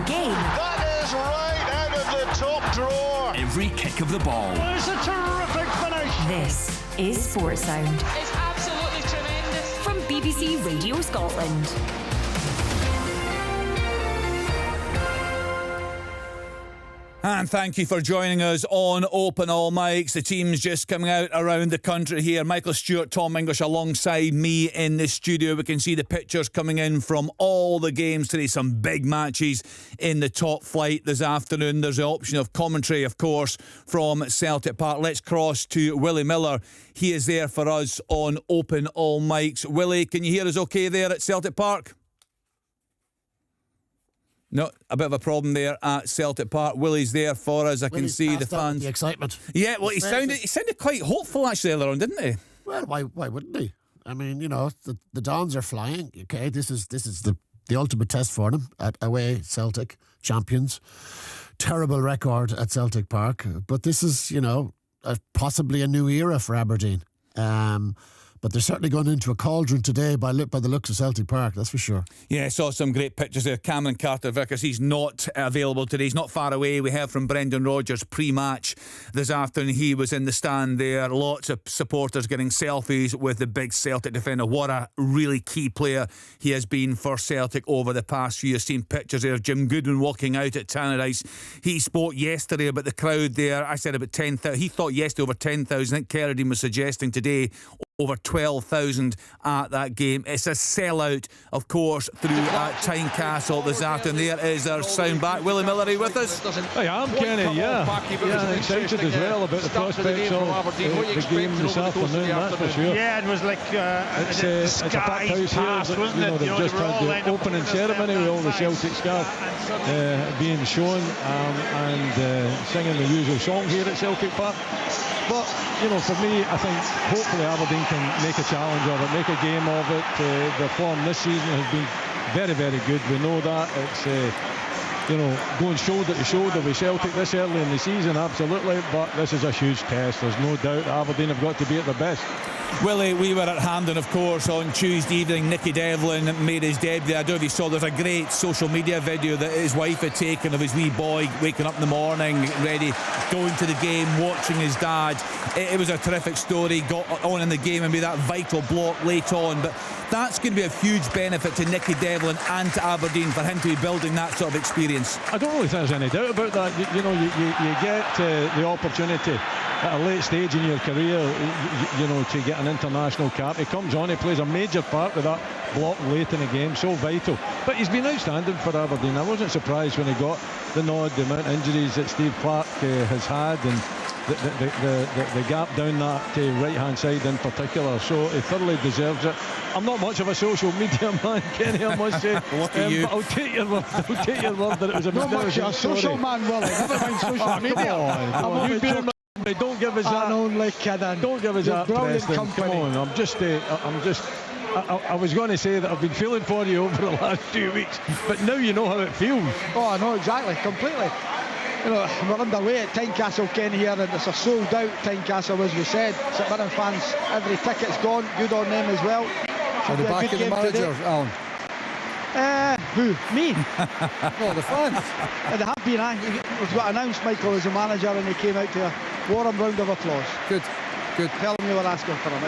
game. That is right out of the top drawer. Every kick of the ball. It's a terrific finish. This is Sports Sound. It's absolutely tremendous. From BBC Radio Scotland. And thank you for joining us on Open All Mics. The team's just coming out around the country here. Michael Stewart, Tom English alongside me in the studio. We can see the pictures coming in from all the games today. Some big matches in the top flight this afternoon. There's the option of commentary, of course, from Celtic Park. Let's cross to Willie Miller. He is there for us on Open All Mics. Willie, can you hear us okay there at Celtic Park? No, a bit of a problem there at Celtic Park. Willie's there for us. I can see the fans. The excitement. Yeah, well, he sounded quite hopeful actually earlier on, didn't he? Well, why wouldn't he? I mean, you know, the Dons are flying. Okay, this is the ultimate test for them at away Celtic champions. Terrible record at Celtic Park, but this is, you know, possibly a new era for Aberdeen. But they're certainly going into a cauldron today by the looks of Celtic Park, that's for sure. Yeah, I saw some great pictures there. Cameron Carter-Vickers, he's not available today. He's not far away. We heard from Brendan Rodgers pre-match this afternoon. He was in the stand there. Lots of supporters getting selfies with the big Celtic defender. What a really key player he has been for Celtic over the past few years. Seen pictures there of Jim Goodwin walking out at Tannadice. He spoke yesterday about the crowd there. I said about 10,000. He thought yesterday over 10,000. I think Kerridine was suggesting today over 12,000 at that game. It's a sellout, of course, through Tynecastle this afternoon. There is our sound back. Willie Miller, are you with us? I am, Kenny, yeah. I'm excited as well about the prospects of the game this afternoon, that's for sure. Yeah, it was like it's a packed house here. They've just had the opening ceremony with all the Celtic staff being shown and singing the usual song here at Celtic Park. But, you know, for me, I think hopefully Aberdeen can make a challenge of it, make a game of it. The form this season has been very, very good. We know that. It's, you know, going shoulder to shoulder with Celtic this early in the season, absolutely. But this is a huge test. There's no doubt Aberdeen have got to be at their best. Willie, we were at Hampden, of course, on Tuesday evening. Nicky Devlin made his debut. I don't know if you saw, there's a great social media video that his wife had taken of his wee boy waking up in the morning, ready, going to the game, watching his dad. It was a terrific story. Got on in the game and made that vital block late on. But that's going to be a huge benefit to Nicky Devlin and to Aberdeen for him to be building that sort of experience. I don't really think there's any doubt about that. You know, you get the opportunity at a late stage in your career, you know, to get an international cap. He comes on, he plays a major part with that block late in the game, so vital. But he's been outstanding for Aberdeen. I wasn't surprised when he got the nod, the amount of injuries that Steve Clarke has had, and the gap down that right-hand side in particular. So he thoroughly deserves it. I'm not much of a social media man, Kenny, I must say. Look at you. But I'll take your word that it was a not much of a social man, Willie. Never mind social media. Don't give us that. I'm only kidding. Don't give us You're that. brilliant Preston. company. Come on, I was going to say that I've been feeling for you over the last 2 weeks, but now you know how it feels. Oh, I know exactly, completely. You know, we're underway at Tynecastle, Ken, here, and it's a sold-out Tynecastle, as we said. St Mirren fans, every ticket's gone. Good on them as well. Are they back in the manager, Alan? Who? Me? No, the fans. They have been. We've got announced Michael as a manager, and he came out to a warm round of applause. Good. Tell him you were asking for him.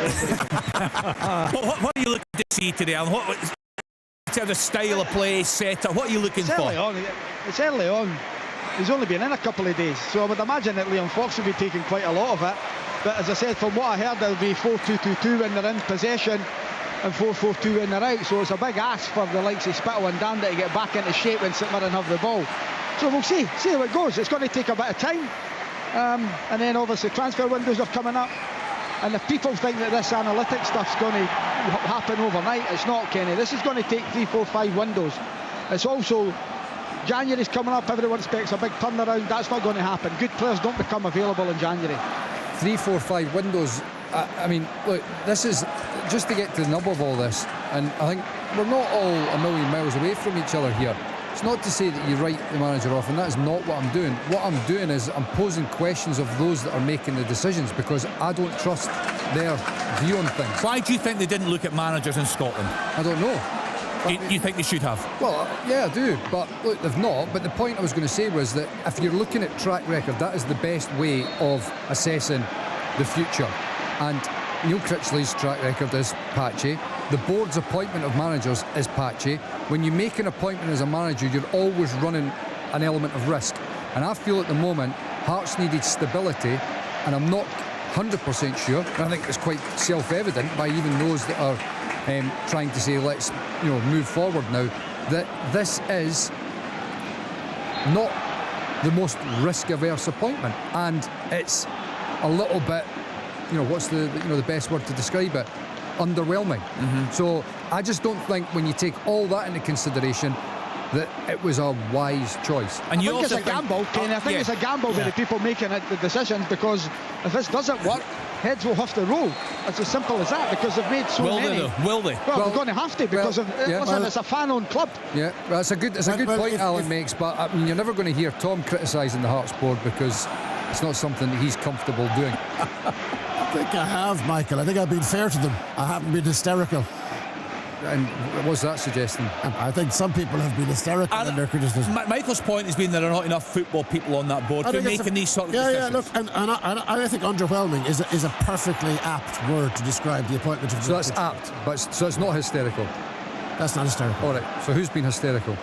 What are you looking to see today, Alan? What in terms of style of play, setup, what are you looking for? It's early on. He's only been in a couple of days, so I would imagine that Liam Fox will be taking quite a lot of it. But as I said, from what I heard, there'll be 4-2-2-2 when they're in possession and 4-4-2 when they're out. So it's a big ask for the likes of Spittle and Danda to get back into shape when St Mirren have the ball. So we'll see how it goes. It's going to take a bit of time. And then obviously transfer windows are coming up. And if people think that this analytics stuff's going to happen overnight, it's not, Kenny. This is going to take 3, 4, 5 windows. It's also January's coming up. Everyone expects a big turnaround. That's not going to happen. Good players don't become available in January. 3, 4, 5 windows. I mean, look, this is just to get to the nub of all this, and I think we're not all a million miles away from each other here. It's not to say that you write the manager off, and that is not what I'm doing. What I'm doing is I'm posing questions of those that are making the decisions, because I don't trust their view on things. Why do you think they didn't look at managers in Scotland? I don't know. You think they should have? Well, yeah, I do. But look, they've not. But the point I was going to say was that if you're looking at track record, that is the best way of assessing the future. And Neil Critchley's track record is patchy. The board's appointment of managers is patchy. When you make an appointment as a manager, you're always running an element of risk. And I feel at the moment Hearts needed stability, and I'm not 100% sure. And I think it's quite self-evident by even those that are trying to say let's move forward now, that this is not the most risk-averse appointment, and it's a little bit, what's the best word to describe it? Underwhelming. So I just don't think when you take all that into consideration that it was a wise choice. And I think it's a gamble, Kenny. I think it's a gamble by the people making the decisions, because if this doesn't work, heads will have to roll. It's as simple as that, because they've made so many. Will they? Well, they're going to have to, because it's a fan-owned club. Yeah, well, it's a good point Alan makes, but I mean, you're never going to hear Tom criticising the Hearts board, because it's not something that he's comfortable doing. I think I have, Michael. I think I've been fair to them. I haven't been hysterical. And what's that suggesting? I think some people have been hysterical in their criticism. Michael's point has been there are not enough football people on that board for making these sort of decisions. Yeah, look, and I think underwhelming is a perfectly apt word to describe the appointment of. So that's apt, but so it's not hysterical. That's not hysterical. All right. So who's been hysterical?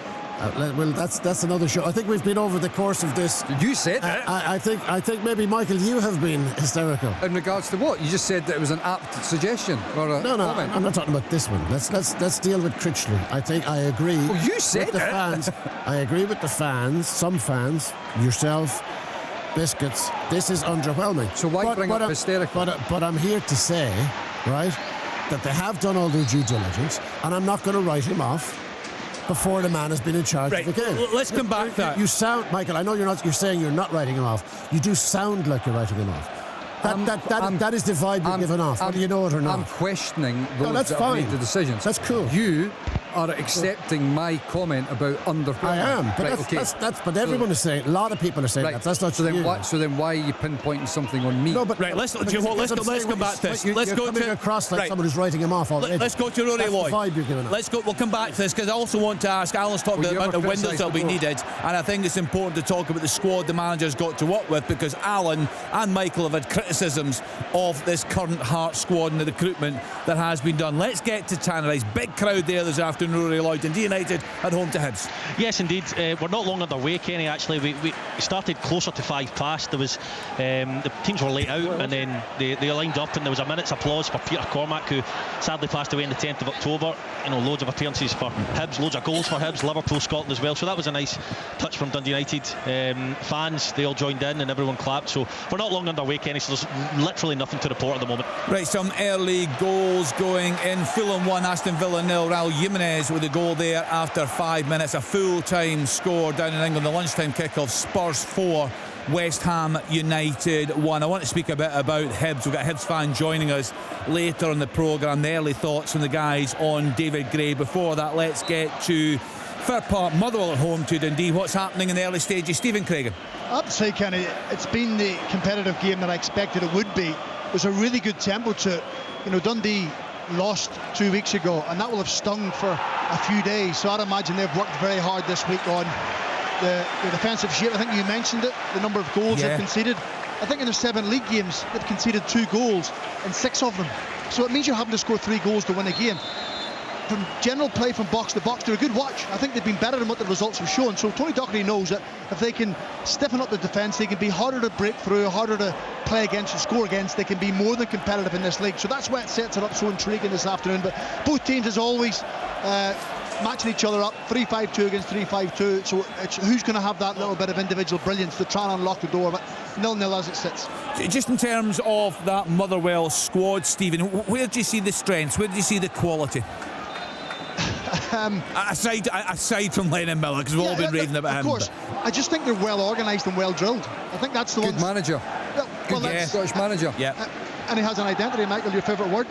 Well, that's another show. I think we've been over the course of this. You said that. I think maybe, Michael, you have been hysterical. In regards to what? You just said that it was an apt suggestion or a comment. I'm not talking about this one. Let's deal with Critchley. I think I agree. Well, you said with the fans. I agree with the fans. Some fans, yourself, Biscuits. This is underwhelming. So why bring up hysterical? But I'm here to say, right, that they have done all their due diligence, and I'm not going to write him off before the man has been in charge of the game. Let's come back to that. You sound, Michael, I know you're saying you're not writing him off. You do sound like you're writing him off. That is the vibe you're giving off, whether you know it or not. I'm questioning those that's that fine. made the decisions. That's cool. You are accepting my comment about underwhelming. I am, but right, but everyone is saying, a lot of people are saying that. That's not so you. then why are you pinpointing something on me? No, but let's come back to this. Let's go coming across like someone who's writing him off already. Let's go to Rory Lloyd. The vibe you're giving Let's go. We'll come back to this, because I also want to ask. Alan's talked about the windows that'll be needed, and I think it's important to talk about the squad the manager's got to work with, because Alan and Michael have had criticisms of this current Hearts squad and the recruitment that has been done. Let's get to Tannerise. Big crowd there this afternoon, Rory Lloyd, and United at home to Hibs. Yes, indeed. We're not long underway, Kenny. Actually, we started closer to 5 past. There was the teams were late out, and then they lined up, and there was a minute's applause for Peter Cormack, who sadly passed away on the 10th of October. Loads of appearances for Hibs, loads of goals for Hibs, Liverpool, Scotland as well. So that was a nice touch from Dundee United fans. They all joined in and everyone clapped. So we're not long underway, Kenny. So there's literally nothing to report at the moment. Right, some early goals going in. Fulham 1, Aston Villa 0. Raul Jimenez with a goal there after 5 minutes. A full-time score down in England. The lunchtime kick-off. Spurs 4, West Ham United 1. I want to speak a bit about Hibs. We've got a Hibs fan joining us later on the programme. The early thoughts from the guys on David Gray. Before that, let's get to Fir Park, Motherwell at home to Dundee. What's happening in the early stages? Stephen Craigan. I'd say, Kenny, it's been the competitive game that I expected it would be. There's a really good tempo to it. Dundee lost 2 weeks ago, and that will have stung for a few days. So I'd imagine they've worked very hard this week on the defensive shape. I think you mentioned it, the number of goals they've conceded. I think in their 7 league games, they've conceded 2 goals in 6 of them. So it means you're having to score 3 goals to win a game. From general play from box to box, they're a good watch. I think they've been better than what the results have shown. So Tony Docherty knows that if they can stiffen up the defence, they can be harder to break through, harder to play against and score against. They can be more than competitive in this league. So that's why it sets it up so intriguing this afternoon. But both teams, as always, matching each other up, 3-5-2 against 3-5-2. So it's who's going to have that little bit of individual brilliance to try and unlock the door. But 0-0 as it sits. Just in terms of that Motherwell squad, Stephen, where do you see the strengths? Where do you see the quality? Aside from Lennon Miller, because we've all been raving about him. Of course. I just think they're well organised and well drilled. I think that's the good manager. Good Scottish manager. Yeah. And he has an identity, Michael, your favourite word.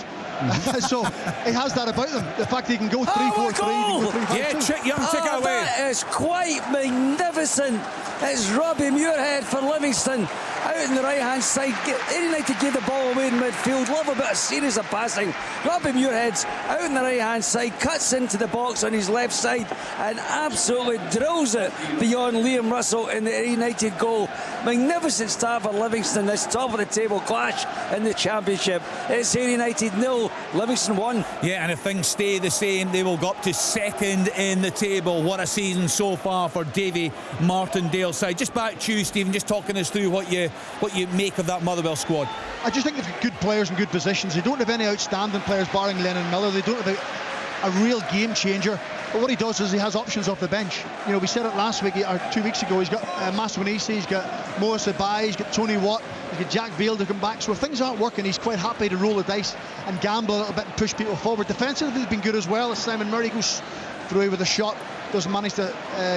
So he has that about him. The fact he can go 3-4-3. Yeah, check it away. That is quite magnificent. It's Robbie Muirhead for Livingston. out in the right hand side. Ayr United gave the ball away in midfield. Love a bit of series of passing. Robbie Muirhead's out in the right hand side, cuts into the box on his left side and absolutely drills it beyond Liam Russell in the Ayr United goal. Magnificent start for Livingston, this top of the table clash in the Championship. It's Ayr United 0, Livingston 1. Yeah, and if things stay the same, they will go up to second in the table. What a season so far for Davy Martindale's side. Just back to you, Stephen, just talking us through what you make of that Motherwell squad. I just think they've got good players in good positions. They don't have any outstanding players barring Lennon Miller. They don't have a real game changer. But what he does is he has options off the bench. You know, we said it last week or 2 weeks ago. He's got Maswanisi, he's got Moa Sabai, he's got Tony Watt, he's got Jack Beale to come back. So if things aren't working, he's quite happy to roll the dice and gamble a little bit and push people forward. Defensively, they've been good as well. As Simon Murray goes through with a shot, doesn't manage to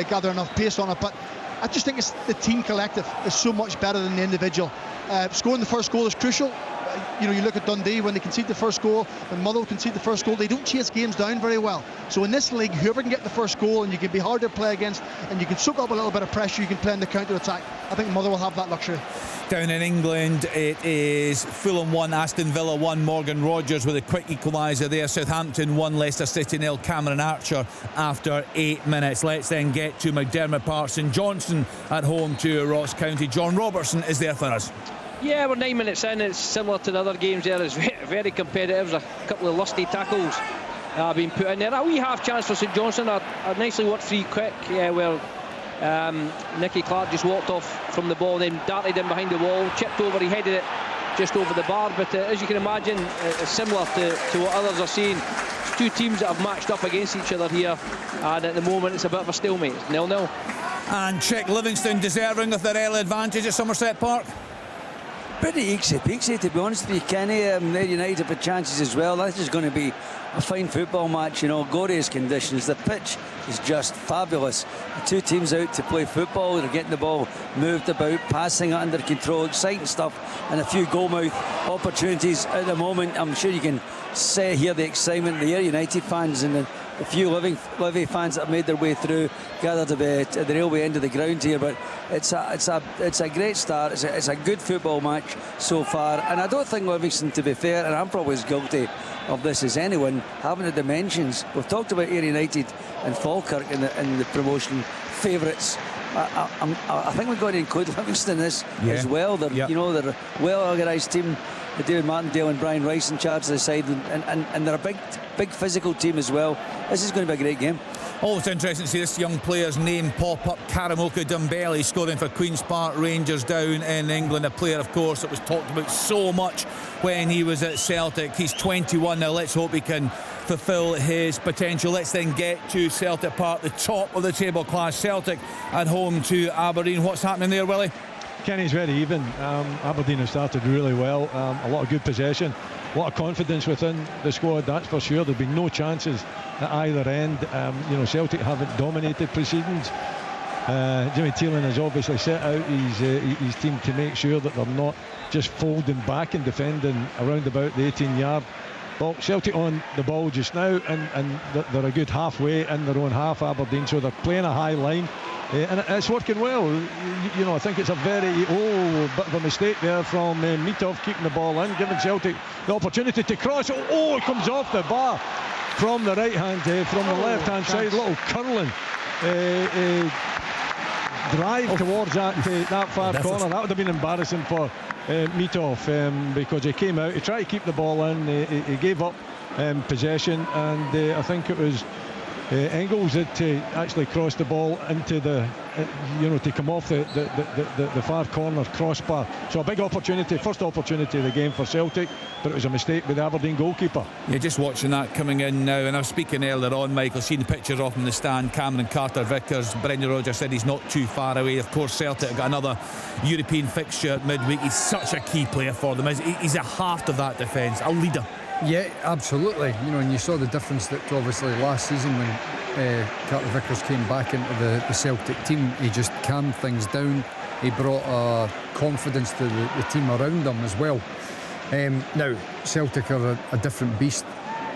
gather enough pace on it. But I just think it's the team collective is so much better than the individual. Scoring the first goal is crucial. You know, you look at Dundee, when they concede the first goal, when Motherwell concede the first goal, they don't chase games down very well. So in this league, whoever can get the first goal and you can be harder to play against and you can soak up a little bit of pressure, you can play in the counter-attack. I think Motherwell have that luxury. Down in England, it is Fulham 1, Aston Villa 1, Morgan Rogers with a quick equaliser there. Southampton 1, Leicester City 0, Cameron Archer after 8 minutes. Let's then get to McDermott Park. St Johnstone at home to Ross County. John Robertson is there for us. Yeah, we're 9 minutes in. It's similar to the other games there. It's very competitive. There's a couple of lusty tackles being put in there. A wee half chance for St Johnstone. A nicely worked free kick where Nicky Clark just walked off from the ball, then darted in behind the wall, chipped over, he headed it just over the bar. But as you can imagine, it's similar to what others are seeing. It's two teams that have matched up against each other here, and at the moment it's a bit of a stalemate. 0-0. And check Livingston deserving of their early advantage at Somerset Park. Pretty easy to be honest with you, Kenny. They're United for chances as well. This is going to be a fine football match, you know, glorious conditions. The pitch is just fabulous. The two teams out to play football. They're getting the ball moved about, passing it under control, exciting stuff, and a few goalmouth opportunities at the moment. I'm sure you can hear the excitement. The Ayr United fans and the few Livy fans that have made their way through, gathered at the railway end of the ground here. But it's a great start. It's a good football match so far, and I don't think Livingston, to be fair, and I'm probably as guilty of this as anyone, having the dimensions. We've talked about Ayr United and Falkirk in the promotion favourites. I think we've got to include Livingston in this as well. They're a well organised team. David Martindale and Brian Rice in charge of the side, and they're a big physical team as well. This is going to be a great game. Oh, it's interesting to see this young player's name pop up. Karamoka Dumbelli scoring for Queen's Park Rangers down in England. A player, of course, that was talked about so much when he was at Celtic. He's 21 now. Let's hope he can fulfil his potential. Let's then get to Celtic Park, the top of the table class. Celtic at home to Aberdeen. What's happening there, Willie? Kenny's very even. Aberdeen have started really well. A lot of good possession, a lot of confidence within the squad, that's for sure. There've been no chances at either end. Celtic haven't dominated proceedings. Jimmy Teelan has obviously set out his team to make sure that they're not just folding back and defending around about the 18-yard. Well, Celtic on the ball just now, and they're a good halfway in their own half, Aberdeen, so they're playing a high line. And it's working well. I think it's a very bit of a mistake there from Mitov keeping the ball in, giving Celtic the opportunity to cross. It comes off the bar from the right hand, from the left hand side. Little curling drive towards that far corner. That would have been embarrassing for Mitov because he came out, he tried to keep the ball in, he gave up possession, and I think it was Engels that actually crossed the ball into to come off the far corner crossbar. So a big opportunity, first opportunity of the game for Celtic, but it was a mistake with the Aberdeen goalkeeper. Yeah, just watching that coming in now, and I was speaking earlier on, Michael, seeing the pictures off in the stand. Cameron Carter-Vickers, Brendan Rodgers said he's not too far away. Of course, Celtic got another European fixture midweek. He's such a key player for them. He's a heart of that defence, a leader. Yeah, absolutely. And you saw the difference that obviously last season when Carter Vickers came back into the Celtic team, he just calmed things down. He brought confidence to the team around him as well. Now, Celtic are a different beast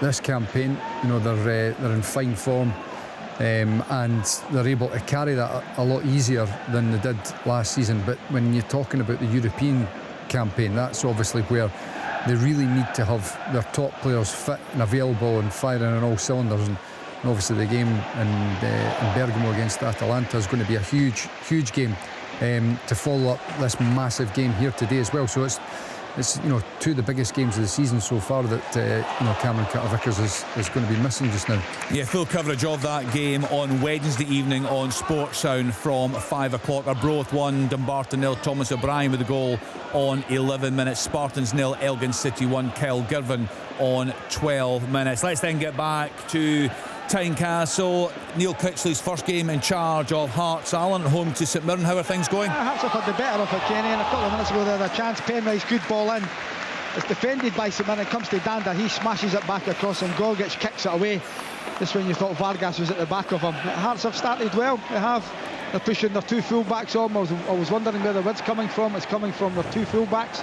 this campaign. They're in fine form. and they're able to carry that a lot easier than they did last season. But when you're talking about the European campaign, that's obviously where they really need to have their top players fit and available and firing on all cylinders. And obviously the game in Bergamo against Atalanta is going to be a huge game to follow up this massive game here today as well. So it's two of the biggest games of the season so far that Cameron Carter-Vickers is going to be missing just now. Yeah, full coverage of that game on Wednesday evening on Sports Sound from 5 o'clock. Arbroath 1, Dumbarton 0. Thomas O'Brien with the goal on 11 minutes. Spartans 0, Elgin City 1. Kyle Girvan on 12 minutes. Let's then get back to Tynecastle. Neil Critchley's first game in charge of Hearts. Alan, at home to St Mirren. How are things going? Hearts have had the better of it, Kenny, and a couple of minutes ago they had a chance. Penrice, good ball in. It's defended by St Mirren. It comes to Danda. He smashes it back across and Gorgic kicks it away. Just when you thought Vargas was at the back of him. Hearts have started well. They have. They're pushing their two full-backs on. I was wondering where the width's coming from. It's coming from their two full-backs.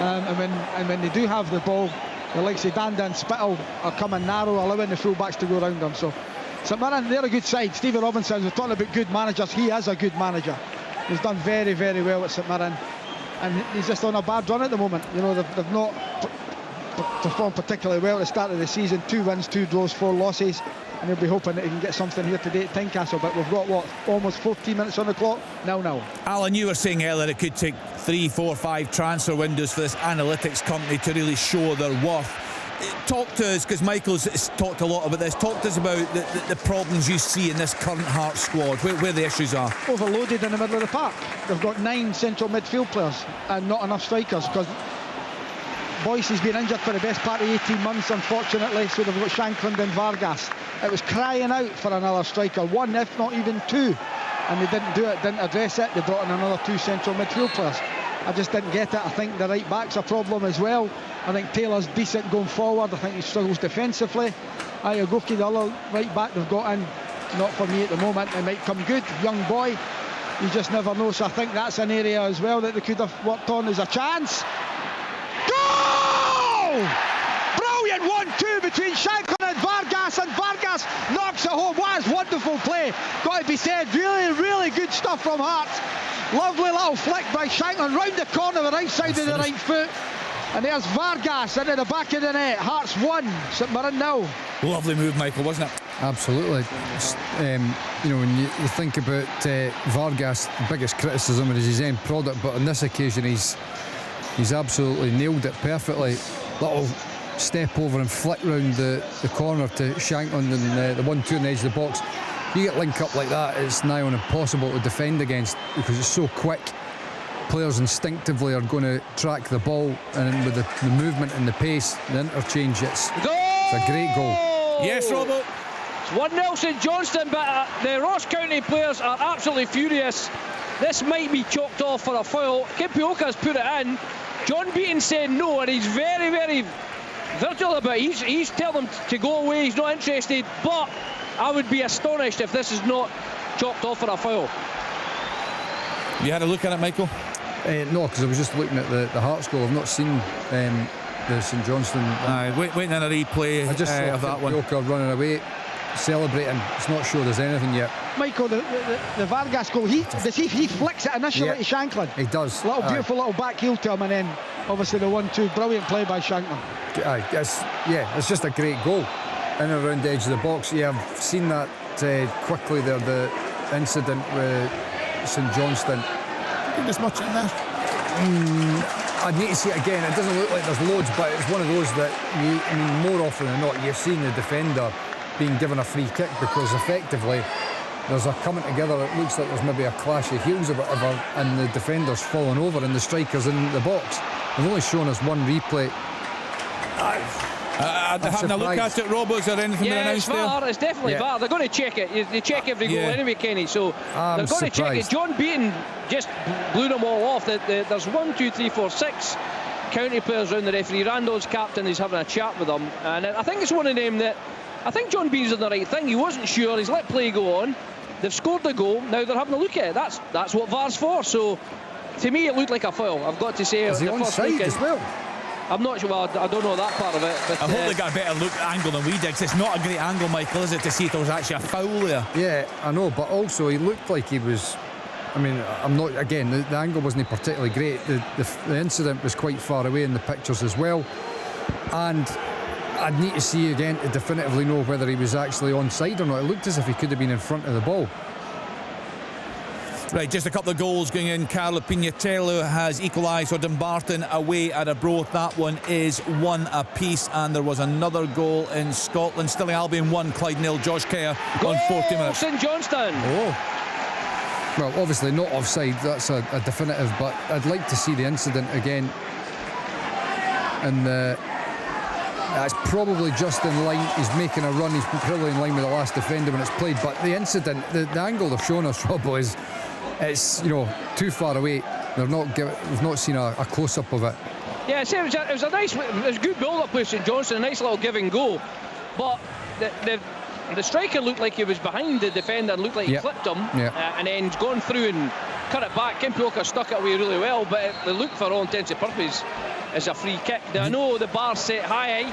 And when they do have the ball, the likes of Danda and Spittle are coming narrow, allowing the full-backs to go around them. So St Mirren, they're a good side. Stevie Robinson, we're talking about good managers. He is a good manager. He's done very, very well at St Mirren. And he's just on a bad run at the moment. They've not performed particularly well at the start of the season. 2 wins, 2 draws, 4 losses. And he'll be hoping that he can get something here today at Tynecastle. But we've got, almost 14 minutes on the clock? 0-0. Alan, you were saying earlier it could take 3, 4, 5 transfer windows for this analytics company to really show their worth. Talk to us, because Michael's talked a lot about this. Talk to us about the problems you see in this current Hearts squad, where the issues are. Overloaded in the middle of the park. They've got 9 central midfield players and not enough strikers, because Boyce has been injured for the best part of 18 months, unfortunately, so they've got Shankland and Vargas. It was crying out for another striker, 1 if not even 2, and they didn't do it, didn't address it. They brought in another 2 central midfield players. I just didn't get it. I think the right back's a problem as well. I think Taylor's decent going forward. I think he struggles defensively. Ayagoki, the other right back they've got in, not for me at the moment. It might come good, young boy, you just never know. So I think that's an area as well that they could have worked on. There's a chance. Goal! Brilliant 1-2 between Shankland and Vargas knocks it home. What a wonderful play, got to be said. Really, really good stuff from Hearts. Lovely little flick by Shankland round the corner, the right side of the right foot. And there's Vargas into the back of the net. Hearts 1, St Mirren 0. Lovely move, Michael, wasn't it? Absolutely. When you think about Vargas, the biggest criticism is his end product, but on this occasion he's absolutely nailed it perfectly. Little step over and flick round the corner to Shankland and the 1-2 on the edge of the box. You get link up like that, it's nigh on impossible to defend against because it's so quick. Players instinctively are going to track the ball, and with the movement and the pace, the interchange, it's a great goal. Yes, Robert. It's 1-0 St Johnstone, but the Ross County players are absolutely furious. This might be chalked off for a foul. Kipioka's put it in. John Beaton said no, and he's very, very virtual about it. He's telling them to go away, he's not interested, but I would be astonished if this is not chalked off for a foul. You had a look at it, Michael? No, because I was just looking at the Hearts goal. I've not seen the St Johnstone. Waiting in a replay I just of that one. Joker running away, celebrating. It's not sure there's anything yet. Michael, the Vargas goal, he flicks it initially to Shankland. He does. Beautiful little back heel to him, and then obviously the 1-2. Brilliant play by Shankland. It's just a great goal. In and around the edge of the box. Yeah, I've seen that quickly there, the incident with St Johnstone. I think there's much in there. I'd need to see it again. It doesn't look like there's loads, but it's one of those that more often than not you're seeing the defender being given a free kick because effectively there's a coming together. It looks like there's maybe a clash of heels or whatever, and the defender's falling over and the striker's in the box. They've only shown us one replay. Having a look at it, Rob, is there anything been announced there? VAR, it's definitely VAR. They're going to check it. They check every goal anyway, Kenny. So they're going to check it. John Beaton just blew them all off. There's 1, 2, 3, 4, 6 county players around the referee. Randall's captain. He's having a chat with them, and I think it's one of them that I think John Beaton's done the right thing. He wasn't sure. He's let play go on. They've scored the goal. Now they're having a look at it. That's what VAR's for. So to me, it looked like a foul. I've got to say. Is he onside as well? I'm not sure. Well, I don't know that part of it. But I hope they got a better look angle than we did, 'cause it's not a great angle, Michael, is it, to see if there was actually a foul there? Yeah, I know, but also he looked like he was. I mean, I'm not. Again, the angle wasn't particularly great. The incident was quite far away in the pictures as well, and I'd need to see again to definitively know whether he was actually onside or not. It looked as if he could have been in front of the ball. Right, just a couple of goals going in. Carlo Pignatello has equalised for Dumbarton away at Arbroath. That one is 1 apiece, and there was another goal in Scotland. Stirling Albion 1, Clyde 0. Josh Kerr on 40 minutes. St Johnstone. Oh. Well, obviously not offside, that's a definitive, but I'd like to see the incident again. And that's probably just in line. He's making a run, he's probably in line with the last defender when it's played. But the incident, the angle they've shown us, Robbo, is it's too far away. We've not seen a close-up of it. Yeah, see, it was a nice, it was a good build-up with St Johnstone, a nice little give and go. But the striker looked like he was behind the defender and looked like he clipped him, and then gone through and cut it back. Kim Pioka stuck it away really well, but it looked for all intents and purposes as a free kick. Now I know the bar's set high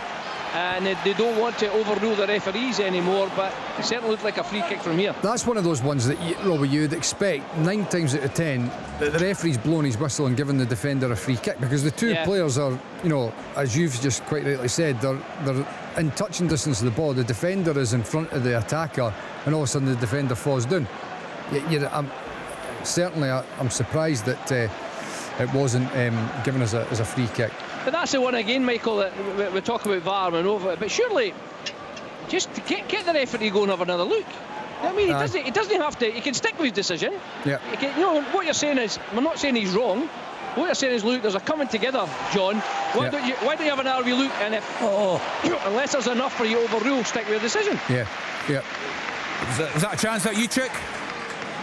and they don't want to overrule the referees anymore, but it certainly looked like a free kick from here. That's one of those ones that you'd expect 9 times out of 10 that the referee's blowing his whistle and giving the defender a free kick, because the two players are, as you've just quite rightly said, they're in touching distance of the ball. The defender is in front of the attacker, and all of a sudden the defender falls down. I'm surprised that it wasn't given as a free kick. But that's the one again, Michael, that we talk about VAR and over it. But surely, just get the referee to go and have another look. I mean, he doesn't have to. He can stick with his decision. Yeah. What you're saying is, we're not saying he's wrong. What you're saying is, look, there's a coming together, John. Why don't you have an RV look? And if unless there's enough for you to overrule, stick with your decision. Yeah. Is that a chance that you took?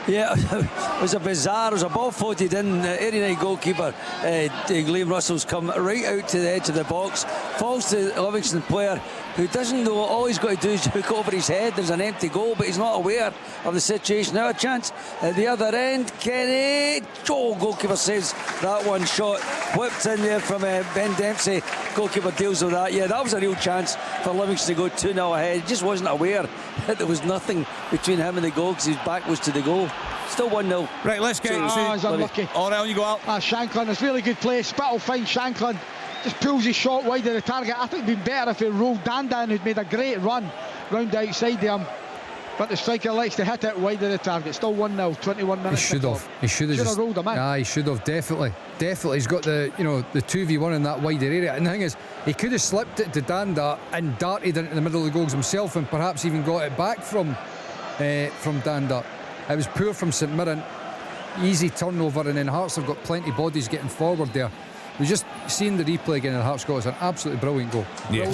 Yeah, it was a bizarre. It was a ball floated in. Area 9 goalkeeper Liam Russell's come right out to the edge of the box, falls to the Livingston player, who doesn't know. All he's got to do is hook over his head. There's an empty goal, but he's not aware of the situation. Now a chance at the other end. Kenny, goalkeeper saves that one. Shot whipped in there from Ben Dempsey. Goalkeeper deals with that. Yeah, that was a real chance for Livingston to go 2-0 ahead. He just wasn't aware that there was nothing between him and the goal, because his back was to the goal. Still 1-0. Right, let's get he's unlucky. All right, on you go out. Shanklin, it's really good play. Spittle finds Shanklin, just pulls his shot wide of the target. I think it'd been better if he rolled Dandan, who'd made a great run round the outside there. But the striker likes to hit it wide of the target. Still 1-0, 21 minutes. He should have rolled him in. Yeah, he should have, definitely. He's got the 2v1 in that wider area. And the thing is, he could have slipped it to Danda and darted into the middle of the goals himself, and perhaps even got it back from Danda. It was poor from St Mirren. Easy turnover, and then Hearts have got plenty of bodies getting forward there. We just seen the replay again in Hearts goal. It's an absolutely brilliant goal. Yeah.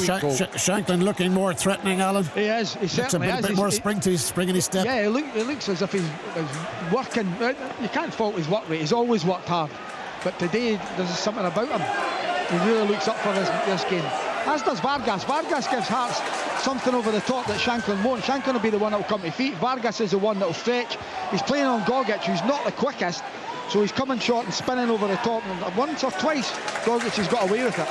Shanklin looking more threatening, Alan. He is. He certainly is. A bit more spring in his step. Yeah, it looks as if he's working. You can't fault his work rate. He's always worked hard. But today, there's something about him. He really looks up for this game. As does Vargas. Vargas gives Hearts something over the top that Shanklin won't. Shanklin will be the one that will come to feet. Vargas is the one that will stretch. He's playing on Gogic, who's not the quickest, so he's coming short and spinning over the top. And once or twice, Gogic has got away with it.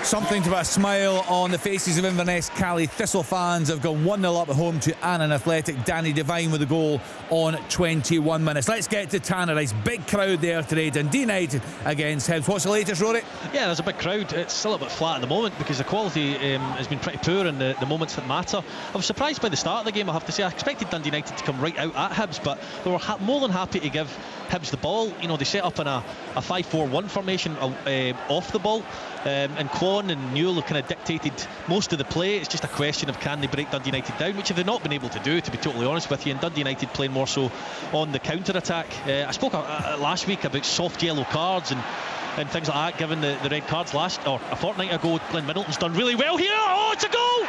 Something to put a smile on the faces of Inverness. Cali Thistle fans have gone 1-0 up at home to Annan Athletic. Danny Devine with the goal on 21 minutes. Let's get to Tannerise. Big crowd there today. Dundee United against Hibs. What's the latest, Rory? Yeah, there's a big crowd. It's still a bit flat at the moment because the quality has been pretty poor in the moments that matter. I was surprised by the start of the game, I have to say. I expected Dundee United to come right out at Hibs, but they were more than happy to give Hibs the ball. They set up in a 5-4-1 formation off the ball. And Kwon and Newell have kind of dictated most of the play. It's just a question of can they break Dundee United down, which they've not been able to do, to be totally honest with you. And Dundee United playing more so on the counter-attack. I spoke last week about soft yellow cards and things like that, given the red cards a fortnight ago. Glenn Middleton's done really well here. Oh, it's a goal!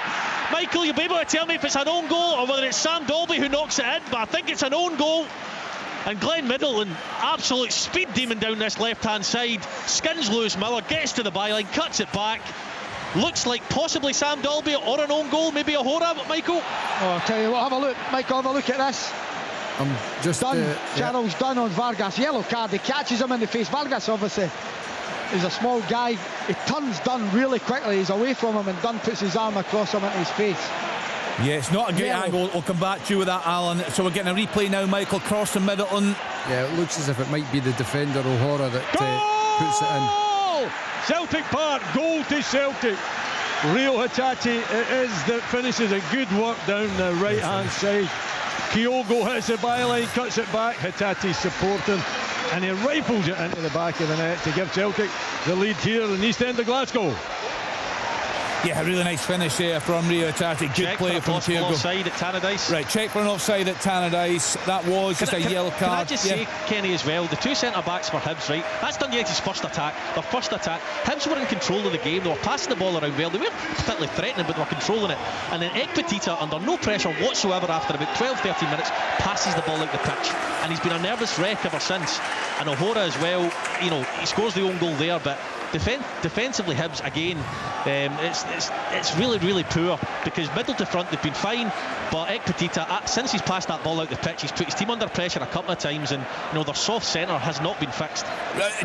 Michael, you'll be able to tell me if it's an own goal or whether it's Sam Dolby who knocks it in, but I think it's an own goal. And Glenn Middleton, absolute speed demon down this left-hand side, skins Lewis Miller, gets to the byline, cuts it back. Looks like possibly Sam Dolby or an own goal, maybe a Hora, Michael. I'll tell you what, have a look, Michael, have a look at this. I'm just done. Gerald's done on Vargas. Yellow card, he catches him in the face. Vargas obviously He's a small guy. He turns Dunn really quickly. He's away from him, and Dunn puts his arm across him into his face. Yeah, it's not a great angle. We'll come back to you with that, Alan. So we're getting a replay now, Michael. Cross from Middleton. Yeah, it looks as if it might be the defender O'Hara that puts it in. Celtic Park, goal to Celtic. Rio Hitachi it is that finishes a good work down the right hand side. Kyogo hits the byline, cuts it back. Hitachi supporting, and he rifles it into the back of the net to give Celtic the lead here in the East End of Glasgow. Yeah, a really nice finish there from Rio Hitachi. Good check play from Kyogo. Offside at Tannadice. Right, check for an offside at Tannadice. That was just a yellow card. Can I just say, Kenny, as well, the two centre-backs for Hibs, right? That's Dundee United's first attack. Their first attack. Hibs were in control of the game. They were passing the ball around well. They weren't particularly threatening, but they were controlling it. And then Ekpetita, under no pressure whatsoever, after about 12-13 minutes, passes the ball out the pitch. And he's been a nervous wreck ever since. And O'Hara as well, you know, he scores the own goal there, but defensively Hibs again, it's really poor, because middle to front they've been fine, but Ekpetita, since he's passed that ball out the pitch, he's put his team under pressure a couple of times, and you know, their soft centre has not been fixed.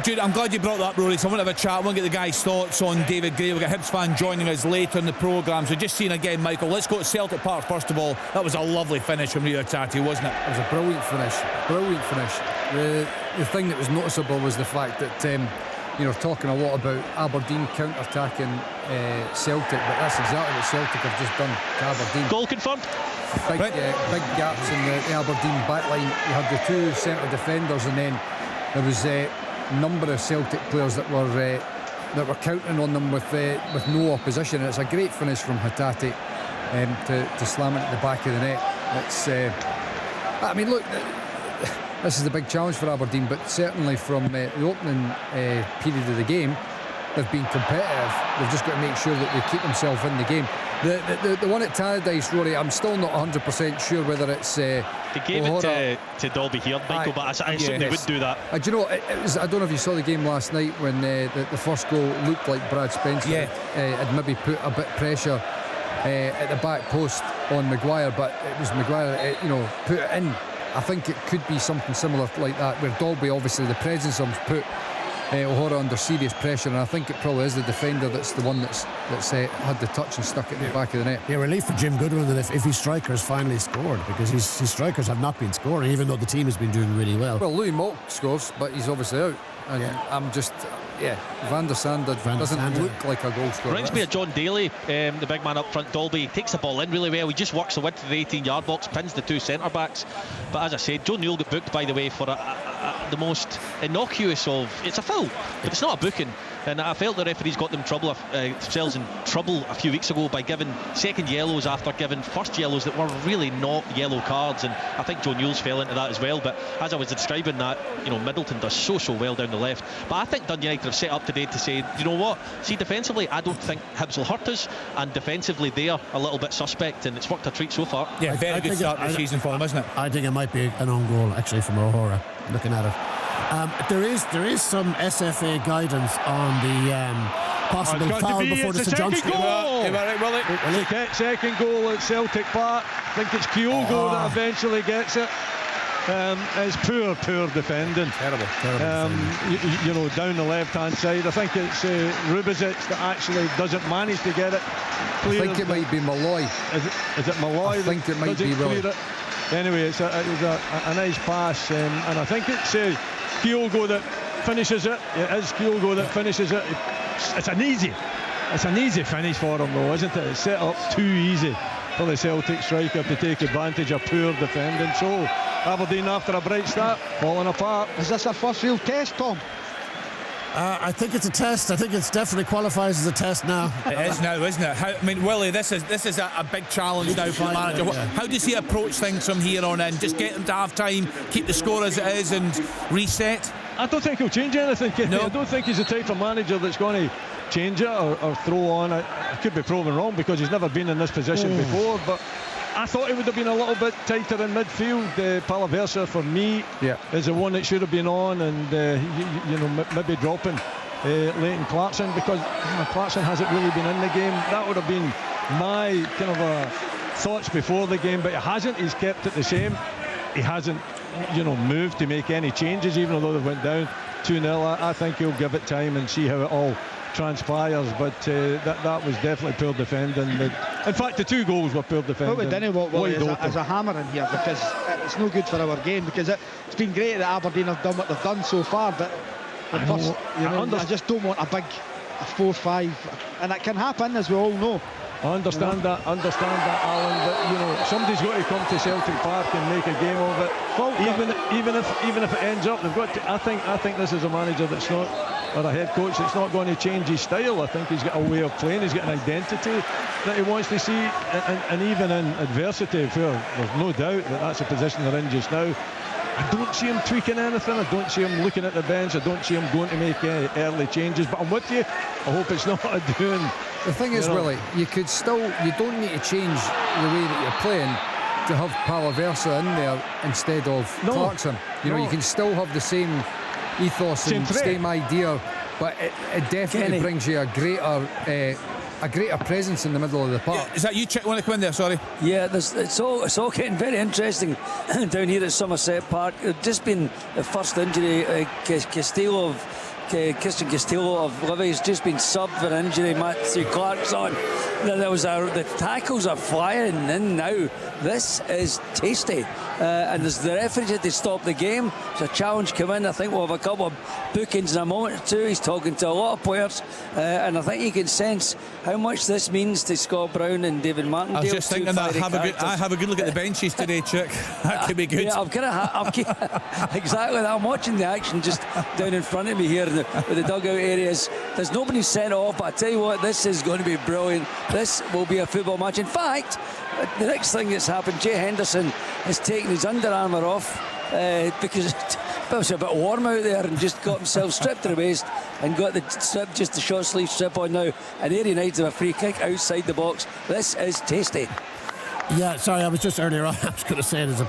Jude, I'm glad you brought that up, Rory, so I want to have a chat. I want to get the guys' thoughts on David Gray. We've got a Hibs fan joining us later in the programme, so just seeing again, Michael, let's go to Celtic Park first of all. That was a lovely finish from Rio Hitachi, wasn't it? It was a brilliant finish. The thing that was noticeable was the fact that you know, talking a lot about Aberdeen counter-attacking Celtic, but that's exactly what Celtic have just done to Aberdeen. Goal confirmed. Big gaps in the Aberdeen backline. You had the two centre defenders, and then there was a number of Celtic players that were counting on them with no opposition. And it's a great finish from Hatate to slam it at the back of the net. It's I mean, look, this is a big challenge for Aberdeen, but certainly from the opening period of the game, they've been competitive. They've just got to make sure that they keep themselves in the game. The one at Tannadice, Rory, I'm still not 100% sure whether it's they gave it to Dolby here, Michael, but I assume they would do that. Do you know, I don't know if you saw the game last night when the first goal looked like Brad Spencer had maybe put a bit of pressure at the back post on Maguire, but it was Maguire, put it in. I think it could be something similar like that, where Dolby, obviously the presence of put O'Hara under serious pressure, and I think it probably is the defender that's the one that's had the touch and stuck it in the back of the net. Yeah, relief for Jim Goodwin that if his strikers finally scored, because his strikers have not been scoring, even though the team has been doing really well. Well, Louis Moulton scores, but he's obviously out, and I'm just... Van der Sande doesn't look like a goal scorer. Reminds me of John Daly, the big man up front. Dolby takes the ball in really well. He just works the width of the 18-yard box, pins the two centre-backs. But as I said, Joe Newell got booked, by the way, for the most innocuous of... It's a foul, but it's not a booking. And I felt the referees got themselves in trouble a few weeks ago by giving second yellows after giving first yellows that were really not yellow cards, and I think Joe Newell's fell into that as well. But as I was describing that, Middleton does so well down the left. But I think Dundee United have set up today to say, you know what, see, defensively I don't think Hibs will hurt us, and defensively they're a little bit suspect, and it's worked a treat so far. Yeah, very good start to the season for them, isn't it? I think it might be an own goal actually from O'Hara, looking at it. There is some SFA guidance on the possible foul before the St Johnstone goal. Second goal at Celtic Park. I think it's Kyogo that eventually gets it. It's poor defending. Terrible defending. Down the left-hand side. I think it's Rubizic that actually doesn't manage to get it. I think it might be Malloy. Is it Malloy? I think it might be Malloy. Anyway, it was a nice pass, and I think it's Kyogo that finishes it. It is Kyogo that finishes it. It's an easy finish for him, though, isn't it? It's set up too easy for the Celtic striker to take advantage of poor defending. So Aberdeen, after a bright start, falling apart. Is this a first field test, Tom? I think it's a test. I think it definitely qualifies as a test now. It is now, isn't it? Willie, this is a big challenge now for the manager. How does he approach things from here on in? Just get them to half time, keep the score as it is, and reset? I don't think he'll change anything. No. I don't think he's the type of manager that's going to change it or throw on. I could be proven wrong because he's never been in this position before, but I thought he would have been a little bit tighter in midfield. Palaversa, for me, is the one that should have been on, and maybe dropping Leighton Clarkson, because Clarkson hasn't really been in the game. That would have been my kind of thoughts before the game, but he hasn't. He's kept it the same. He hasn't moved to make any changes, even though they went down 2-0. I think he'll give it time and see how it all transpires, but that was definitely poor defending. In fact, the 2 goals were poor defending. What we didn't want, Willie, is a hammer in here, because it's no good for our game, because it's been great that Aberdeen have done what they've done so far, but I just don't want a 4-5, and it can happen, as we all know. I understand that, Alan, but somebody's got to come to Celtic Park and make a game of it. Even if it ends up, they've got to. I think this is a manager that's not, or a head coach that's not going to change his style. I think he's got a way of playing. He's got an identity that he wants to see, and even in adversity, where there's no doubt that that's a position they're in just now, I don't see him tweaking anything. I don't see him looking at the bench. I don't see him going to make any early changes. But I'm with you. I hope it's not a doing. The thing is, Willie, you don't need to change the way that you're playing to have Palaversa in there instead of Clarkson. You can still have the same ethos and same idea, but it definitely brings you a greater presence in the middle of the park. Yeah, is that you, Chick? Want to come in there? Sorry. Yeah, it's all getting very interesting down here at Somerset Park. It's just been the first injury. Christian Castillo of Livy's just been subbed for an injury. Matthew Clarkson. The tackles are flying in now. This is tasty. And as the referee had to stop the game, there's a challenge come in. I think we'll have a couple of bookings in a moment or two. He's talking to a lot of players, and I think you can sense how much this means to Scott Brown and David Martindale. I was just thinking that have a good look at the benches today, Chick. That could be good. Yeah, exactly. I'm watching the action just down in front of me here with the dugout areas. There's nobody sent off, but I tell you what, this is going to be brilliant. This will be a football match. In fact, the next thing that's happened, Jay Henderson has taken his Under Armour off because it was a bit warm out there, and just got himself stripped to the waist and got the strip, just the short sleeve strip on now. And Airy United have a free kick outside the box. This is tasty. Yeah, sorry, I was just earlier on, I was going to say there's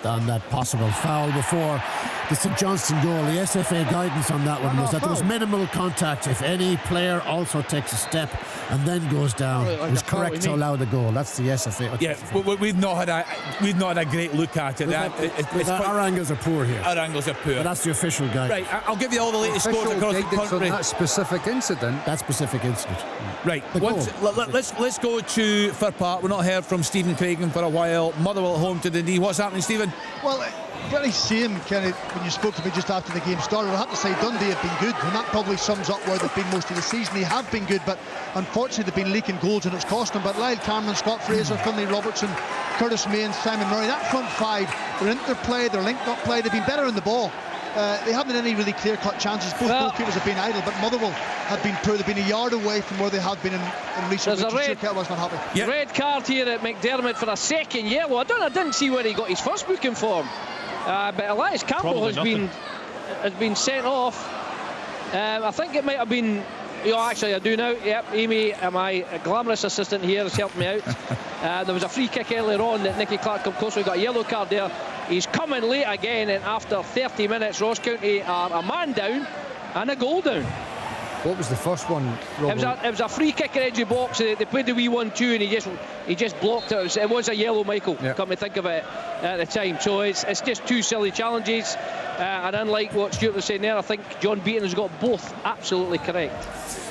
on that possible foul before the St Johnstone goal. The SFA guidance on that one was that there was minimal contact if any player also takes a step and then goes down. It was correct to allow the goal. That's the SFA. Yeah, we've not had a great look at it. Our angles are poor here. Our angles are poor. But that's the official guidance. Right, I'll give you all the latest scores across the country. That specific incident. That specific incident. Right, let's go to Fir Park. We're not heard from Stephen Craigan for a while. Motherwell at home to Dundee. What's happening, Stephen? Well, very same kind of when you spoke to me just after the game started. I have to say Dundee have been good, and that probably sums up where they've been most of the season. They have been good, but unfortunately they've been leaking goals and it's cost them. But Lyle Cameron, Scott Fraser, Finlay Robertson, Curtis May and Simon Murray, that front five, their interplay, their linked-up play, they've been better in the ball. They haven't had any really clear-cut chances. Both goalkeepers have been idle, but Motherwell have been poor. They've been a yard away from where they have been in recent weeks. Sure, was not happy. Yep. Red card here at McDermott for a second yellow. I didn't see where he got his first booking for him. But Elias Campbell has been sent off. I think it might have been. Actually, I do now. Yep, Amy, my glamorous assistant here, has helped me out. There was a free kick earlier on that Nicky Clark come close. We got a yellow card there. He's coming late again, and after 30 minutes, Ross County are a man down and a goal down. What was the first one, Robert? It was a free kick at edge of box. They played the wee 1-2 and he just blocked it. It was a yellow, Michael. Yep. Come to think of it at the time. So it's just two silly challenges. And unlike what Stuart was saying there, I think John Beaton has got both absolutely correct.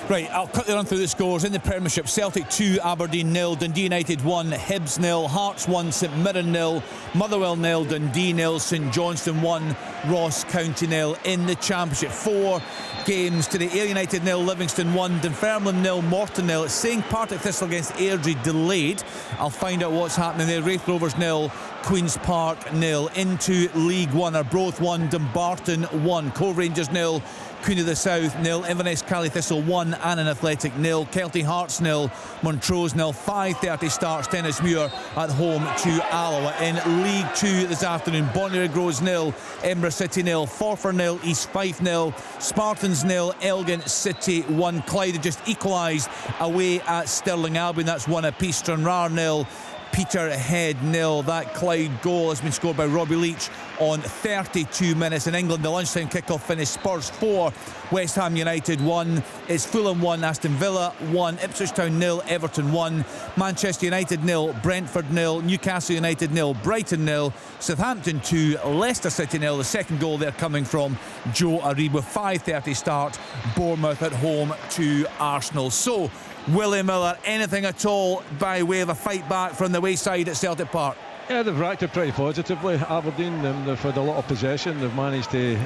Right, I'll quickly run through the scores. In the Premiership, Celtic 2, Aberdeen 0, Dundee United 1, Hibs 0, Hearts 1, St Mirren 0, Motherwell 0, Dundee 0, St Johnstone 1, Ross County 0. In the Championship, 4 games today. Ayr United 0, Livingston 1, Dunfermline 0, Morton 0. Saying Partick Thistle against Airdrie delayed. I'll find out what's happening there. Wraith Rovers 0, Queen's Park 0. Into League One, Arbroath 1, Dumbarton 1, Cove Rangers 0, Queen of the South 0, Inverness Cally Thistle 1, Annan Athletic 0, Kelty Hearts 0, Montrose 0. 5:30 starts Tennismuir at home to Alloa. In League 2 this afternoon, Bonnyrigg Rose 0, Edinburgh City 0, Forfar 0, East Fife 0, Spartans 0, Elgin City 1. Clyde just equalised away at Stirling Albion. That's 1 apiece. Stranraer 0, Peterhead 0. That Clyde goal has been scored by Robbie Leach on 32 minutes. In England, the lunchtime kickoff finished Spurs 4, West Ham United 1. It's Fulham 1, Aston Villa 1, Ipswich Town 0, Everton 1, Manchester United 0, Brentford 0, Newcastle United 0, Brighton 0, Southampton 2, Leicester City 0. The second goal there coming from Joe Aribo. 5:30 start, Bournemouth at home to Arsenal. So, Willie Miller, anything at all by way of a fight back from the wayside at Celtic Park? Yeah, they've reacted pretty positively. Aberdeen, they've had a lot of possession. They've managed to,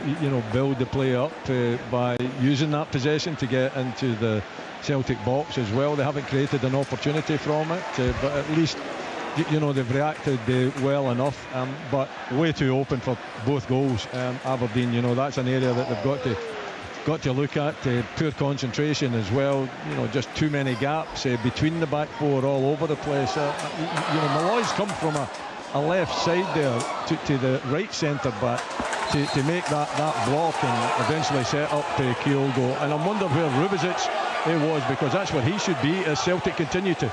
build the play up by using that possession to get into the Celtic box as well. They haven't created an opportunity from it, but at least, they've reacted well enough. But way too open for both goals. Aberdeen, that's an area that they've got to look at. Poor concentration as well, just too many gaps between the back four all over the place. Malloy's come from a left side there to the right centre back to make that block and eventually set up Kyogo. And I wonder where Rubizic was, because that's where he should be as Celtic continue to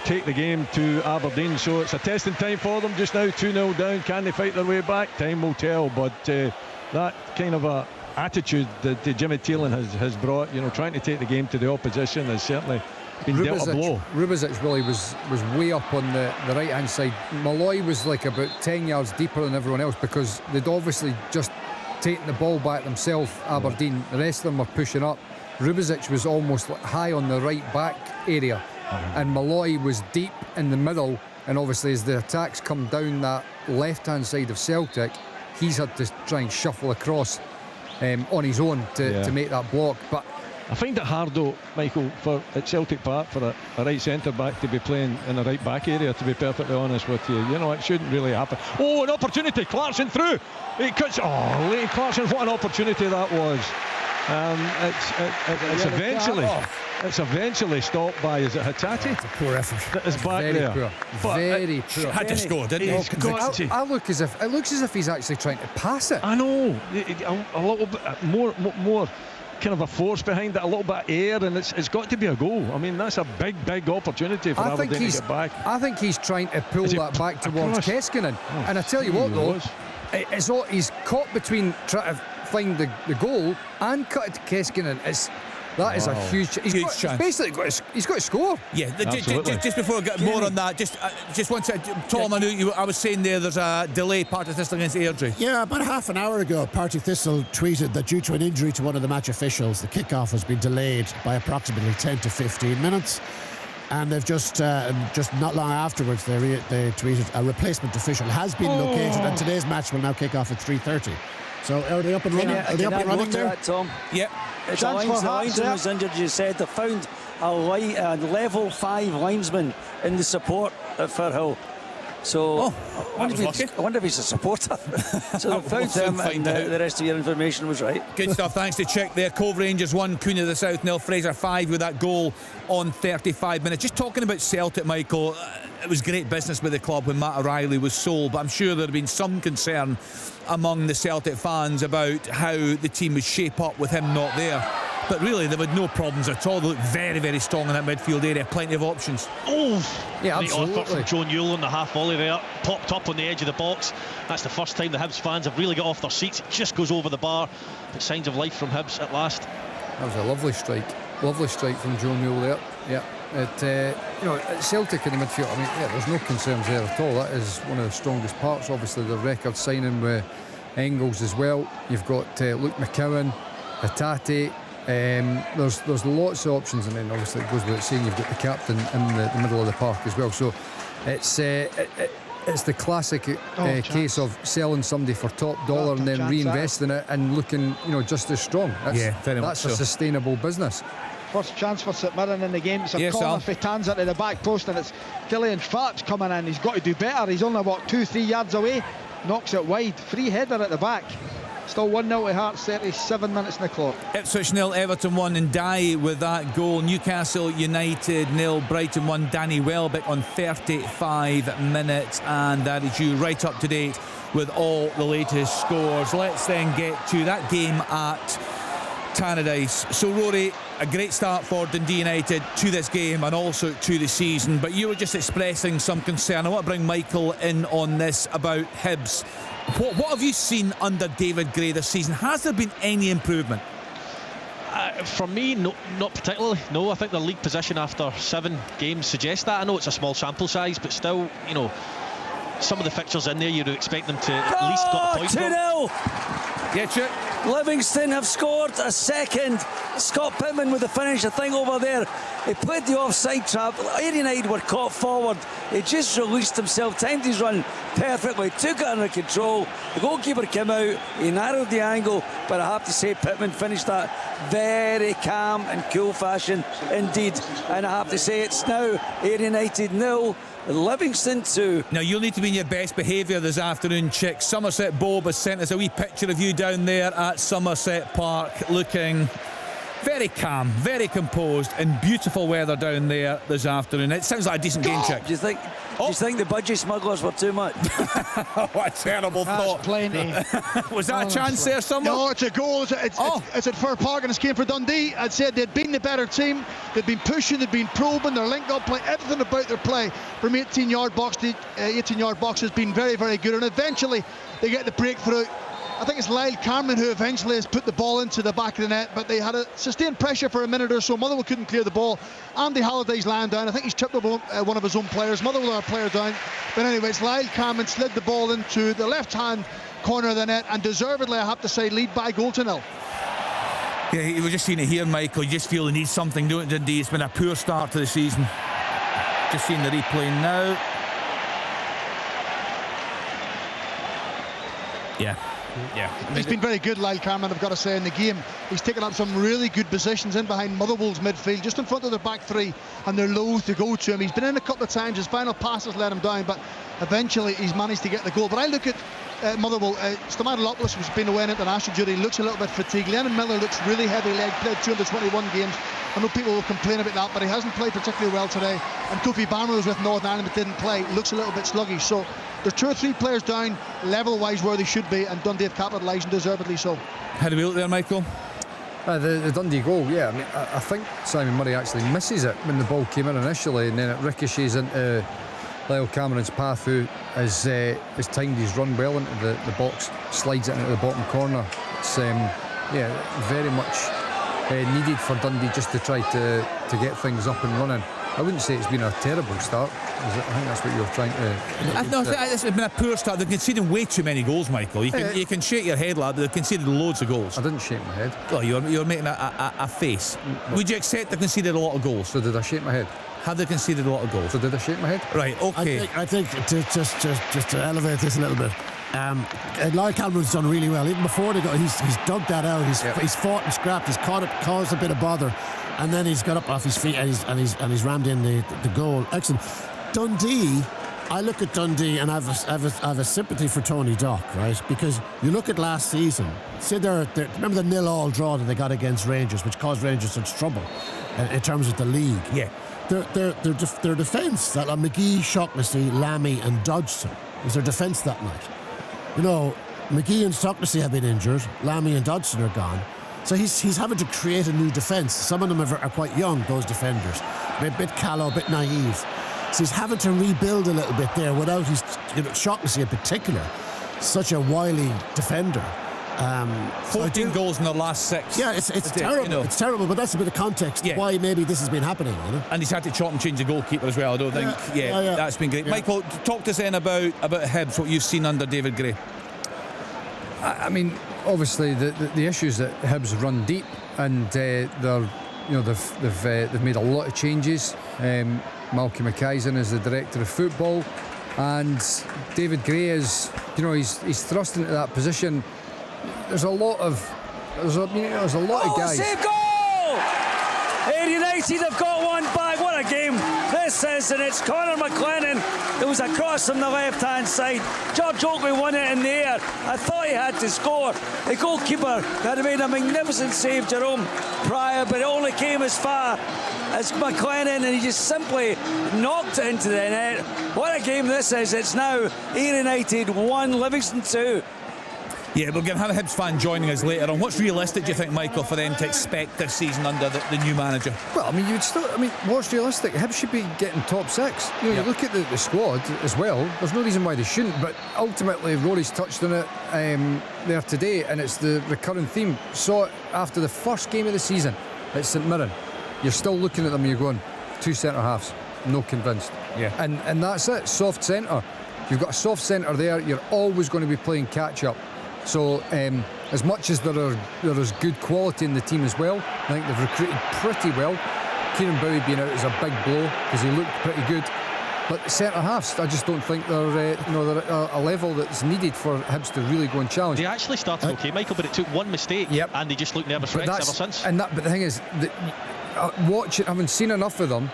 take the game to Aberdeen. So it's a testing time for them just now. 2-0 down. Can they fight their way back? Time will tell. But that kind of a attitude that Jimmy Thielen has brought, trying to take the game to the opposition, has certainly been dealt a blow. Rubizic really was way up on the right hand side. Malloy was like about 10 yards deeper than everyone else, because they'd obviously just taken the ball back themselves, Aberdeen. The rest of them were pushing up. Rubizic was almost high on the right back area, and Malloy was deep in the middle. And obviously, as the attacks come down that left hand side of Celtic, he's had to try and shuffle across on his own to make that block. But I find it hard though, Michael, at Celtic Park for a right centre back to be playing in the right back area, to be perfectly honest with you. It shouldn't really happen. Oh, an opportunity, Clarkson through. It cuts. Oh, Leighton Clarkson, what an opportunity that was. It's eventually stopped by, is it Hatate? It's a poor effort. That is back very there. poor. But very poor. Had to score, didn't he? It looks as if he's actually trying to pass it. I know. A little bit more kind of a force behind it, a little bit of air, and it's got to be a goal. I mean, that's a big opportunity for Aberdeen to get back. I think he's trying to pull that back towards Keskinen. And I tell you what, though, he's caught between trying to find the goal and cut it to Keskinen. That is a huge chance. He's got to score. Yeah, just before I get more on that, just one second, Tom, I was saying there's a delay, Partick Thistle against Airdrie. Yeah, about half an hour ago, Partick Thistle tweeted that due to an injury to one of the match officials, the kickoff has been delayed by approximately 10 to 15 minutes. And they've just not long afterwards, they tweeted a replacement official has been located, and today's match will now kick off at 3:30. So are they up and running? Are they up and running there? That, Tom? Yep. It's the linesman was injured, you said. They found a level 5 linesman in the support at Firhill. So I wonder if he's a supporter. So they found him, and the rest of your information was right. Good stuff. Thanks to Chick there. Cove Rangers 1, Cunha the South 0, Fraser 5 with that goal on 35 minutes. Just talking about Celtic, Michael, it was great business with the club when Matt O'Reilly was sold, but I'm sure there had been some concern among the Celtic fans about how the team would shape up with him not there. But really, they've had no problems at all. They look very, very strong in that midfield area. Plenty of options. Oh, yeah, absolutely. Great effort from Joe Newell on the half volley there. Popped up on the edge of the box. That's the first time the Hibs fans have really got off their seats. It just goes over the bar. But signs of life from Hibs at last. That was a lovely strike. Lovely strike from Joe Newell there. Yeah. At Celtic in the midfield, there's no concerns there at all. That is one of the strongest parts. Obviously, the record signing with Engels as well. You've got Luke McCowan, Hatate. There's lots of options, and then obviously it goes without saying you've got the captain in the middle of the park as well. So it's the classic case of selling somebody for top dollar and then reinvesting it and looking just as strong. That's a sustainable business. First chance for St Mirren in the game. It's a corner for Tanza to the back post, and it's Gillian Phillips coming in. He's got to do better. He's only 2-3 yards away. Knocks it wide. Free header at the back. Still 1-0 to Hearts, 37 minutes in the clock. Ipswich 0, Everton 1, and Dye with that goal. Newcastle United 0, Brighton 1, Danny Welbeck on 35 minutes. And that is you right up to date with all the latest scores. Let's then get to that game at Tannadice. So Rory, a great start for Dundee United to this game and also to the season, but you were just expressing some concern. I want to bring Michael in on this about Hibs. What have you seen under David Gray this season? Has there been any improvement? For me, no, not particularly. No, I think their league position after 7 games suggests that. I know it's a small sample size, but still, you know, some of the fixtures in there, you'd expect them to at least got a point. 2-0. Yeah, Chip. Livingston have scored a second. Scott Pittman with the finish. I think over there, he played the offside trap. Ayr United were caught forward. He just released himself, timed his run perfectly, took it under control. The goalkeeper came out, he narrowed the angle, but I have to say Pittman finished that very calm and cool fashion indeed. And I have to say it's now Ayr United 0. Livingston 2. Now you'll need to be in your best behaviour this afternoon, Chick. Somerset Bob has sent us a wee picture of you down there at Somerset Park, looking very calm, very composed, and beautiful weather down there this afternoon. It sounds like a decent game, Chick. Do you think the budgie smugglers were too much? What a terrible thought. Plenty. Was that a chance there somewhere? No, it's a goal. It's at Fir Park and it's came for Dundee. I'd said they'd been the better team. They'd been pushing, they'd been probing, their link-up play, everything about their play from 18-yard box to 18-yard box has been very, very good. And eventually they get the breakthrough. I think it's Lyle Cameron who eventually has put the ball into the back of the net, but they had a sustained pressure for a minute or so. Motherwell couldn't clear the ball. Andy Halliday's lying down. I think he's tripped up one of his own players. Motherwell are a player down. But anyway, it's Lyle Cameron slid the ball into the left-hand corner of the net, and deservedly, I have to say, lead by goal to 0. Yeah, we're just seeing it here, Michael. You just feel they need something, don't it, Dundee? It's been a poor start to the season. Just seeing the replay now. Yeah. He's been very good, Lyle Cameron, I've got to say, in the game. He's taken up some really good positions in behind Motherwell's midfield, just in front of their back three, and they're loath to go to him. He's been in a couple of times, his final passes let him down, but eventually he's managed to get the goal. But I look at Motherwell, Stamatolopoulos has been away on international duty, looks a little bit fatigued. Lennon Miller looks really heavy leg, played 221 games. I know people will complain about that, but he hasn't played particularly well today. And Kofi Barmer was with Northern Ireland but didn't play, looks a little bit sluggish. So there's 2 or 3 players down level-wise where they should be, and Dundee have capitalised, and deservedly so. How do we look there, Michael? The Dundee goal, yeah. I mean, I think Simon Murray actually misses it when the ball came in initially, and then it ricochets into Lyle Cameron's path, who has timed his run well into the box, slides it into the bottom corner. It's very much needed for Dundee just to try to get things up and running. I wouldn't say it's been a terrible start. I think that's what you're trying to... No, it's been a poor start. They're conceding way too many goals, Michael. You can shake your head, lad, but they've conceded loads of goals. I didn't shake my head. Oh, you're making a face. Would you accept they've conceded a lot of goals? So did I shake my head? Have they conceded a lot of goals? So did I shake my head? Right, OK. I think just to elevate this a little bit, Lyle Cameron's done really well. Even before they got, he's dug that out. He's fought and scrapped. He's caused a bit of bother, and then he's got up off his feet and he's rammed in the goal. Excellent. Dundee. I look at Dundee and I have a sympathy for Tony Dock, right? Because you look at last season. Say remember the 0-0 draw that they got against Rangers, which caused Rangers such trouble in terms of the league. Yeah. Their defence, that McGee, Shaughnessy, Lammy and Dodgson, was their defence that night. You know, McGee and Shaughnessy have been injured, Lammy and Dodgson are gone. So he's having to create a new defence. Some of them are quite young, those defenders. A bit callow, a bit naive. So he's having to rebuild a little bit there without Shaughnessy in particular, such a wily defender. 14 goals in the last 6. Yeah, it's terrible. You know. It's terrible, but that's a bit of context why maybe this has been happening. You know? And he's had to chop and change the goalkeeper as well. I don't think. Yeah, that's been great. Yeah. Michael, talk to us then about Hibs, what you've seen under David Gray. I mean, obviously the issues that Hibs run deep, and they've made a lot of changes. Malky McKaisen is the director of football, and David Gray is, he's thrust into that position. There's a lot of guys. Save goal! Ayr United have got one back. What a game this is, and it's Conor McLennan. It was a cross from the left-hand side. George Oakley won it in the air. I thought he had to score. The goalkeeper had made a magnificent save, Jerome Pryor, but it only came as far as McLennan, and he just simply knocked it into the net. What a game this is. It's now Ayr United 1, Livingston 2. Yeah, we're going to have a Hibs fan joining us later on. What's realistic, do you think, Michael, for them to expect this season under the new manager? Well, I mean, what's realistic? Hibs should be getting top 6. You Yep. look at the squad as well. There's no reason why they shouldn't. But ultimately, Rory's touched on it there today, and it's the recurring theme. Saw it after the first game of the season at St Mirren. You're still looking at them and you're going, 2 centre halves, no convinced. Yeah. And that's it. Soft centre. You've got a soft centre there. You're always going to be playing catch up. So as much as there is good quality in the team as well, I think they've recruited pretty well. Kieran Bowie being out is a big blow because he looked pretty good. But the centre halves, I just don't think they're they're at a level that's needed for Hibs to really go and challenge. They actually started okay, Michael, but it took one mistake, and they just looked nervous wrecks ever since. But the thing is, having seen enough of them,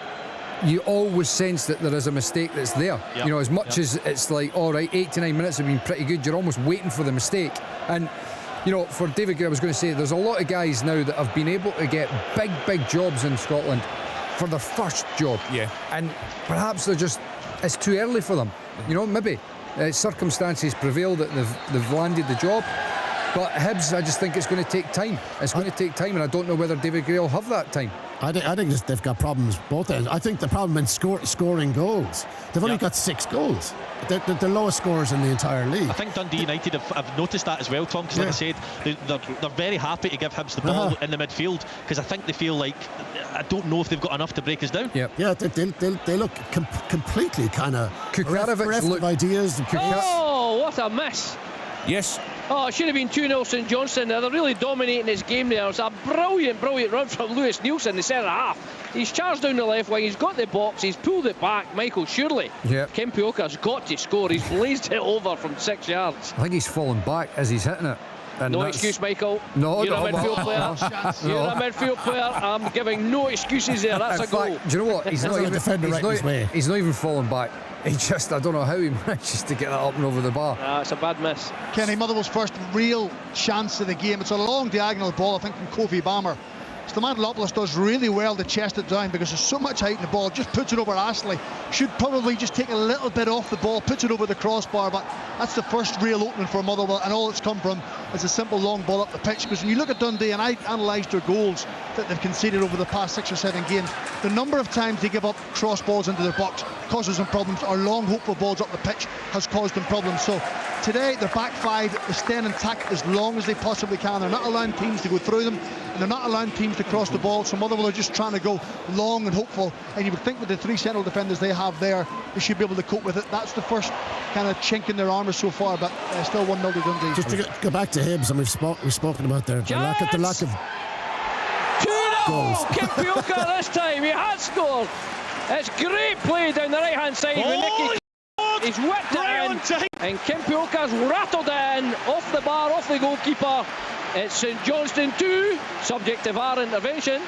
you always sense that there is a mistake that's there. Yep. As much as it's like, all right, 8 to 9 minutes have been pretty good, you're almost waiting for the mistake. And for David Gray, I was going to say, there's a lot of guys now that have been able to get big jobs in Scotland for their first job. Yeah. And perhaps it's too early for them. Maybe circumstances prevail that they've landed the job. But Hibs, I just think it's going to take time. It's going to take time, and I don't know whether David Gray will have that time. I think they've got problems both ends. I think the problem in scoring goals. They've only got 6 goals. They're the lowest scorers in the entire league. I think Dundee United have noticed that as well, Tom, because like I said, they're very happy to give Hibs the ball in the midfield, because I think they feel like, I don't know if they've got enough to break us down. Yep. Yeah, they look completely kind of Kukarevic look ideas. Oh, what a miss. Yes. Oh, it should have been 2-0 St Johnstone. They're really dominating this game there. It's a brilliant run from Lewis Nielsen, the centre half. He's charged down the left wing, he's got the box, he's pulled it back. Michael, surely Kempioka's got to score. He's blazed it over from 6 yards. I think he's fallen back as he's hitting it. And no excuse, Michael. No, You're no, a midfield player. You're a midfield player. I'm giving no excuses there. That's a goal. Do you know what? He's not even fallen back. I don't know how he manages to get that up and over the bar. It's a bad miss. Kenny, Motherwell's first real chance of the game. It's a long diagonal ball, I think, from Kofi Balmer. Stamatopoulos does really well to chest it down because there's so much height in the ball. Just puts it over Astley. Should probably just take a little bit off the ball, puts it over the crossbar, but that's the first real opening for Motherwell, and all it's come from is a simple long ball up the pitch. Because when you look at Dundee, and I analysed their goals that they've conceded over the past 6 or 7 games, the number of times they give up cross balls into their box causes them problems, or long hopeful balls up the pitch has caused them problems. So today their back five is staying intact as long as they possibly can. They're not allowing teams to go through them, and they're not allowing teams to cross the ball. So Motherwell are just trying to go long and hopeful, and you would think with the 3 central defenders they have there, they should be able to cope with it. That's the first kind of chink in their armour so far, but still 1-0 to Dundee. Just to go back to Hibs, and we've spoken about the lack of 2-0 goals. Kempioka this time, he has scored. It's great play down the right hand side with Nicky. He's whipped it in, and Kempioka's rattled it in off the bar, off the goalkeeper. It's St Johnstone 2, subject to VAR intervention.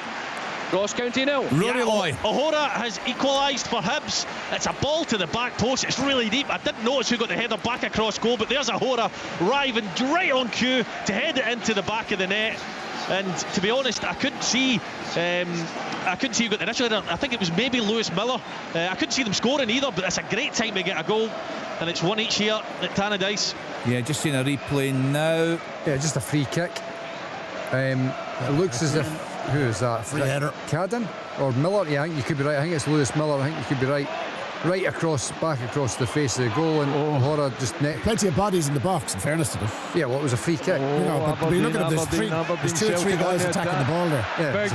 Ross County 0. Rory Loy. O'Hora has equalised for Hibs. It's a ball to the back post. It's really deep. I didn't notice who got the header back across goal, but there's O'Hora arriving right on cue to head it into the back of the net. And to be honest, I couldn't see who got the initial header. I think it was maybe Lewis Miller. I couldn't see them scoring either, but it's a great time to get a goal. And it's 1 each here at Tannadice. Yeah, just seeing a replay now. Yeah, just a free kick. It looks as if, who is that? Free header. Cadden or Miller? Yeah, I think you could be right. I think it's Lewis Miller. I think you could be right. Right back across the face of the goal, and O'Hara just plenty of bodies in the box, in fairness to them. Yeah, well, it was a free kick. But you look at them, there's 2 or 3 guys attacking the ball there. Yeah,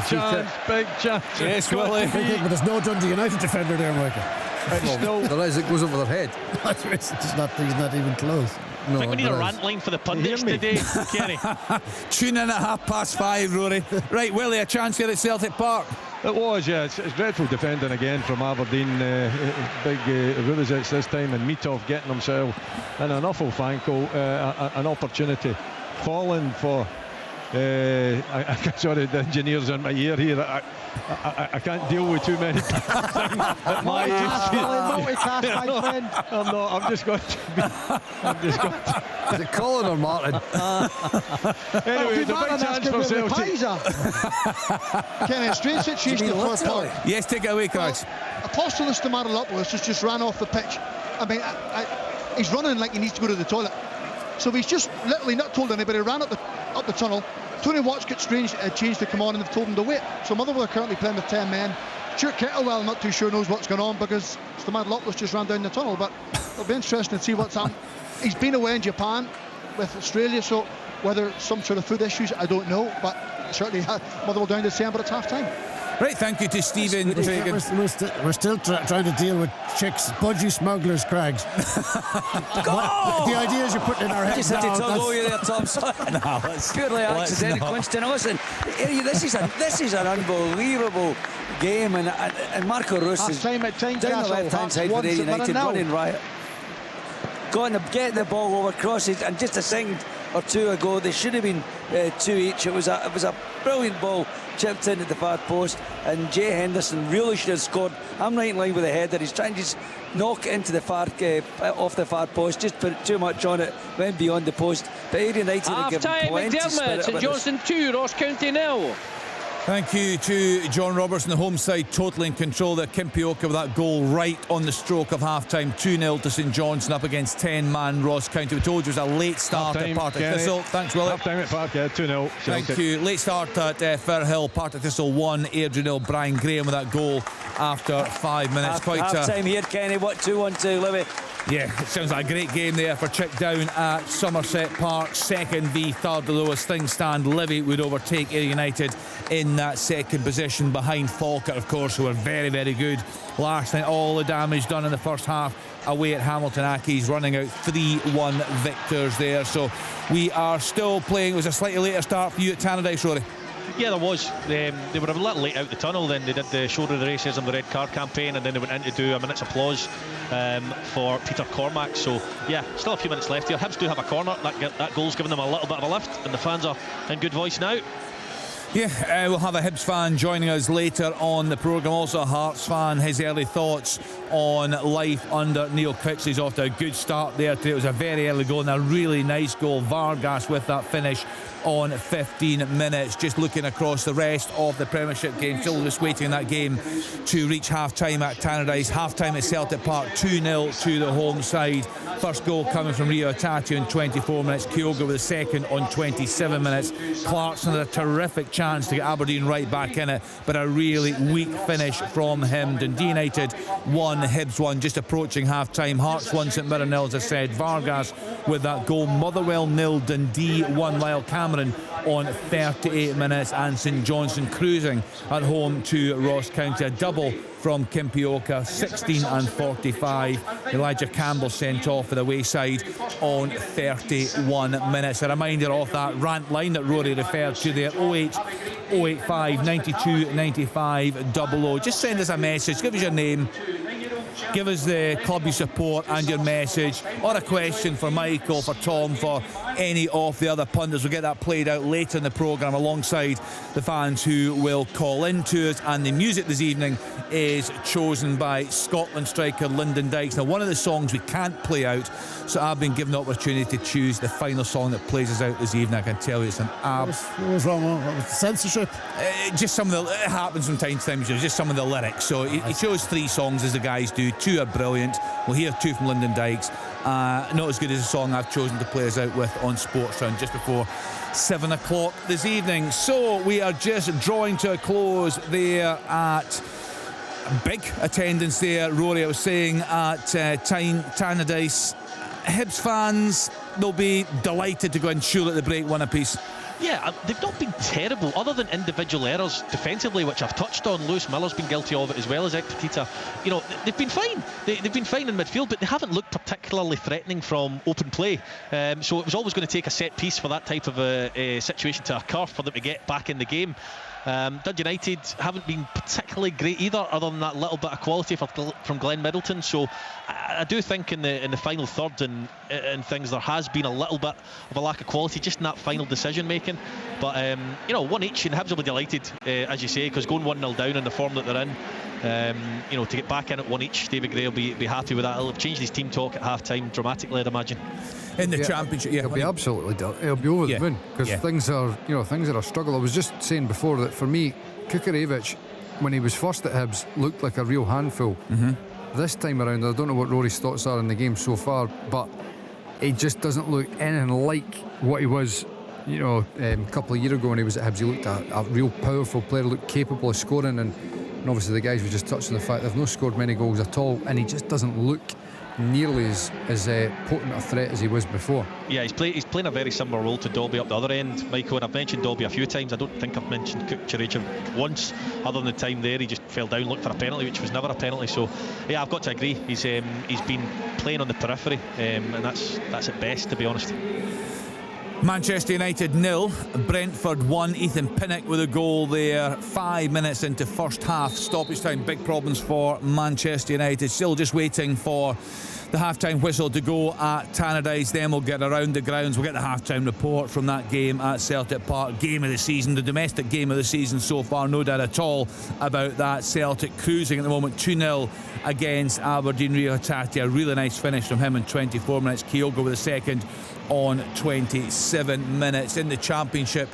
big chance. Yes, Willie. But there's no Dundee United defender there, Michael. There is, it goes over their head. He's not even close. I think we need a rant line for the pundits today, Kenny. Tune in at 5:30, Rory. Right, Willie, a chance here at Celtic Park. It was, yeah. It's dreadful defending again from Aberdeen. Big Rubicic this time, and Mitov getting himself in an awful Fanko, an opportunity. Falling for, sorry, the engineer's in my ear here. I can't deal with too many people at my age. Multitask, my friend. I'm not. I'm just going to. Is it Colin or Martin? Anyway, it's a big chance for Celtic. Kenny, a strange situation at Fir Park. Yes, take it away, Crags. Apostolos Stamatopoulos has just ran off the pitch. I mean, he's running like he needs to go to the toilet. So he's just literally not told anybody, ran up the tunnel. Tony Watts got changed to come on, and they've told him to wait. So Motherwell are currently playing with 10 men. Stuart Kettlewell, I'm not too sure, knows what's going on because Stamadlopoulos just ran down the tunnel, but it'll be interesting to see what's happened. He's been away in Japan with Australia, so whether some sort of food issues, I don't know, but certainly Motherwell down to 10, but it's half time. Right, thank you to Stephen. We're still trying to deal with chicks, budgie smugglers, Craig. The idea is you're putting in our heads. Just had to tug over you there, Tom. It's purely accidental coincidence. Listen, this is an unbelievable game, and Marco Russ is time at down the left-hand side for the United, running riot. Getting the ball over crosses, and just a second or two ago they should have been 2 each. It was a brilliant ball chipped into the far post, and Jay Henderson really should have scored. I'm right in line with the header. He's trying to just knock it into the far off the far post, just put too much on it, went beyond the post. But Ayr United have given plenty of spirit. St Johnstone 2, Ross County 0. Thank you to John Robertson, the home side, totally in control there. Kimpioka with that goal right on the stroke of half-time. 2-0 to St Johnstone up against 10-man Ross County. We told you it was a late start at Partick Thistle. Thanks, Willie. Half-time at Parkhead, 2-0. Thank you. Late start at Firhill. Partick Thistle 1, Airdrie 0. Brian Graham with that goal after 5 minutes. Half-time here, Kenny. What, 2-1-2, Livy? Yeah, it sounds like a great game there for Chickdown at Somerset Park. Second v third, although as things stand, Livy would overtake Ayr United in that second position behind Falkirk, of course, who were very, very good last night. All the damage done in the first half away at Hamilton Accies, running out 3-1 victors there. So we are still playing. It was a slightly later start for you at Tannadice, Rory. Yeah, there was. They were a little late out the tunnel. Then they did the shoulder of the races and the red card campaign, and then they went in to do a minute's applause for Peter Cormack. So yeah, still a few minutes left here. Hibs do have a corner. That goal's given them a little bit of a lift, and the fans are in good voice now. Yeah, we'll have a Hibs fan joining us later on the programme. Also a Hearts fan, his early thoughts on life under Neil Critchley's off to a good start there today. It was a very early goal and a really nice goal. Vargas with that finish on 15 minutes. Just looking across the rest of the Premiership game, still just waiting in that game to reach half-time at Tannadice. Half-time at Celtic Park, 2-0 to the home side. First goal coming from Rio Tatu in 24 minutes. Kyogo with the second on 27 minutes. Clarkson had a terrific chance to get Aberdeen right back in it, but a really weak finish from him. Dundee United 1, Hibs 1, just approaching half-time. Hearts 1, St Mirren 0, as I said. Vargas with that goal. Motherwell 0, Dundee 1, Lyle Cameron on 38 minutes, and St Johnstone cruising at home to Ross County. A double from Kimpioka, 16 and 45. Elijah Campbell sent off for the wayside on 31 minutes. A reminder of that rant line that Rory referred to there, 08 085 92 95 00. Just send us a message, give us your name, give us the club you support and your message, or a question for Michael, for Tom, for any of the other pundits. We'll get that played out later in the programme alongside the fans who will call in to us. And the music this evening is chosen by Scotland striker Lyndon Dykes. Now, one of the songs we can't play out, so I've been given the opportunity to choose the final song that plays us out this evening. I can tell you it's an What was wrong? What was censorship? Just some of the, it happens from time to time, just some of the lyrics. So he chose 3 songs, as the guys do. 2 are brilliant. We'll hear 2 from Lyndon Dykes. Not as good as the song I've chosen to play us out with on Sports Sound just before 7 o'clock this evening. So we are just drawing to a close there at big attendance there, Rory. I was saying at Tannadice. Hibs fans, they'll be delighted to go and shoot at the break 1 apiece. Yeah, they've not been terrible, other than individual errors defensively, which I've touched on. Lewis Miller's been guilty of it, as well as Ekpatita. You know, they've been fine. They've been fine in midfield, but they haven't looked particularly threatening from open play. So it was always going to take a set piece for that type of a situation to occur for them to get back in the game. Dundee United haven't been particularly great either, other than that little bit of quality from Glenn Middleton. So I do think in the final third and things, there has been a little bit of a lack of quality just in that final decision making. But 1 each, and Hibs will be delighted, as you say, because going 1-0 down in the form that they're in, to get back in at 1 each, David Gray will be happy with that. He'll have changed his team talk at half time dramatically, I'd imagine. In the Championship, it'll be absolutely it'll be over the moon, because things are a struggle. I was just saying before that for me, Kukarevich, when he was first at Hibs, looked like a real handful. This time around, I don't know what Rory's thoughts are in the game so far, but he just doesn't look anything like what he was, you know, a couple of years ago when he was at Hibs. He looked a real powerful player, looked capable of scoring, and obviously the guys we just touched on the fact they've not scored many goals at all, and he just doesn't look nearly as potent a threat as he was before. Yeah, he's playing a very similar role to Dolby up the other end, Michael, and I've mentioned Dolby a few times. I don't think I've mentioned Kukureyev once, other than the time there he just fell down, looked for a penalty, which was never a penalty. So yeah, I've got to agree, he's been playing on the periphery, and that's at best, to be honest. Manchester United 0, Brentford 1. Ethan Pinnock with a goal there 5 minutes into first half stoppage time. Big problems for Manchester United, still just waiting for the half-time whistle to go at Tannadice. Then we'll get around the grounds, we'll get the half-time report from that game at Celtic Park. Game of the season, the domestic game of the season so far, no doubt at all about that. Celtic cruising at the moment, 2-0 against Aberdeen. Rio Hatate, a really nice finish from him in 24 minutes. Kyogo with a second on 27 minutes. In the Championship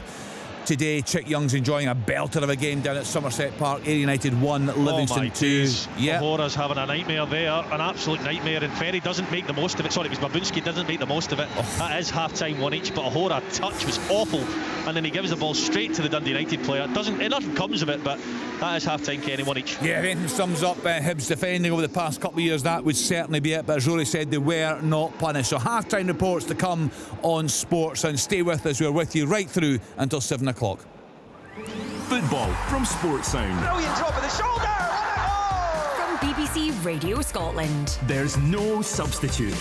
today, Chick Young's enjoying a belter of a game down at Somerset Park. Ayr United 1, Livingston 2. Yeah, Hora's having a nightmare there, an absolute nightmare, and Ferry doesn't make the most of it. Sorry, it was Babunski doesn't make the most of it. That is half-time 1 each, but Hora touch was awful, and then he gives the ball straight to the Dundee United player. Nothing comes of it, but that is half-time, Kenny, 1 each. Yeah, if anything sums up Hibs defending over the past couple of years, that would certainly be it. But as Rory said, they were not punished. So half-time reports to come on Sports, and stay with us. We're with you right through until 7 o'clock. Football from Sports Sound. Brilliant drop of the shoulder. From BBC Radio Scotland. There's no substitute.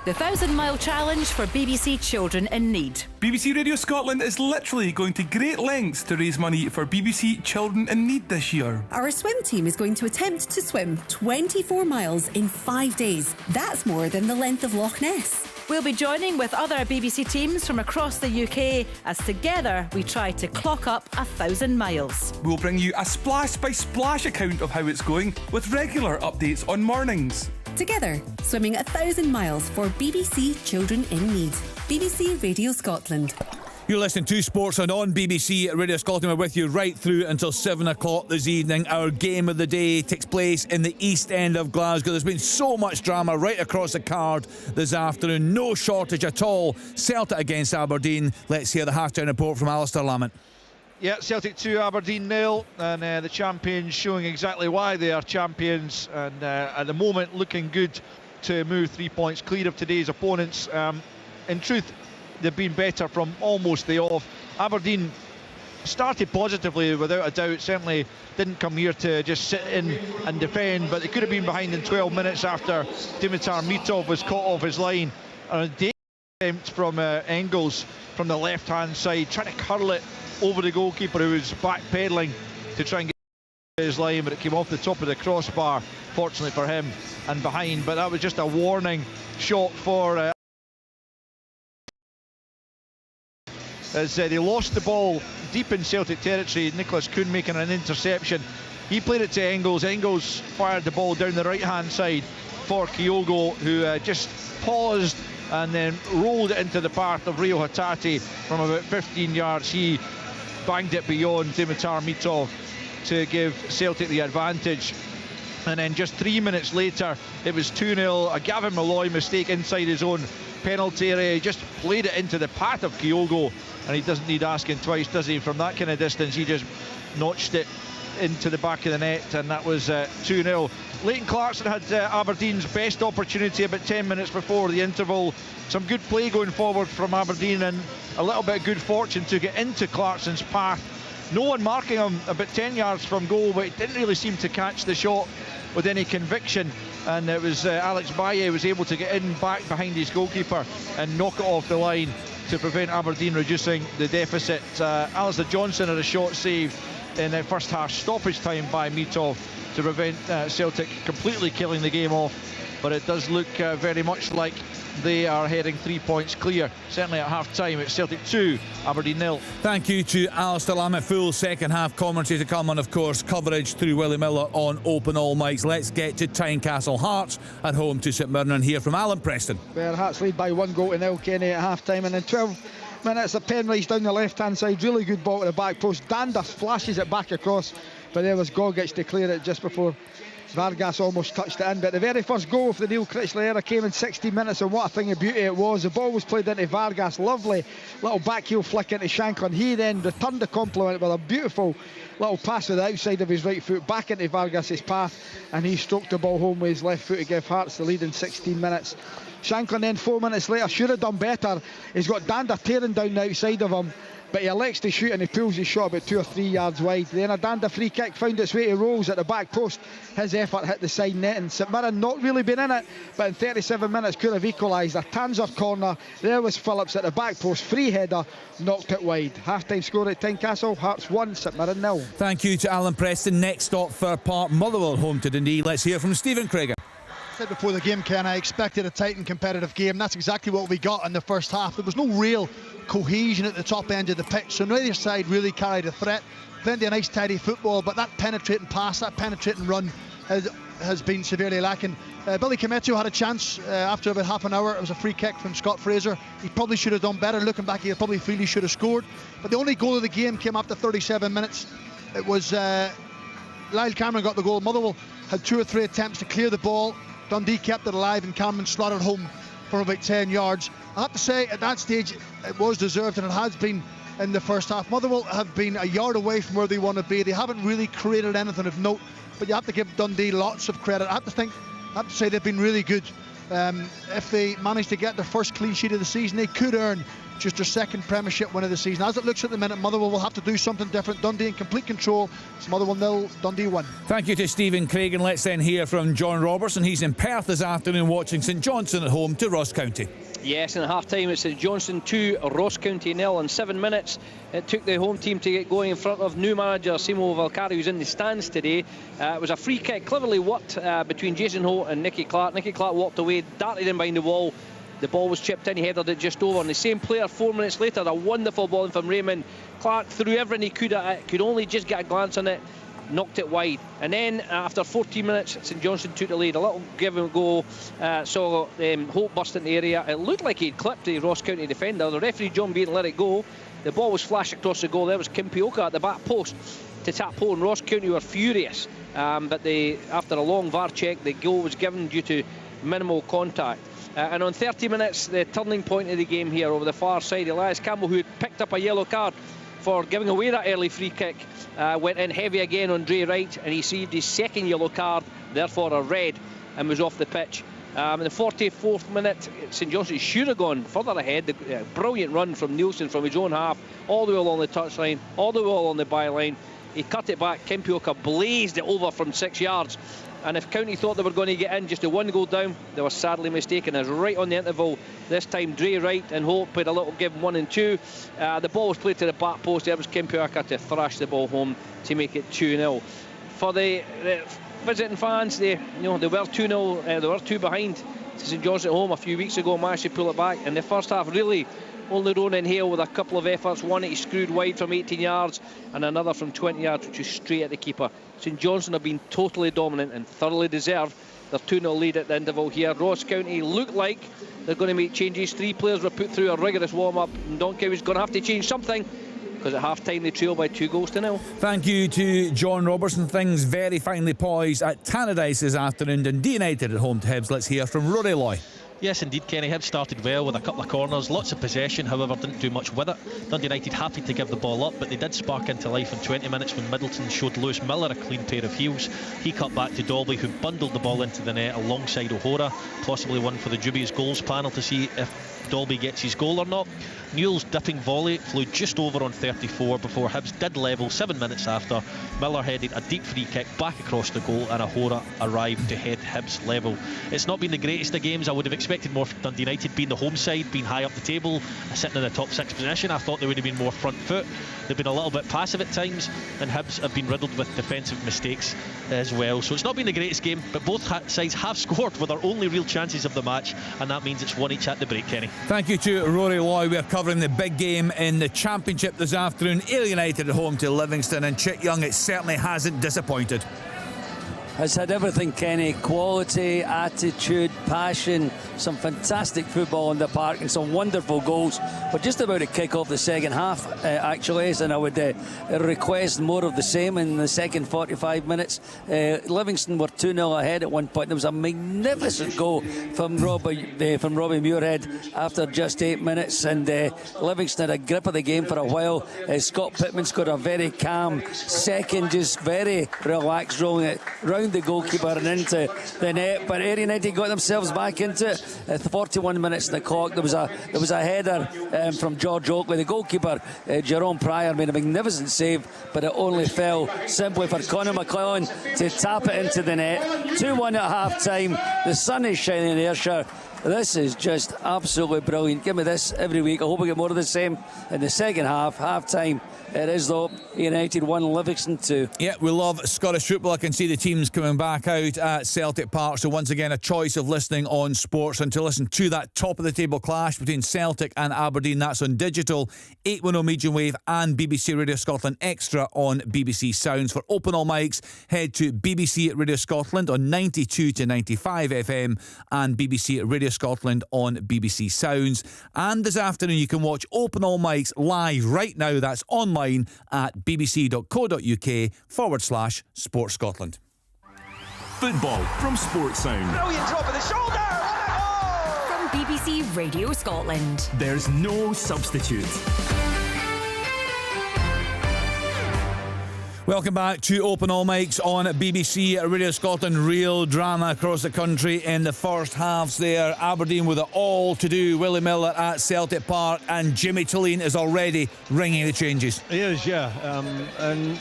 The 1,000-mile challenge for BBC Children in Need. BBC Radio Scotland is literally going to great lengths to raise money for BBC Children in Need this year. Our swim team is going to attempt to swim 24 miles in 5 days. That's more than the length of Loch Ness. We'll be joining with other BBC teams from across the UK as together we try to clock up 1,000 miles. We'll bring you a splash-by-splash account of how it's going with regular updates on mornings. Together, swimming 1,000 miles for BBC Children in Need. BBC Radio Scotland. You're listening to Sports on BBC Radio Scotland. We're with you right through until 7 o'clock this evening. Our game of the day takes place in the East End of Glasgow. There's been so much drama right across the card this afternoon. No shortage at all. Celtic against Aberdeen. Let's hear the half-time report from Alistair Lamont. Yeah, Celtic 2, Aberdeen 0, and the champions showing exactly why they are champions, and at the moment looking good to move 3 points clear of today's opponents. In truth, they've been better from almost the off. Aberdeen started positively without a doubt, certainly didn't come here to just sit in and defend, but they could have been behind in 12 minutes after Dimitar Mitov was caught off his line. A attempt from Engels from the left-hand side, trying to curl it over the goalkeeper, who was backpedaling to try and get his line, but it came off the top of the crossbar, fortunately for him, and behind. But that was just a warning shot for as they lost the ball deep in Celtic territory. Nicholas Kuhn making an interception. He played it to Engels. Engels fired the ball down the right-hand side for Kyogo, who just paused and then rolled it into the path of Rio Hatate from about 15 yards. He banged it beyond Dimitar Mitov to give Celtic the advantage. And then just 3 minutes later, it was 2-0. A Gavin Malloy mistake inside his own penalty area. He just played it into the path of Kyogo, and he doesn't need asking twice, does he? From that kind of distance, he just notched it into the back of the net, and that was 2-0. Leighton Clarkson had Aberdeen's best opportunity about 10 minutes before the interval. Some good play going forward from Aberdeen, and a little bit of good fortune to get into Clarkson's path. No one marking him about 10 yards from goal, but he didn't really seem to catch the shot with any conviction, and it was Alex Baye was able to get in back behind his goalkeeper and knock it off the line to prevent Aberdeen reducing the deficit. Alistair Johnson had a shot saved in the first half stoppage time by Mitov to prevent Celtic completely killing the game off, but it does look very much like they are heading 3 points clear. Certainly at half-time, it's Celtic 2, Aberdeen 0. Thank you to Alistair Lamont. Full second half commentary to come, and of course coverage through Willie Miller on Open All Mics. Let's get to Tynecastle. Hearts at home to St Mirren, and hear from Alan Preston. Well, Hearts lead by 1-0, Kenny, at half-time, and in 12 minutes the Penrice down the left-hand side, really good ball to the back post. Dandas flashes it back across, but there was Gogic to clear it just before Vargas almost touched it in, but the very first goal for the Neil Critchley era came in 16 minutes, and what a thing of beauty it was. The ball was played into Vargas, lovely little back heel flick into Shanklin. He then returned the compliment with a beautiful little pass with the outside of his right foot back into Vargas's path, and he stroked the ball home with his left foot to give Hearts the lead in 16 minutes. Shanklin then 4 minutes later should have done better. He's got Danda tearing down the outside of him, but he elects to shoot and he pulls his shot about 2 or 3 yards wide. Then a Danda free kick found its way to Rolls at the back post. His effort hit the side net, and St Mirren not really been in it, but in 37 minutes could have equalised. A Tanzer corner, there was Phillips at the back post, free header, knocked it wide. Half-time score at Tynecastle, Hearts 1, St Mirren 0. Thank you to Alan Preston. Next stop for Park Motherwell home to Dundee. Let's hear from Stephen Craigan. I said before the game, Ken, I expected a tight and competitive game. That's exactly what we got in the first half. There was no real cohesion at the top end of the pitch, so neither side really carried a threat. Plenty of nice tidy football, but that penetrating pass, that penetrating run has been severely lacking. Billy Cometto had a chance after about half an hour. It was a free kick from Scott Fraser. He probably should have done better. Looking back, he probably feel he should have scored, but the only goal of the game came after 37 minutes. It was Lyle Cameron got the goal. Motherwell had 2 or 3 attempts to clear the ball. Dundee kept it alive, and Cameron slotted home from about 10 yards. I have to say, at that stage, it was deserved, and it has been in the first half. Motherwell have been a yard away from where they want to be. They haven't really created anything of note, but you have to give Dundee lots of credit. I have to say they've been really good. If they manage to get their first clean sheet of the season, they could earn just their second Premiership win of the season. As it looks at the minute, Motherwell will have to do something different. Dundee in complete control. It's Motherwell 0, Dundee 1. Thank you to Stephen Craigan. Let's then hear from John Robertson. He's in Perth this afternoon watching St Johnstone at home to Ross County. Yes, in half-time it's St Johnstone 2, Ross County 0. In 7 minutes it took the home team to get going in front of new manager Simo Valcari, who's in the stands today. It was a free kick cleverly worked between Jason Holt and Nicky Clark. Nicky Clark walked away, darted in behind the wall. The ball was chipped in, he headed it just over, and the same player 4 minutes later, a wonderful ball in from Raymond. Clark threw everything he could at it, could only just get a glance on it, knocked it wide. And then after 14 minutes, St Johnstone took the lead. A little give and go, saw Holt burst in the area. It looked like he'd clipped the Ross County defender. The referee John Bean let it go. The ball was flashed across the goal. There was Kimpioka at the back post to tap home. Ross County were furious, but after a long VAR check, the goal was given due to minimal contact. And on 30 minutes, the turning point of the game here over the far side, Elias Campbell, who had picked up a yellow card for giving away that early free kick, went in heavy again on Dre Wright, and he received his second yellow card, therefore a red, and was off the pitch. In the 44th minute, St Johnstone should have gone further ahead. The brilliant run from Nielsen from his own half, all the way along the touchline, all the way along the byline. He cut it back. Kimpioka blazed it over from 6 yards. And if County thought they were going to get in just a 1 goal down, they were sadly mistaken, as right on the interval this time Dre Wright and Holt played a little give 1 and 2. The ball was played to the back post. There was Kimpioka to thrash the ball home to make it 2-0. For the visiting fans, they were 2-0, they were 2 behind to St Johnstone at home a few weeks ago, managed to pull it back. In the first half, really only Ronan Hale with a couple of efforts, one that he screwed wide from 18 yards and another from 20 yards, which was straight at the keeper. St Johnstone have been totally dominant and thoroughly deserve their 2-0 lead at the interval here. Ross County look like they're going to make changes. 3 players were put through a rigorous warm-up, and Donkey was going to have to change something, because at half-time they trail by 2-0. Thank you to John Robertson. Things very finely poised at Tannadice this afternoon. Dundee United at home to Hibs. Let's hear from Rory Loy. Yes, indeed, Kenny. Hibs started well with a couple of corners, lots of possession, however didn't do much with it. Dundee United happy to give the ball up, but they did spark into life in 20 minutes when Middleton showed Lewis Miller a clean pair of heels. He cut back to Dolby, who bundled the ball into the net alongside O'Hora, possibly one for the dubious goals panel to see if Dolby gets his goal or not. Newell's dipping volley flew just over on 34 before Hibs did level 7 minutes after. Miller headed a deep free kick back across the goal, and O'Hora arrived to head Hibs level. It's not been the greatest of games. I would have expected more from Dundee United, being the home side, being high up the table, sitting in the top 6 position. I thought they would have been more front foot. They've been a little bit passive at times, and Hibs have been riddled with defensive mistakes as well. So it's not been the greatest game, but both sides have scored with their only real chances of the match, and that means it's 1 each at the break, Kenny. Thank you to Rory Loy. We're covering the big game in the Championship this afternoon. Ayr United at home to Livingston, and Chick Young, it certainly hasn't disappointed. has had everything, Kenny. Quality, attitude, passion, some fantastic football in the park and some wonderful goals. We're just about to kick off the second half, actually, and I would request more of the same in the second 45 minutes. Livingston were 2-0 ahead at one point. There was a magnificent goal from Robbie Muirhead after just 8 minutes, and Livingston had a grip of the game for a while. Scott Pittman scored a very calm second, just very relaxed, rolling it round the goalkeeper and into the net. But Ayr United got themselves back into it. 41 minutes on the clock. There was a header from George Oakley. The goalkeeper, Jerome Pryor, made a magnificent save, but it only fell simply for Conor McClellan to tap it into the net. 2-1 at half time. The sun is shining in Ayrshire. This is just absolutely brilliant. Give me this every week. I hope we get more of the same in the second half. Half time. It is, though. United 1, Livingston 2. Yeah, we love Scottish football. I can see the teams coming back out at Celtic Park. So once again, a choice of listening on sports, and to listen to that top of the table clash between Celtic and Aberdeen. That's on digital, 810 medium wave, and BBC Radio Scotland Extra on BBC Sounds. For open all mics, head to BBC Radio Scotland on 92 to 95 FM and BBC Radio Scotland on BBC Sounds. And this afternoon you can watch open all mics live right now. That's online at bbc.co.uk/Sports Scotland. Football from Sports Sound. Brilliant drop of the shoulder. What a goal! From BBC Radio Scotland. There's no substitute. Welcome back to Open All Mics on BBC Radio Scotland. Real drama across the country in the first halves there. Aberdeen with it all to do. Willie Miller at Celtic Park, and Jimmy Tulleen is already ringing the changes. He is, yeah. And,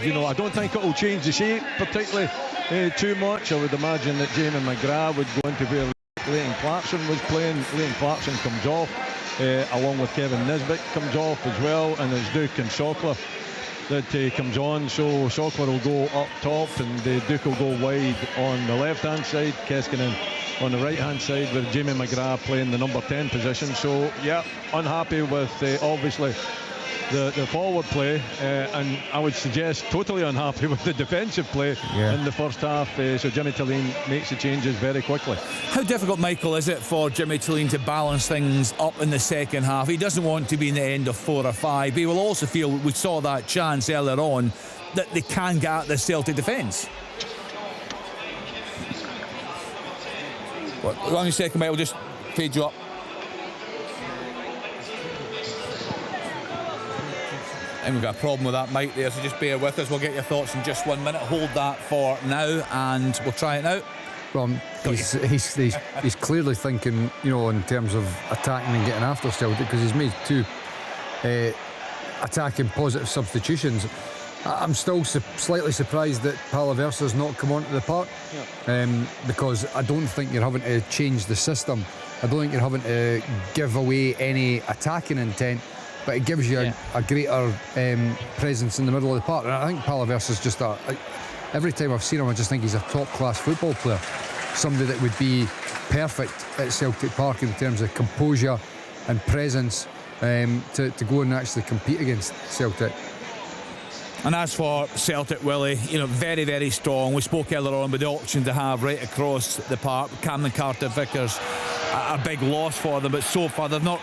you know, I don't think it will change the shape particularly too much. I would imagine that Jamie McGrath would go into where Leighton Clarkson was playing. Leighton Clarkson comes off, along with Kevin Nisbet comes off as well, and it's Duke and Sockler that comes on. So Sockler will go up top, and Duke will go wide on the left hand side, Keskinen on the right hand side, with Jamie McGrath playing the number 10 position. So yeah, unhappy with obviously the forward play, and I would suggest totally unhappy with the defensive play in the first half. So Jimmy Tulleen makes the changes very quickly. How difficult, Michael, is it for Jimmy Tulleen to balance things up in the second half? He doesn't want to be in the end of 4 or 5. He will also feel, we saw that chance earlier on, that they can get at the Celtic defence. Well, long as a second, mate, we'll just fade you up. And we've got a problem with that mic there, so just bear with us. We'll get your thoughts in just 1 minute. Hold that for now, and we'll try it now. Well, he's clearly thinking, you know, in terms of attacking and getting after Celtic, because he's made 2 attacking positive substitutions. I'm still slightly surprised that Palaversa's not come onto the park, because I don't think you're having to change the system. I don't think you're having to give away any attacking intent, but it gives you a greater presence in the middle of the park. And I think Palaversa's just every time I've seen him, I just think he's a top-class football player. Somebody that would be perfect at Celtic Park in terms of composure and presence to go and actually compete against Celtic. And as for Celtic, Willie, you know, very, very strong. We spoke earlier on about the option to have right across the park. Cameron Carter-Vickers, a big loss for them, but so far they've not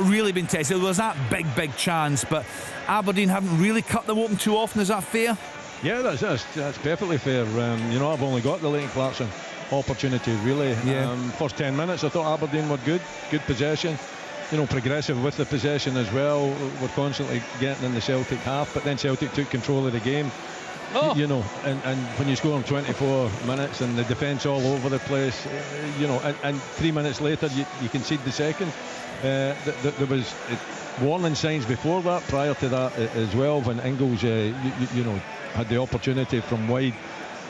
really been tested. There was that big chance, but Aberdeen haven't really cut them open too often. Is that fair? Yeah, that's perfectly fair. You know, I've only got the Leighton Clarkson opportunity really. First 10 minutes I thought Aberdeen were good possession, you know, progressive with the possession as well. We're constantly getting in the Celtic half, but then Celtic took control of the game. You know, and when you score in 24 minutes and the defence all over the place, you know, and 3 minutes later you concede the second. There was warning signs before that, prior to that as well, when Ingles you know, had the opportunity from wide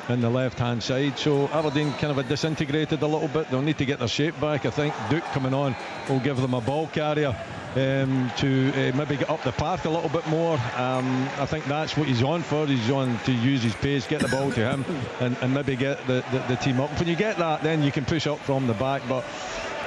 in the left hand side. So Aberdeen kind of disintegrated a little bit. They'll need to get their shape back. I think Duke coming on will give them a ball carrier to maybe get up the park a little bit more. I think that's what he's on for. He's on to use his pace, get the ball to him, and maybe get the team up. When you get that, then you can push up from the back. But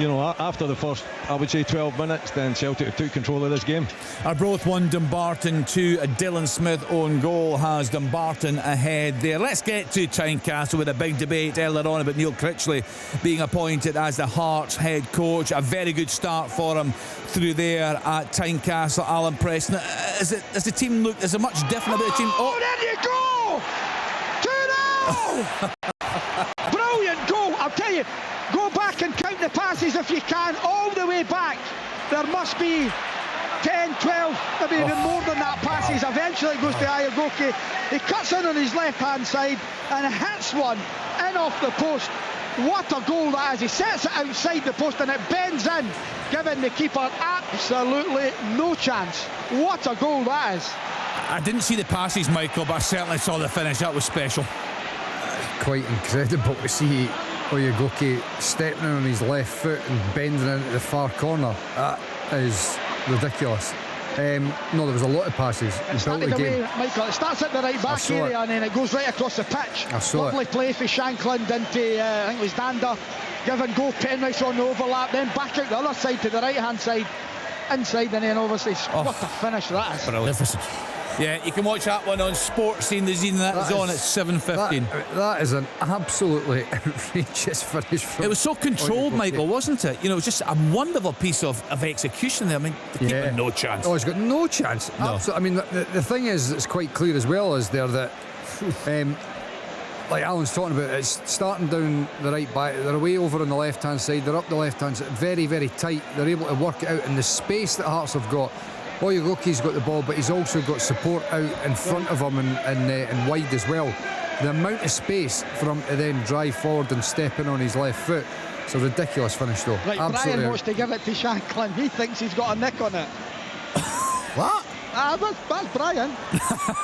after the first, I would say 12 minutes, then Celtic took control of this game. Arbroath 1, Dumbarton 2. A Dylan Smith own goal has Dumbarton ahead there. Let's get to Tynecastle with a big debate earlier on about Neil Critchley being appointed as the Hearts head coach. A very good start for him through there at Tynecastle. Alan Preston, does the team look, is it much different about the team? Oh, there you go! 2-0! Brilliant goal, I'll tell you. Go back and count the passes if you can, all the way back. There must be 10, 12, maybe even more than that passes. Eventually it goes to Ayagoki. He cuts in on his left-hand side and hits one in off the post. What a goal that is. He sets it outside the post and it bends in, giving the keeper absolutely no chance. What a goal that is. I didn't see the passes, Michael, but I certainly saw the finish. That was special. Quite incredible to see Oyegoki stepping on his left foot and bending into the far corner. That is ridiculous. No, there was a lot of passes. It started away, Michael. It starts at the right back area and then it goes right across the pitch. Lovely play for Shankland into, I think it was Dander. Give and go, Penrice on the overlap, then back out the other side to the right-hand side. Inside and then obviously, what a finish that is. Magnificent. Yeah, you can watch that one on Sports Scene this evening. That is on at 7:15. That is an absolutely outrageous finish. It was so controlled, Michael, wasn't it? It was just a wonderful piece of execution there. I mean, the keeper no chance. Oh, he's got no chance. No. Absolutely. I mean, the thing is, it's quite clear as well, is there that, like Alan's talking about, it's starting down the right back. They're away over on the left-hand side. They're up the left-hand side. Very, very tight. They're able to work it out in the space that Hearts have got. Oyegoki's got the ball, but he's also got support out in front of him and wide as well. The amount of space for him to then drive forward and step in on his left foot. It's a ridiculous finish, though. Right, absolutely. Brian wants to give it to Shankland. He thinks he's got a nick on it. What? That's Brian.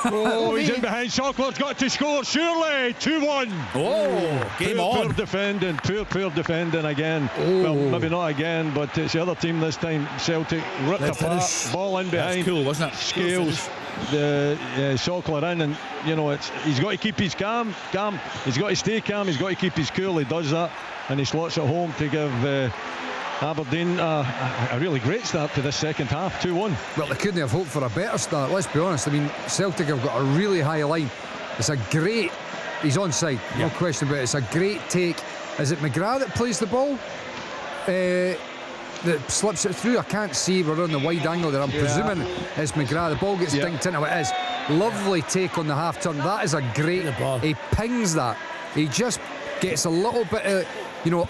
Oh, he's in behind. Sokler's got to score, surely. 2-1. Oh, game on. Poor defending again. Oh. Well, maybe not again, but it's the other team this time. Celtic ripped apart. Ball in behind. That's cool, wasn't it? Scales the Sokler in, and he's got to keep his calm. He's got to stay calm. He's got to keep his cool. He does that, and he slots it home to give Aberdeen a really great start to this second half. 2-1. Well, they couldn't have hoped for a better start, let's be honest. I mean, Celtic have got a really high line. It's a great, he's onside, no question about it. It's a great take. Is it McGrath that plays the ball? That slips it through? I can't see, we're on the wide angle there. I'm presuming it's McGrath. The ball gets dinked into it. It is. Lovely take on the half turn. That is a great ball. He pings that. He just gets a little bit of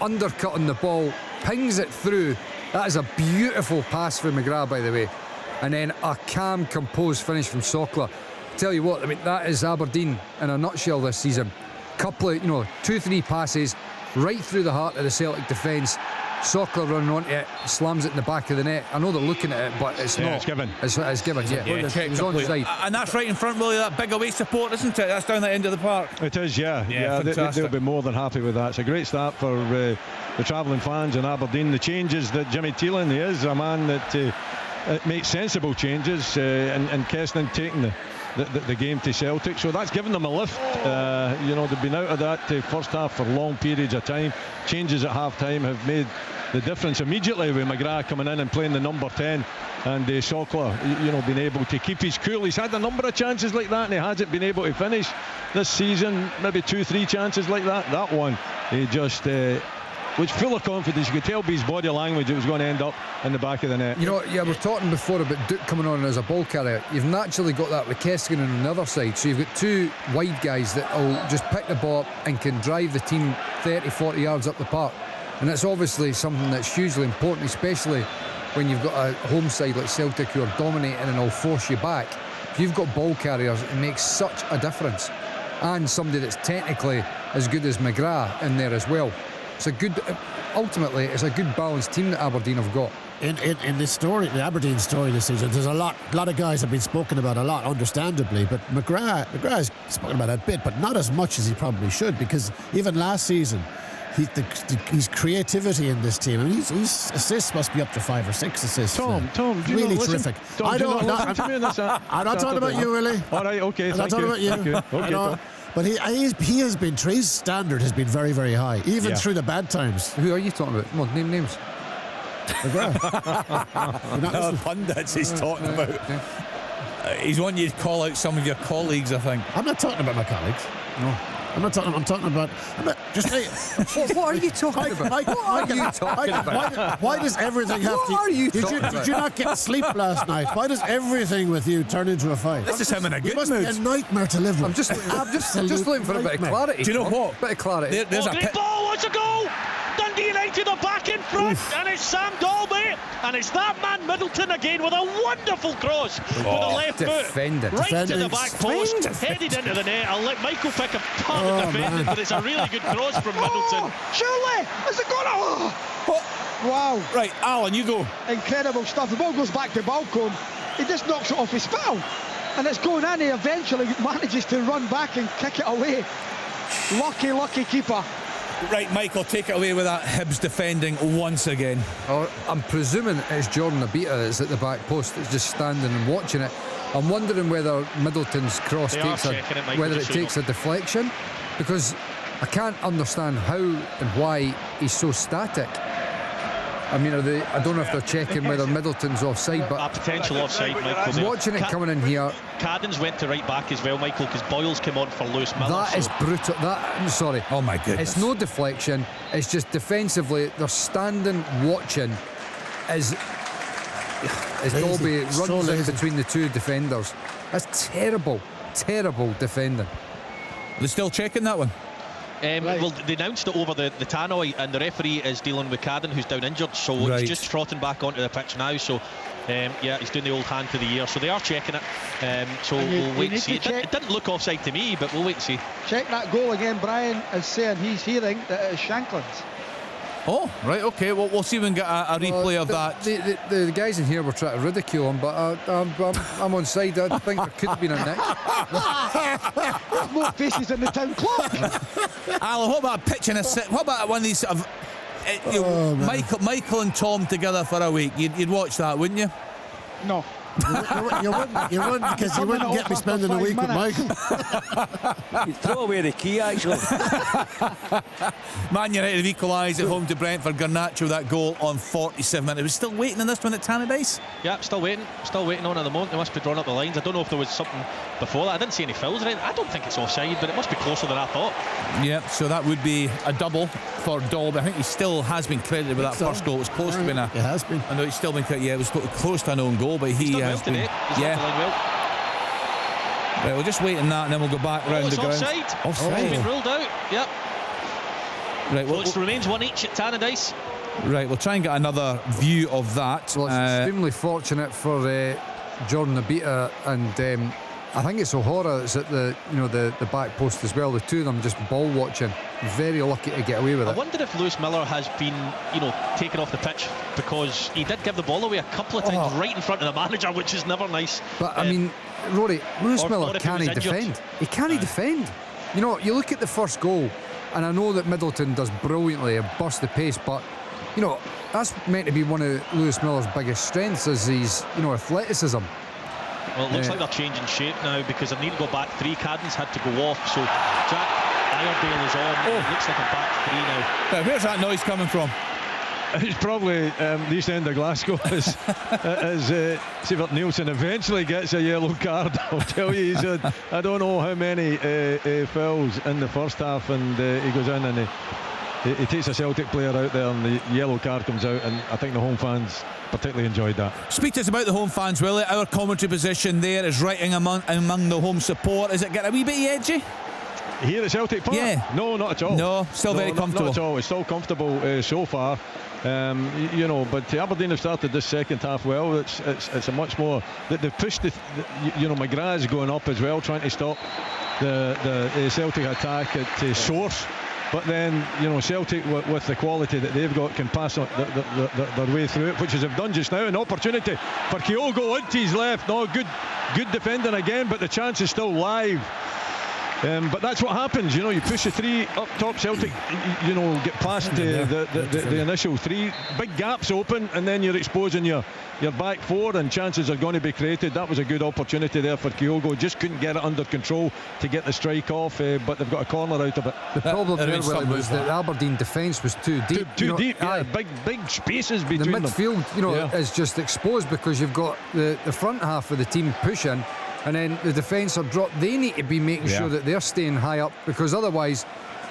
undercut on the ball, pings it through. That is a beautiful pass from McGrath, by the way. And then a calm, composed finish from Sokler. Tell you what, I mean, that is Aberdeen in a nutshell this season. Couple of, 2-3 passes right through the heart of the Celtic defence. Sokler running onto it, slams it in the back of the net. I know they're looking at it, but it's not. It's given. It's given, It was onside. And that's right in front, Willie, that big away support, isn't it? That's down the end of the park. It is, yeah. They'll be more than happy with that. It's a great start for the travelling fans in Aberdeen. The changes that Jimmy Teelan, he is a man that makes sensible changes, and Keston taking the game to Celtic, so that's given them a lift. They've been out of that first half for long periods of time. Changes at half time have made the difference immediately, with McGrath coming in and playing the number 10, and Sokler being able to keep his cool. He's had a number of chances like that and he hasn't been able to finish this season. Maybe 2-3 chances like that one he just was full of confidence. You could tell by his body language it was going to end up in the back of the net. We're talking before about Duke coming on as a ball carrier. You've naturally got that with Keskin on the other side, so you've got two wide guys that will just pick the ball up and can drive the team 30-40 yards up the park, and that's obviously something that's hugely important, especially when you've got a home side like Celtic who are dominating and will force you back. If you've got ball carriers, it makes such a difference, and somebody that's technically as good as McGrath in there as well. Ultimately, it's a good balanced team that Aberdeen have got. In this story, the Aberdeen story this season, there's a lot of guys have been spoken about a lot, understandably, but McGrath's spoken about a bit, but not as much as he probably should, because even last season, his creativity in this team, and his assists must be up to 5 or 6 assists. Tom, do you really not terrific. Tom, I'm not talking about you, Willie. All right, okay. I'm not talking about you. Okay, Tom. But his standard has been very, very high, even through the bad times. Who are you talking about? Come on, name names. The pundits he's talking about. He's wanting you to call out some of your colleagues, I think. I'm not talking about my colleagues. No. I'm talking about. Just what are you talking about? What are you talking about? Why does everything have to? What are you talking about? Did you not get sleep last night? Why does everything with you turn into a fight? This is him in a good mood. mood. A nightmare to live with. I'm just looking for a bit of clarity. Do you know what? Bit of clarity. There's a great ball. What's a goal? Dundee United are back in front, and it's Sam Dalby, and it's that man Middleton again with a wonderful cross with the left foot right to the back post, headed into the net. I'll let Michael pick a part of defending, but it's a really good cross from Middleton. Surely, is it gone? Wow. Right, Alan, you go. Incredible stuff. The ball goes back to Balcombe. He just knocks it off his foul, and it's going in. He eventually manages to run back and kick it away. Lucky keeper. Right, Michael, take it away with that Hibs defending once again. I'm presuming it's Jordan Abita that's at the back post that's just standing and watching it. I'm wondering whether Middleton's cross takes a deflection, because I can't understand how and why he's so static. I mean, I don't know if they're checking whether Middleton's offside, but a potential offside, Michael. Watching it coming in here. Caddens went to right back as well, Michael, because Boyles came on for Lewis Miller. That is brutal. I'm sorry. Oh my goodness. It's no deflection. It's just defensively they're standing watching as Dolby runs in between the two defenders. That's terrible defending. They're still checking that one. Well, they announced it over the tannoy, and the referee is dealing with Cadden, who's down injured, so he's just trotting back onto the pitch now. So he's doing the old hand to the ear, so they are checking it. So we'll wait and see. It didn't look offside to me, but we'll wait and see. Check that goal again. Brian is saying he's hearing that it is Shankland's. Oh, right, okay. Well, we'll see if we can get a replay of that. The guys in here were trying to ridicule him, but I'm on side. I think there could have been a nick. There's more faces in the town clock. Alan, what about pitching what about one of these sort of Michael and Tom together for a week? You'd watch that, wouldn't you? No. You wouldn't, because you wouldn't get me spending a week with Michael. You'd throw away the key, actually. Man United have equalised at home to Brentford. Garnacho, that goal on 47 minutes. Are we still waiting on this one at Tannadice? Yeah, still waiting on at the moment. They must be drawing up the lines. I don't know if there was something before that. I didn't see any fouls or anything. I don't think it's offside, but it must be closer than I thought. Yeah, so that would be a double for Dalby. I think he still has been credited with that first goal. It was close to being It has been. I know he's still been credited. Yeah, it was close to an own goal, but he has been. Right, we'll just wait on that, and then we'll go back round the ground. Offside. It's been ruled out. Yep. Right, well, it remains 1-1 at Tannadice. Right, we'll try and get another view of that. Well, it's extremely fortunate for Jordan Abita, and I think it's O'Hara that's at the back post as well. The two of them just ball watching. Very lucky to get away with it. I wonder if Lewis Miller has been, taken off the pitch, because he did give the ball away a couple of times right in front of the manager, which is never nice. But I mean, Rory, Lewis Miller can't defend. He can't defend. You look at the first goal, and I know that Middleton does brilliantly and bursts the pace, but that's meant to be one of Lewis Miller's biggest strengths, is his athleticism. Well, it looks like they're changing shape now, because they need to go back three. Cadden's had to go off, so Jack Iredale is on. It looks like a back three now. Where's that noise coming from? It's probably the east end of Glasgow as Sivert Nielsen eventually gets a yellow card. I'll tell you, he's had I don't know how many fouls in the first half, and he goes in and he takes a Celtic player out there, and the yellow card comes out, and I think the home fans particularly enjoyed that. Speak to us about the home fans, will it? Our commentary position there is right among the home support. Is it getting a wee bit edgy? Here at Celtic Park? Yeah. No, not at all. No, still very comfortable. Not at all. It's still comfortable so far. But Aberdeen have started this second half well. It's a much more. They've pushed McGrath's going up as well, trying to stop the Celtic attack at source. But then, Celtic with the quality that they've got can pass on their way through it, which is they've done just now. An opportunity for Kyogo into his left. No, good defending again, but the chance is still live. But that's what happens, you know. You push the three up top. Celtic, you know, get past the initial three. Big gaps open, and then you're exposing your back four, and chances are going to be created. That was a good opportunity there for Kyogo. Just couldn't get it under control to get the strike off, but they've got a corner out of it. The problem there, Willie, was that the Aberdeen defence was too deep. Too deep, yeah. Big spaces between them. The midfield, you know, is just exposed because you've got the front half of the team pushing, and then the defence are dropped. They need to be making sure that they're staying high up, because otherwise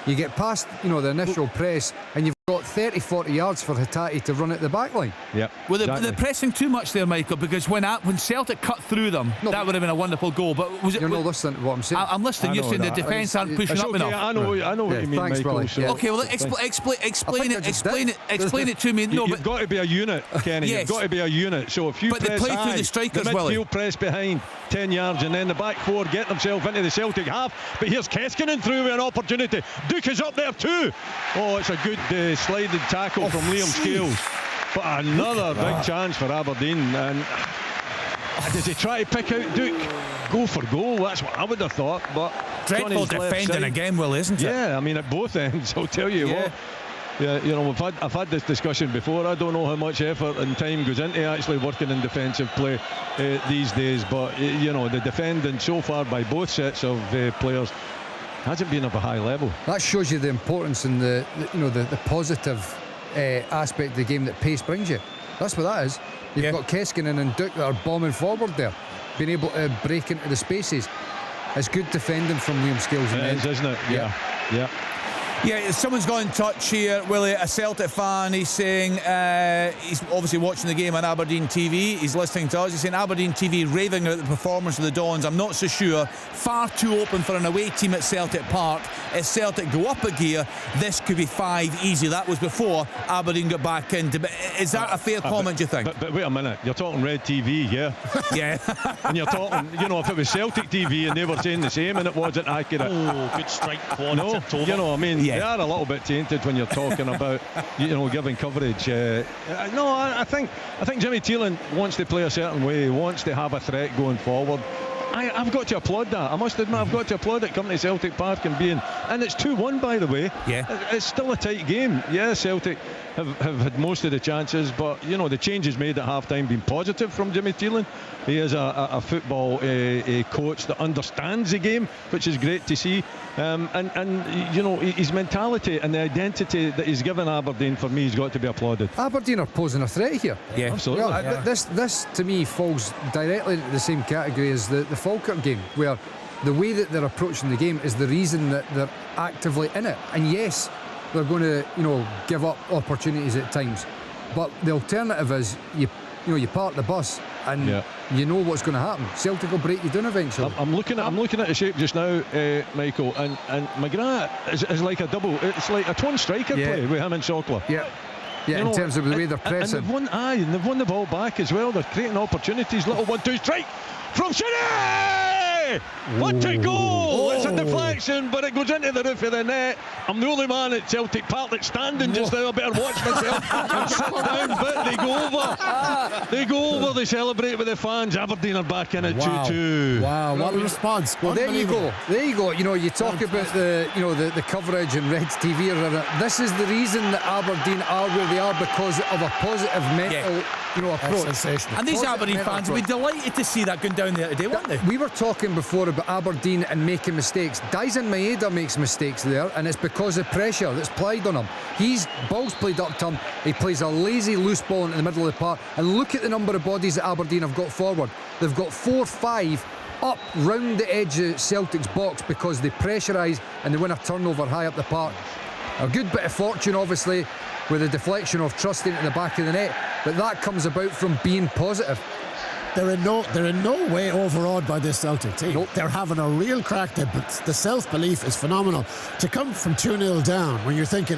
you get past, you know, the initial press, and you've got 30-40 yards for Hatate to run at the back line. Yeah. Well, they're pressing too much there, Michael, because when Celtic cut through them, that would have been a wonderful goal. But was it? You're not listening to what I'm saying. I'm listening. You're saying the defence aren't pushing up enough. I know what you mean, thanks, Michael. So okay, well, explain it to me. No, you've got to be a unit, Kenny. Yes. You've got to be a unit. So if you but press they play high, through the strikers, the midfield Willie. press behind 10 yards, and then the back four get themselves into the Celtic half. But here's Keskinen through with an opportunity. Duke is up there too. Oh, it's a good sliding tackle from Liam Scales. But another big chance for Aberdeen. And does he try to pick out Duke? Go for goal, that's what I would have thought. But dreadful defending again, Will, isn't it? Yeah, I mean at both ends, I'll tell you what. Yeah, you know, I've had this discussion before. I don't know how much effort and time goes into actually working in defensive play these days, but you know, the defending so far by both sets of players hasn't been of a high level. That shows you the importance and the positive aspect of the game that pace brings you. That's what that is. You've got Keskinen and Duke that are bombing forward there, being able to break into the spaces. It's good defending from Liam Scales. It is, isn't it? Yeah. Yeah, someone's got in touch here, Willie, a Celtic fan. He's saying he's obviously watching the game on Aberdeen TV. He's listening to us. He's saying Aberdeen TV raving about the performance of the Dons. I'm not so sure. Far too open for an away team at Celtic Park. If Celtic go up a gear, this could be 5 easy. That was before Aberdeen got back into. But is that a fair comment, do you think? But wait a minute. You're talking Red TV, yeah? Yeah. And you're talking, you know, if it was Celtic TV and they were saying the same and it wasn't accurate. Oh, good strike quality. No, you know, I mean, they are a little bit tainted when you're talking about, you know, giving coverage. No, I think Jimmy Thielen wants to play a certain way. He wants to have a threat going forward. I've got to applaud that. I must admit, I've got to applaud it coming to Celtic Park and being, and it's 2-1 by the way. Yeah. It's still a tight game. Yeah, Celtic have had most of the chances, but you know, the changes made at half-time been positive from Jimmy Thielen. He is a football coach that understands the game, which is great to see. And you know, his mentality and the identity that he's given Aberdeen, for me, has got to be applauded. Aberdeen are posing a threat here. Yeah, absolutely. Well, this to me falls directly into the same category as the Falkirk game, where the way that they're approaching the game is the reason that they're actively in it. And yes, they're going to, you know, give up opportunities at times, but the alternative is you park the bus and you know what's going to happen. Celtic will break you down eventually. I'm looking at the shape just now, Michael, and McGrath is like a double. It's like a twin striker play with him and Sokler. Yeah, in terms of the way they're pressing. And they've won the ball back as well. They're creating opportunities. Little 1-2 strike from Shinnie! What a goal! It's a deflection, but it goes into the roof of the net. I'm the only man at Celtic Park that's standing just now. I better watch myself and sit down. But they go over. They celebrate with the fans. Aberdeen are back in at 2-2. Wow, what a response! Well, there you go. You know, you talk about the coverage and Reds TV. This is the reason that Aberdeen are where they are, because of a positive mental approach. And these Aberdeen fans will be delighted to see that going down there today, won't they? We were talking before about Aberdeen and making mistakes. Daisen Maeda makes mistakes there, and it's because of pressure that's played on him. Ball's played up to him. He plays a lazy loose ball into the middle of the park, and look at the number of bodies that Aberdeen have got forward. They've got 4-5 up round the edge of Celtic's box because they pressurise and they win a turnover high up the park. A good bit of fortune, obviously, with the deflection of Trusty into the back of the net, but that comes about from being positive. They're in no way overawed by this Celtic team. Nope. They're having a real crack. The self-belief is phenomenal. To come from 2-0 down when you're thinking,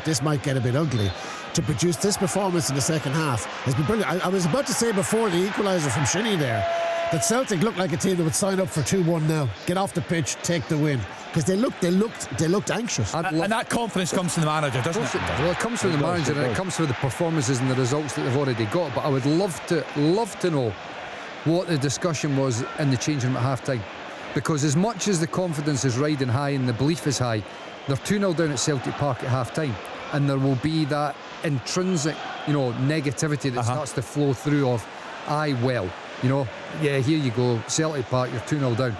this might get a bit ugly, to produce this performance in the second half has been brilliant. I was about to say before the equaliser from Shinnie there that Celtic looked like a team that would sign up for 2-1 now, get off the pitch, take the win, because they looked anxious. And that confidence comes from the manager, doesn't it? Well, it comes from the manager, and it comes from the performances and the results that they've already got. But I would love to know what the discussion was in the changing room at half time. because as much as the confidence is riding high and the belief is high, they're 2-0 down at Celtic Park at half-time, and there will be that intrinsic, negativity that starts to flow through of, here you go, Celtic Park, you're 2-0 down.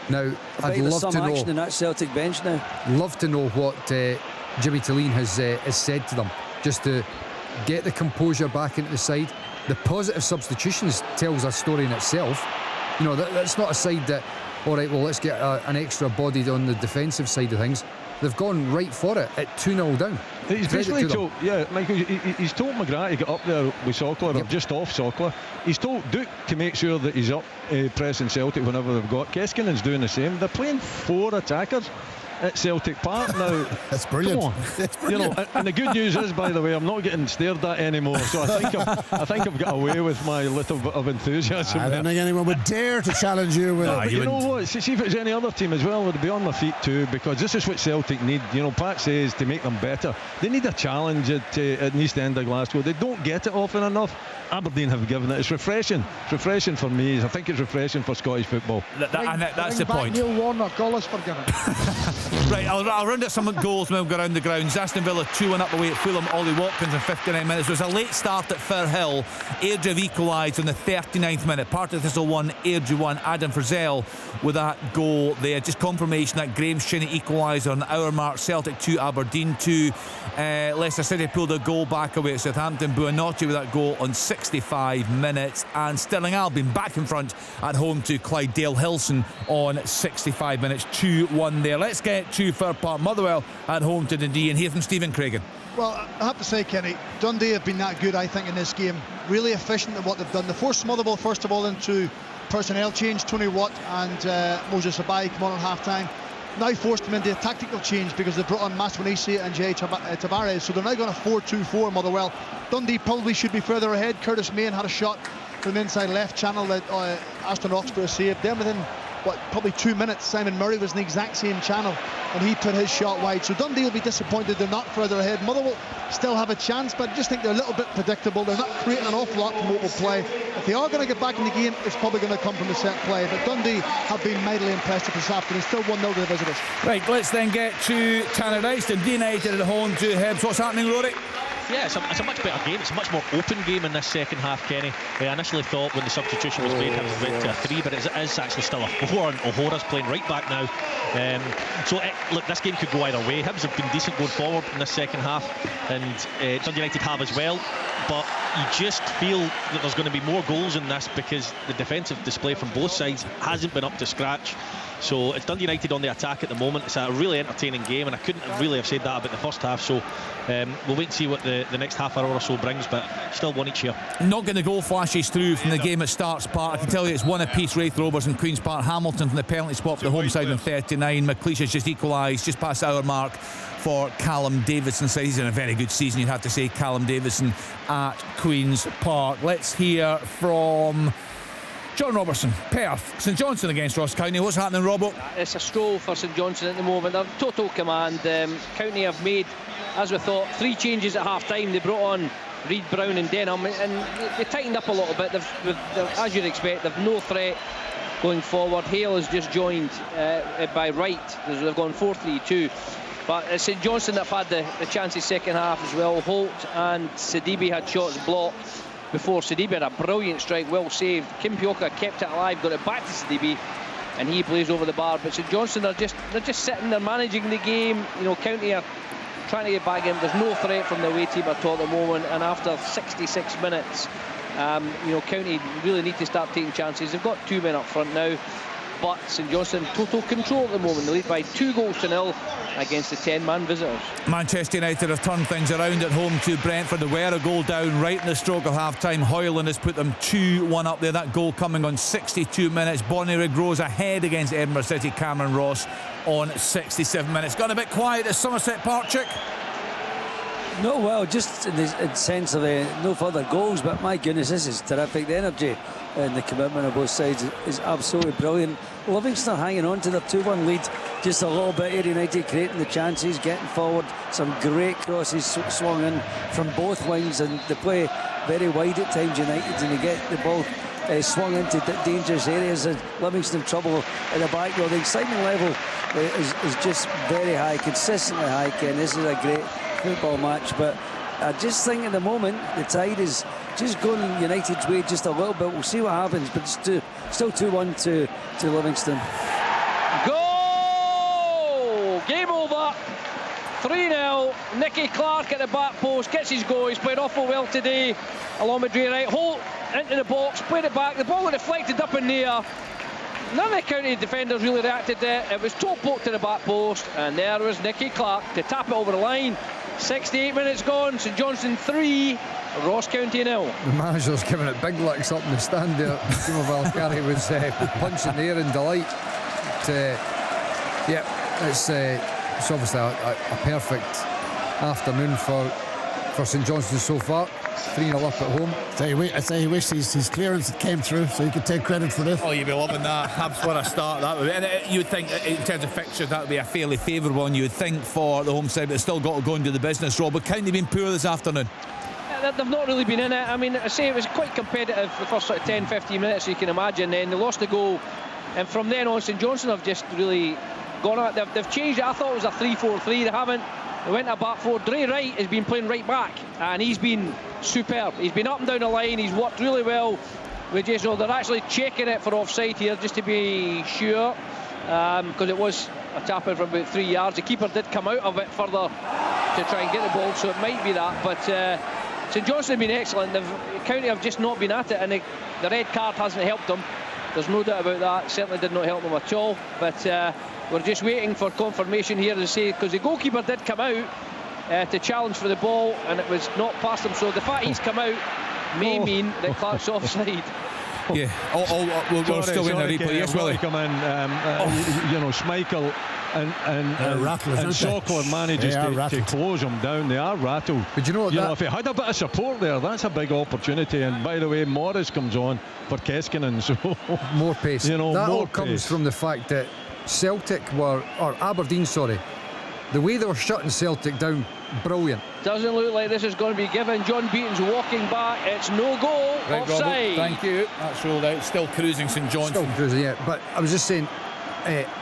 Now, I'd love to know action in that Celtic bench now. Love to know what Jimmy Talleen has said to them, just to get the composure back into the side. The positive substitutions tells a story in itself. That's not a side that, all right, well, let's get an extra body on the defensive side of things. They've gone right for it at 2-0 down. He's basically told, Michael, he's told McGrath to get up there with Sokler, or just off Sokler. He's told Duke to make sure that he's up pressing Celtic whenever they've got. Keskinen's doing the same. They're playing 4 attackers at Celtic Park now. That's brilliant. Come on. That's brilliant. And the good news is, by the way, I'm not getting stared at anymore. So I think I've got away with my little bit of enthusiasm. I don't think anyone would dare to challenge you with it. You know what? See if it's any other team as well, would be on their feet too, because this is what Celtic need. Pat says to make them better. They need a challenge at East End of Glasgow. They don't get it often enough. Aberdeen have given it. It's refreshing. It's refreshing for me. I think it's refreshing for Scottish football. That's the point. Neil Warner, goal is forgiven. Right, I'll round up some goals when we go around the grounds. Aston Villa 2-1 up away at Fulham. Ollie Watkins in 59 minutes. There was a late start at Firhill. Airdrie have equalised in the 39th minute. Partick Thistle 1, Airdrie 1. Adam Frizzell with that goal there. Just confirmation that Graham Shinney equalised on the hour mark. Celtic 2, Aberdeen 2. Leicester City pulled a goal back away at Southampton. Buonanotte with that goal on 65 minutes. And Stirling Albion back in front at home to Clydesdale Hilson on 65 minutes. 2-1 there. Let's get to Fir Park. Motherwell at home to Dundee, and hear from Stephen Craigan. Well, I have to say, Kenny, Dundee have been that good, I think, in this game. Really efficient at what they've done. They forced Motherwell, first of all, into personnel change. Tony Watt and Moses Abai come on half-time. Now forced them into a tactical change because they brought on Maswanisi and Jay Tavares. So they're now going to 4-2-4 Motherwell. Dundee probably should be further ahead. Curtis Main had a shot from the inside left channel that Aston Oxborough saved. Then within probably 2 minutes, Simon Murray was in the exact same channel and he put his shot wide. So Dundee will be disappointed they're not further ahead. Motherwell still have a chance, but I just think they're a little bit predictable. They're not creating an awful lot from open play. If they are going to get back in the game, it's probably going to come from the set play. But Dundee have been mightily impressive this afternoon. Still 1-0 to the visitors. Right, let's then get to Tannadice. Dundee United at home to Hibs. What's happening, Rory? Yeah, it's a much better game. It's a much more open game in this second half, Kenny. I initially thought when the substitution was made, Hibs went to a 3, but it is actually still a 4, and O'Hora's playing right back now. Look, this game could go either way. Hibs have been decent going forward in this second half, and Dundee United have as well. But you just feel that there's going to be more goals in this because the defensive display from both sides hasn't been up to scratch. So it's Dundee United on the attack at the moment. It's a really entertaining game, and I couldn't really have said that about the first half. So we'll wait and see what the next half hour or so brings, but still one each here. Not going to go flashes through from the game at Starks Park. I can tell you it's one apiece. Wraith Rovers and Queen's Park. Hamilton from the penalty spot for the home side in 39. McLeish has just equalised just past the hour mark for Callum Davidson. So he's in a very good season, you'd have to say, Callum Davidson at Queen's Park. Let's hear from John Robertson. Perth, St Johnstone against Ross County. What's happening, Robbo? It's a stroll for St Johnstone at the moment. They're total command. County have made, as we thought, 3 changes at half-time. They brought on Reid, Brown and Denham, and they tightened up a little bit. As you'd expect, they've no threat going forward. Hale has just joined by Wright. They've gone 4-3-2. But it's St Johnstone that have had the chances second half as well. Holt and Sidibe had shots blocked before. Sidibe had a brilliant strike, well saved. Kim Pioka kept it alive, got it back to Sidibe, and he plays over the bar. But St Johnstone they're just sitting there managing the game. County are trying to get back in. There's no threat from the away team at all at the moment, and after 66 minutes County really need to start taking chances. They've got 2 men up front now, but St Johnstone total control at the moment. They lead by 2-0 against the 10-man visitors. Manchester United have turned things around at home to Brentford. They were a goal down right in the stroke of half-time. Hoyland has put them 2-1 up there. That goal coming on 62 minutes. Bonnyrigg rose ahead against Edinburgh City. Cameron Ross on 67 minutes. Got a bit quiet at Somerset Park, Chick? No, well, just in the sense of no further goals, but my goodness, this is terrific. The energy and the commitment of both sides is absolutely brilliant. Livingston hanging on to their 2-1 lead just a little bit. Ayr United creating the chances, getting forward. Some great crosses swung in from both wings, and the play very wide at times, United, and they get the ball swung into dangerous areas, and Livingston trouble at the back. Well, the excitement level is just very high, consistently high, Ken. This is a great football match, but I just think at the moment the tide is just going United's way just a little bit. We'll see what happens, but it's still 2-1 to Livingston. Goal! Game over. 3-0. Nicky Clark at the back post gets his goal. He's played awful well today, along with Dre Wright. Holt into the box, played it back. The ball got deflected up in the air. None of the county defenders really reacted there. It was toe poke to the back post, and there was Nicky Clark to tap it over the line. 68 minutes gone. St Johnstone 3, Ross County 0. The manager's giving it big licks up in the stand there. Timo Valkyrie was punching the air in delight. It's obviously a perfect afternoon for St Johnstone so far. 3-0 up at home. I say he wished his clearance came through so he could take credit for this. Oh, you'd be loving that. Hibs what a start that would be. And you would think, in terms of fixtures, that would be a fairly favourable one, you would think, for the home side, but it's still got to go and do the business, Rob. But County been poor this afternoon? They've not really been in it. I mean, I say it was quite competitive the first sort of 10-15 minutes, you can imagine. Then they lost the goal, and from then on St Johnstone have just really gone at it. They've changed it. I thought it was a 3-4-3. They haven't. They went to back four. Dre Wright has been playing right back, and he's been superb. He's been up and down the line. He's worked really well with Jason. They're actually checking it for offside here just to be sure, because it was a tap in from about 3 yards. The keeper did come out of it further to try and get the ball, so it might be that. But St Johnstone have been excellent. County have just not been at it, and the red card hasn't helped them. There's no doubt about that. It certainly did not help them at all. But we're just waiting for confirmation here to say, because the goalkeeper did come out to challenge for the ball, and it was not past him. So the fact he's come out may mean that Clark's offside. Yeah, we're still in the replay. Yes, Willie. Come in, Schmeichel and Sockler manages to close them down. They are rattled. But you know what? If he had a bit of support there, that's a big opportunity. And by the way, Morris comes on for Keskinen, so more pace. That all comes from the fact that Aberdeen, the way they were shutting Celtic down, brilliant. Doesn't look like this is going to be given. John Beaton's walking back. It's no goal. Right, offside. Robert, thank you. That's ruled out. Still cruising St Johnstone. Still cruising, yeah. But I was just saying,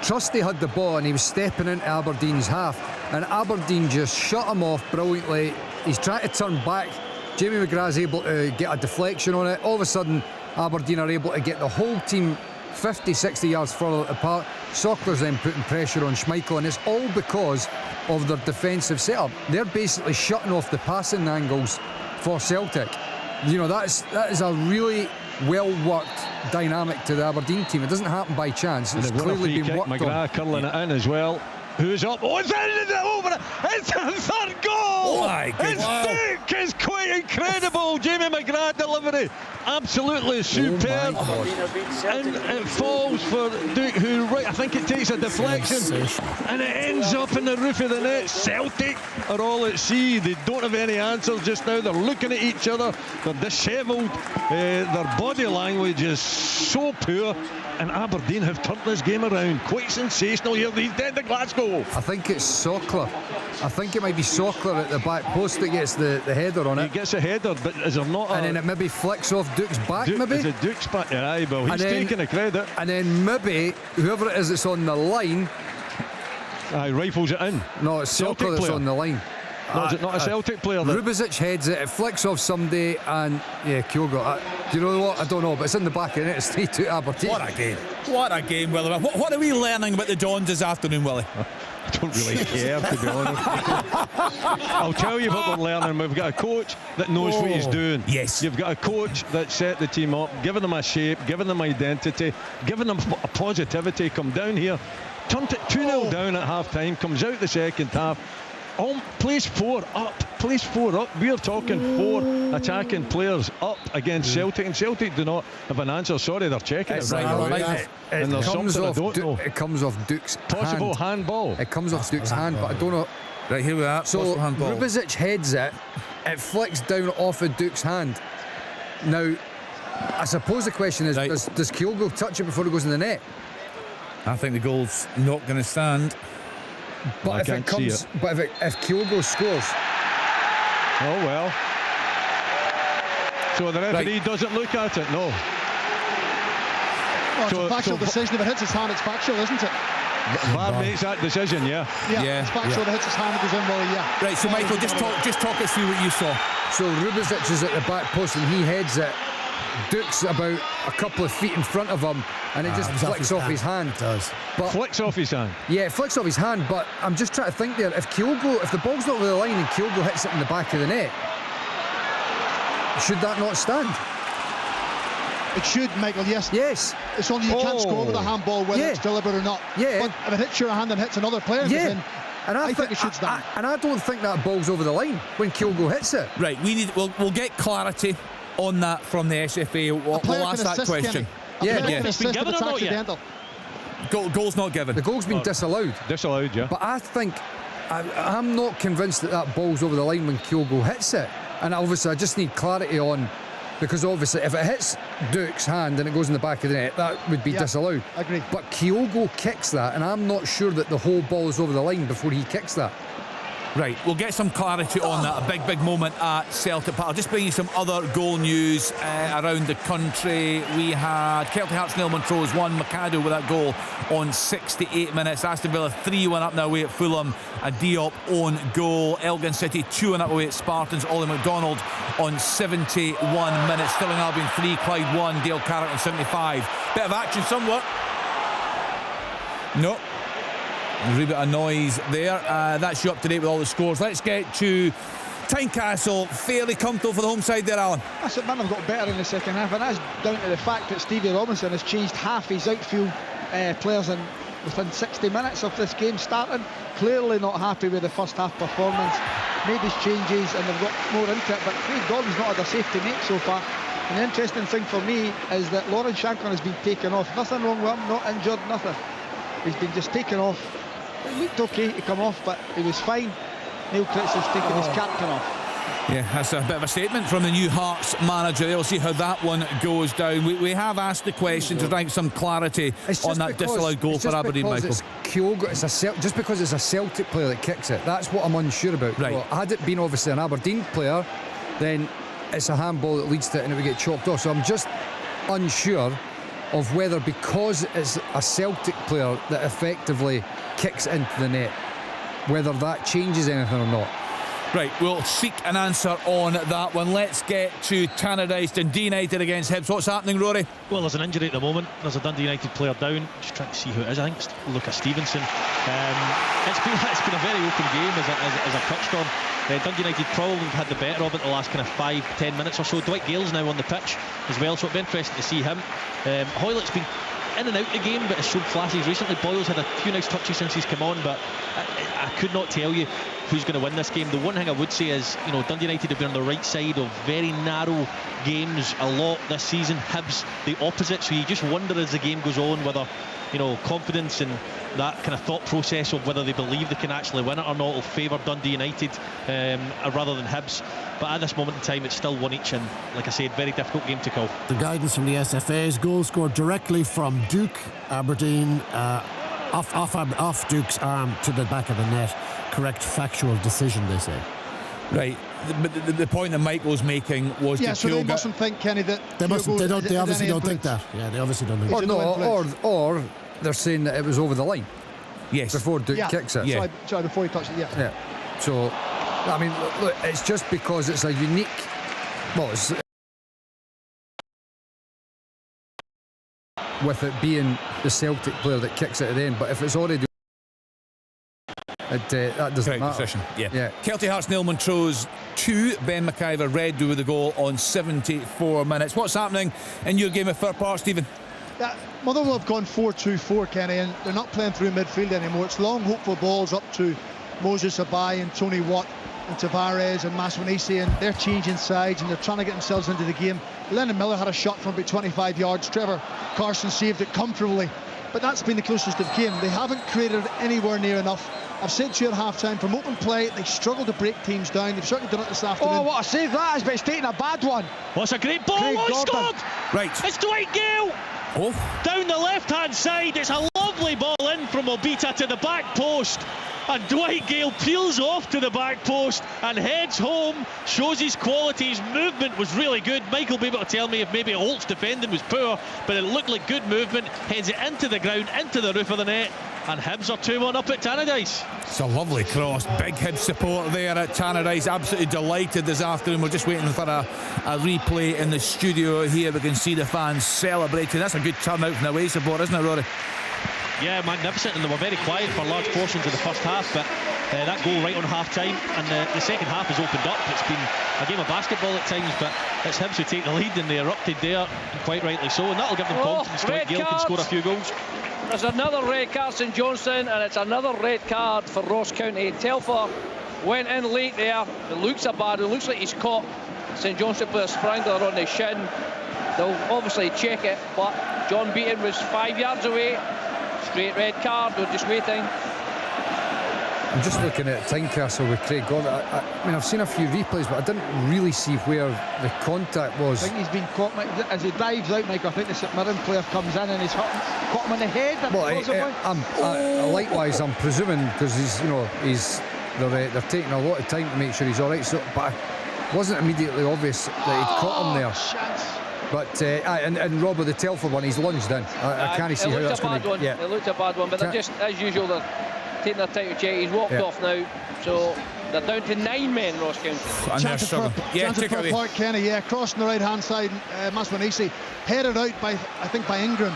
Trusty had the ball and he was stepping into Aberdeen's half, and Aberdeen just shut him off brilliantly. He's trying to turn back. Jamie McGrath's able to get a deflection on it. All of a sudden, Aberdeen are able to get the whole team 50-60 yards further apart. Sockler's then putting pressure on Schmeichel, and it's all because of their defensive setup. They're basically shutting off the passing angles for Celtic. That is a really well-worked dynamic to the Aberdeen team. It doesn't happen by chance. It's clearly been worked on. McGrath curling it in as well. Who's up? Oh, it's over! It's a third goal! Oh my God. It's Duke! It's quite incredible. Jamie McGrath delivery. Absolutely superb. And it falls for Duke, who, I think it takes a deflection, and it ends up in the roof of the net. Celtic are all at sea. They don't have any answers just now. They're looking at each other. They're dishevelled. Their body language is so poor. And Aberdeen have turned this game around. Quite sensational here. He's dead to Glasgow. I think it's Sockler. I think it might be Sockler at the back post that gets the header on it. He gets a header, but is there not and then it maybe flicks off Duke's back, maybe? Is it Duke's back? Aye, well, he's taking the credit. And then maybe, whoever it is that's on the line... rifles it in. No, it's Sockler that's on the line. No, is it not a Celtic player? Rubizic heads it, flicks off somebody, and Kyogo. Do you know what? I don't know, but it's in the back of it. It's 3-2 Aberdeen. What a game, Willie. What are we learning about the Dons this afternoon, Willie? I don't really care, to be honest. I'll tell you what we're learning. We've got a coach that knows what he's doing. Yes. You've got a coach that set the team up, giving them a shape, giving them identity, giving them a positivity. Come down here, turned it 2-0 down at half time, comes out the second half. Place four up. We are talking 4 attacking players up against Celtic, and Celtic do not have an answer. Sorry, they're checking it right. It comes off Duke's possible handball. It comes off Duke's hand, but I don't know. Right, here we are. So Rubizic heads it. It flicks down off of Duke's hand. Now, I suppose the question is, does Kyogo touch it before it goes in the net? I think the goal's not going to stand. But if Kyogo scores, oh well. So the referee doesn't look at it, no. Well, it's a factual decision. If it hits his hand, it's factual, isn't it? VAR makes that decision, yeah. It's factual. If it hits his hand, it goes in, well, yeah. Right, so Michael, just talk us through what you saw. So Rubicic is at the back post and he heads it. Duke's about a couple of feet in front of him and it just flicks off his hand. It does. But flicks off his hand? Yeah, it flicks off his hand, but I'm just trying to think there, if the ball's not over the line and Kyogo hits it in the back of the net, should that not stand? It should, Michael, yes. Yes. It's only you can't score with a handball whether it's deliberate or not. Yeah. But if it hits your hand and hits another player, then I think it should stand. And I don't think that ball's over the line when Kyogo hits it. Right, we'll get clarity on that from the SFA. We'll ask that question. It's been given or not yet? Goal's not given. The goal's been disallowed. Disallowed, yeah. But I think I'm not convinced that ball's over the line when Kyogo hits it. And obviously I just need clarity on, because obviously if it hits Duke's hand and it goes in the back of the net, that would be disallowed. I agree. But Kyogo kicks that, and I'm not sure that the whole ball is over the line before he kicks that. Right, we'll get some clarity on that. A big moment at Celtic Park. I'll just bring you some other goal news around the country. We had Celtic Hearts 0, Montrose 1. McAdoo with that goal on 68 minutes. Aston Villa 3-1 up now away at Fulham. A Diop own goal. Elgin City 2-1 up away at Spartans. Ollie McDonald on 71 minutes. Stirling Albion 3, Clyde 1. Dale Carrick on 75. Bit of action somewhat. No. A wee bit of noise there. That's you up to date with all the scores. Let's get to Tynecastle. Fairly comfortable for the home side there, Alan. That's it, man. I've got better in the second half, and that's down to the fact that Stevie Robinson has changed half his outfield players within 60 minutes of this game starting. Clearly not happy with the first half performance. Made his changes and they've got more into it, but Craig Gordon's not had a safety net so far. And the interesting thing for me is that Lauren Shankland has been taken off. Nothing wrong with him, not injured, nothing. He's been just taken off. It looked okay to come off, but he was fine. Neil Critz has taken his captain off. Yeah, that's a bit of a statement from the new Hearts manager. We'll see how that one goes down. We have asked the question to try some clarity on that disallowed goal for Aberdeen, Michael. It's Kyogo, just because it's a Celtic player that kicks it, that's what I'm unsure about. Right. Well, had it been obviously an Aberdeen player, then it's a handball that leads to it and it would get chalked off. So I'm just unsure of whether, because it's a Celtic player that effectively kicks into the net, whether that changes anything or not. Right, we'll seek an answer on that one. Let's get to Tannadice and Dundee United against Hibs. What's happening, Rory? Well, there's an injury at the moment. There's a Dundee United player down. Just trying to see who it is. I think it's Lucas Stevenson. It's been a very open game, as I touched on. Dundee United probably had the better of it the last kind of 5-10 minutes or so. Dwight Gale's now on the pitch as well, so it'll be interesting to see him. Hoylett's been in and out the game, but has shown flashes recently. Boyle's had a few nice touches since he's come on, but I could not tell you who's going to win this game. The one thing I would say is, Dundee United have been on the right side of very narrow games a lot this season. Hibs the opposite, so you just wonder as the game goes on whether confidence and that kind of thought process of whether they believe they can actually win it or not will favour Dundee United rather than Hibs. But at this moment in time, it's still 1 each, and like I said, very difficult game to call. The guidance from the SFA is goal scored directly from Duke. Aberdeen off Duke's arm to the back of the net. Correct factual decision, they say. Right. The point that Michael's making was so they mustn't think, Kenny, that they obviously don't think that. Yeah, they obviously don't think that. Or they're saying that it was over the line. Yes. Before Duke kicks it. Yeah. Sorry, before he touched it, Yeah. So, I mean, look, it's just because it's a unique... Well, it's... with it being the Celtic player that kicks it at the end, but if it's already... that doesn't matter. Decision. Yeah. Celtic Hearts 0, Montrose 2. Ben McIver Red with the goal on 74 minutes. What's happening in your game at Fir Park, Stephen? Motherwell have gone 4-2-4, Kenny, and they're not playing through midfield anymore. It's long, hopeful balls up to Moses Abai and Tony Watt and Tavares and Maswanisi, and they're changing sides and they're trying to get themselves into the game. Lennon Miller had a shot from about 25 yards. Trevor Carson saved it comfortably, but that's been the closest they've came. They haven't created anywhere near enough. I've said to you at half-time, from open play, they struggle to break teams down. They've certainly done it this afternoon. Oh, what a save that is, but it's taking a bad one. What's a great ball. Scored! Right. It's Dwight Gale. Down the left-hand side. It's a lovely ball in from Obita to the back post. And Dwight Gale peels off to the back post and heads home, shows his quality. His movement was really good. Michael will be able to tell me if maybe Holt's defending was poor, but it looked like good movement. Heads it into the ground, into the roof of the net, and Hibs are 2-1 up at Tannadice. It's a lovely cross. Big Hibs support there at Tannadice. Absolutely delighted this afternoon. We're just waiting for a replay in the studio here. We can see the fans celebrating. That's a good turnout from the away support, isn't it, Rory? Yeah, magnificent, and they were very quiet for large portions of the first half, but that goal right on half-time, and the second half has opened up. It's been a game of basketball at times, but it's Hibs who take the lead, and they erupted there, and quite rightly so, and that'll give them confidence. Dwight Gale can score a few goals. There's another red card, St Johnstone, and it's another red card for Ross County. Telfer went in late there. It looks a bad. It looks like he's caught St Johnstone player Sprangler on the shin. They'll obviously check it, but John Beaton was 5 yards away. Straight red card. We're just waiting. I'm just looking at Tynecastle with Craig Gordon. I mean, I've seen a few replays, but I didn't really see where the contact was. I think he's been caught as he dives out, Mike. I think the St Mirren player comes in and he's caught him on the head. Likewise, I'm presuming because they're taking a lot of time to make sure he's all right. So, but it wasn't immediately obvious that he'd caught him there. Chance. But and Robert, the Telford one, he's lunged in. I can't see how that's going to. Yeah, it looked a bad one, but they're just as usual. They're taking their time to check. He's walked off now, so they're down to 9 men. Ross County. Chance for Park Kenny. Crossing the right hand side. Maswanisi headed out by Ingram.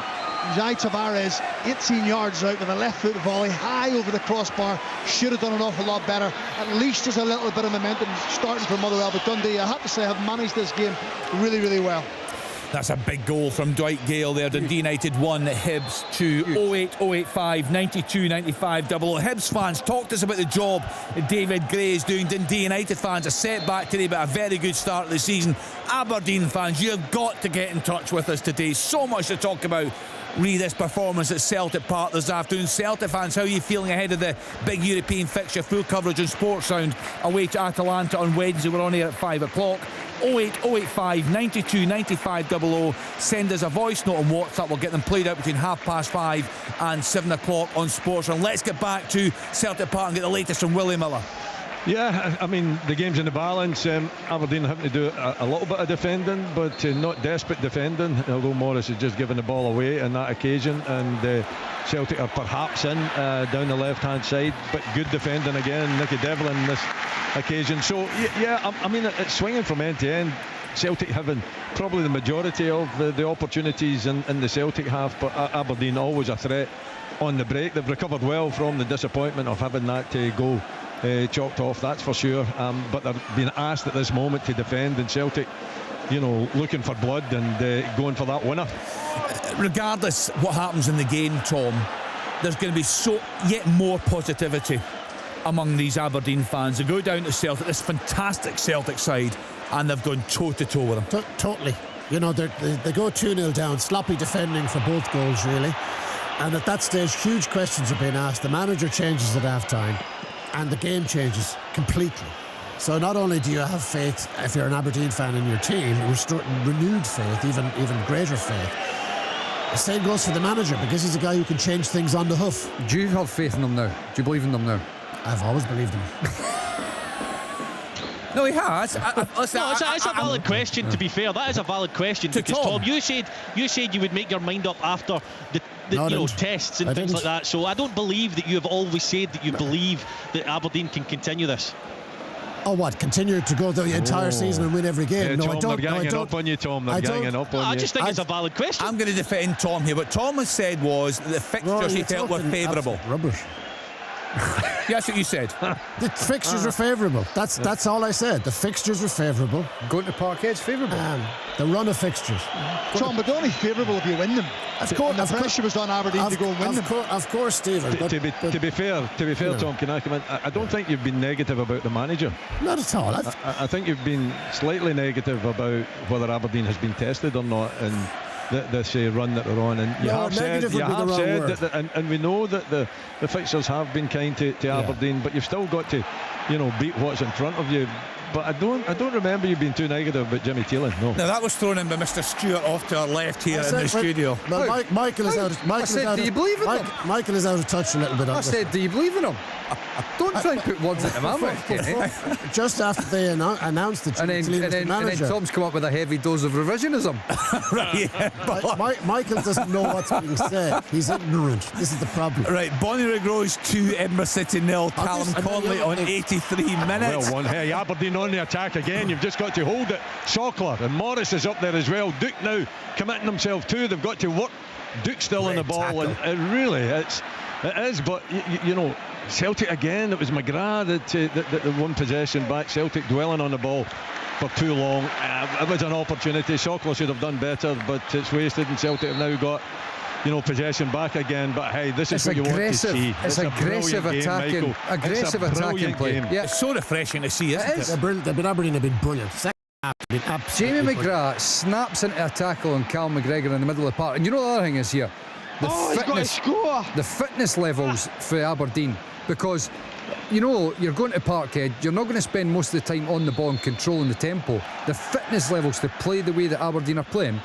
Jai Tavares 18 yards out with a left foot volley high over the crossbar. Should have done an awful lot better. At least there's a little bit of momentum starting from Motherwell, but Dundee, I have to say, have managed this game really, really well. That's a big goal from Dwight Gale there. Dundee United 1, Hibs 2. 08085 92 95 00. Hibs fans, talk to us about the job David Gray is doing. Dundee United fans, a setback today, but a very good start of the season. Aberdeen fans, you have got to get in touch with us today. So much to talk about. Re this performance at Celtic Park this afternoon. Celtic fans, how are you feeling ahead of the big European fixture? Full coverage on Sports Sound away to Atalanta on Wednesday. We're on here at 5 o'clock. 08085 92 95 00. Send us a voice note on WhatsApp. We'll get them played out between 5:30 and 7 o'clock on Sports. And let's get back to Celtic Park and get the latest from Willie Miller. Yeah, I mean, the game's in the balance. Aberdeen having to do a little bit of defending, but not desperate defending, although Morris has just given the ball away on that occasion, and Celtic are perhaps in down the left-hand side, but good defending again. Nicky Devlin this occasion. So, yeah, I mean, it's swinging from end to end. Celtic having probably the majority of the opportunities in the Celtic half, but Aberdeen always a threat on the break. They've recovered well from the disappointment of having that to go chalked off, that's for sure, but they're being asked at this moment to defend, and Celtic, looking for blood and going for that winner. Regardless what happens in the game, Tom, there's going to be yet more positivity among these Aberdeen fans. They go down to Celtic, this fantastic Celtic side, and they've gone toe-to-toe with them. Totally. They go 2-0 down, sloppy defending for both goals, really, and at that stage huge questions are being asked. The manager changes at half-time and the game changes completely. So not only do you have faith, if you're an Aberdeen fan in your team, renewed faith, even greater faith. The same goes for the manager, because he's a guy who can change things on the hoof. Do you have faith in them now? Do you believe in them now? I've always believed him. No, he has. It's a valid question, to be fair. That is a valid question, because Tom, you said you would make your mind up after the tests and things like that. So I don't believe that you have always said that you believe that Aberdeen can continue this. Oh, what? Continue to go the entire season and win every game? Yeah, no, Tom, I don't. They're ganging up on you, Tom. They're ganging up on you. I just think it's a valid question. I'm going to defend Tom here. What Tom has said was that the fixtures he felt were favourable. Rubbish. That's what you said. The fixtures are favourable. That's all I said. The fixtures are favourable. Going to Parkhead's favourable. The run of fixtures. Tom, but they're only favourable if you win them. Of course, the pressure was on Aberdeen to go and win them. Of course, Stephen. To be fair, Tom, can I come in? I don't think you've been negative about the manager. Not at all. I think you've been slightly negative about whether Aberdeen has been tested or not in this run that they're on, and you have said that, and we know that the fixtures have been kind to Aberdeen, but you've still got to beat what's in front of you. but I don't remember you being too negative about Jimmy Thielen. No. Now that was thrown in by Mr. Stewart off to our left here in the studio. Well, Michael is out. Do you believe in him? Michael is out of touch a little bit. I said, do you believe in him? Don't try and put words into my mouth. Just after they announced that Jimmy Thielen was the manager, and then Tom's come up with a heavy dose of revisionism. Right, yeah. Michael doesn't know what's being said. He's ignorant. This is the problem. Right, Bonnyrigg Rose 2, Edinburgh City 0. Callum Conley on 83 minutes. Well, one. Hey, Aberdeen on the attack again. You've just got to hold it. Sockler and Morris is up there as well. Duke now committing himself too. They've got to work. Duke's still in the ball, tackle. And really, it is. But you know, Celtic again. It was McGrath that won possession back. Celtic dwelling on the ball for too long. It was an opportunity. Sockler should have done better, but it's wasted, and Celtic have now got, you know, possession back again. But hey, this is what you want to see. It's aggressive attacking, game, aggressive attacking play. Yeah. It's so refreshing to see, isn't it? Aberdeen have been brilliant. Jamie McGrath snaps into a tackle on Cal McGregor in the middle of the park. And you know the other thing is here, he's got to score. The fitness levels for Aberdeen, because you know you're going to Parkhead, you're not going to spend most of the time on the ball and controlling the tempo. The fitness levels to play the way that Aberdeen are playing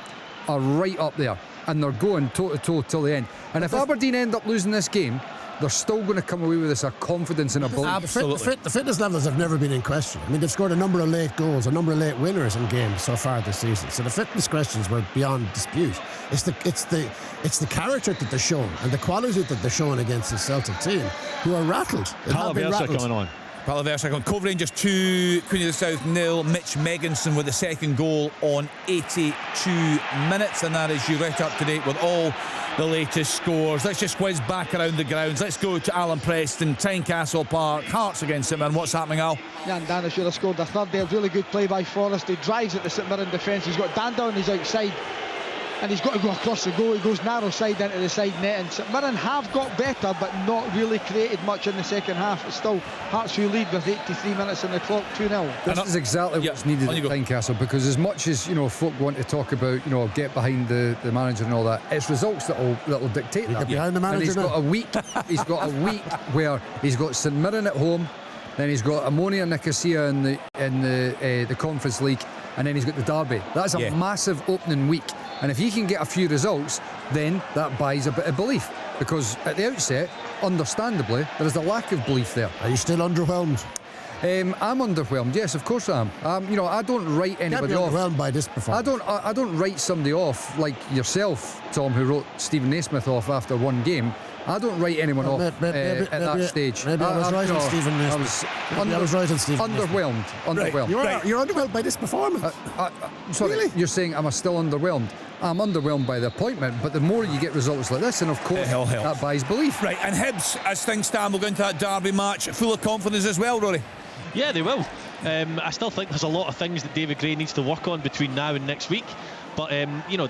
are right up there, and they're going toe to toe till the end. And if Aberdeen end up losing this game, they're still going to come away with this confidence and ability. Absolutely. The fitness levels have never been in question. I mean, they've scored a number of late goals, a number of late winners in games so far this season. So the fitness questions were beyond dispute. It's the character that they're showing and the quality that they're showing against the Celtic team, who are rattled. Palaversa coming on. Palaversa going. Cove Rangers 2, Queen of the South 0. Mitch Megginson with the second goal on 82 minutes, and that is you right up to date with all the latest scores. Let's just whiz back around the grounds. Let's go to Alan Preston, Tynecastle Park, Hearts against St Mirren. What's happening, Al? Jan Dana should have scored the third there. Really good play by Forrest. He drives at the St Mirren defence. He's got Danda on his outside, and he's got to go across the goal. He goes narrow side into the side net, and St Mirren have got better but not really created much in the second half. It's still Hearts who lead with 83 minutes on the clock, 2-0. This is exactly what's needed at Tynecastle, because as much as, you know, folk want to talk about, you know, get behind the manager and all that, it's results that'll dictate that. Get behind the manager. And he's got a week where he's got St Mirren at home, then he's got Ammonia Nicosia in the Conference League, and then he's got the derby. That's a massive opening week, and if he can get a few results, then that buys a bit of belief, because at the outset, understandably, there is a lack of belief there. Are you still underwhelmed? I'm underwhelmed. Yes, of course I am. You know, I don't write anybody off. Underwhelmed by this performance. I don't write somebody off like yourself, Tom, who wrote Stephen Naismith off after one game. I don't write anyone off at that stage. Maybe I was right on Stephen Naismith. I was right on Stephen Underwhelmed. Right. You're underwhelmed by this performance. Sorry, really? You're saying I'm still underwhelmed. I'm underwhelmed by the appointment, but the more you get results like this, and of course that buys belief. Right, and Hibs, as things stand, will go into that derby match full of confidence as well, Rory. Yeah, they will. I still think there's a lot of things that David Gray needs to work on between now and next week, but you know,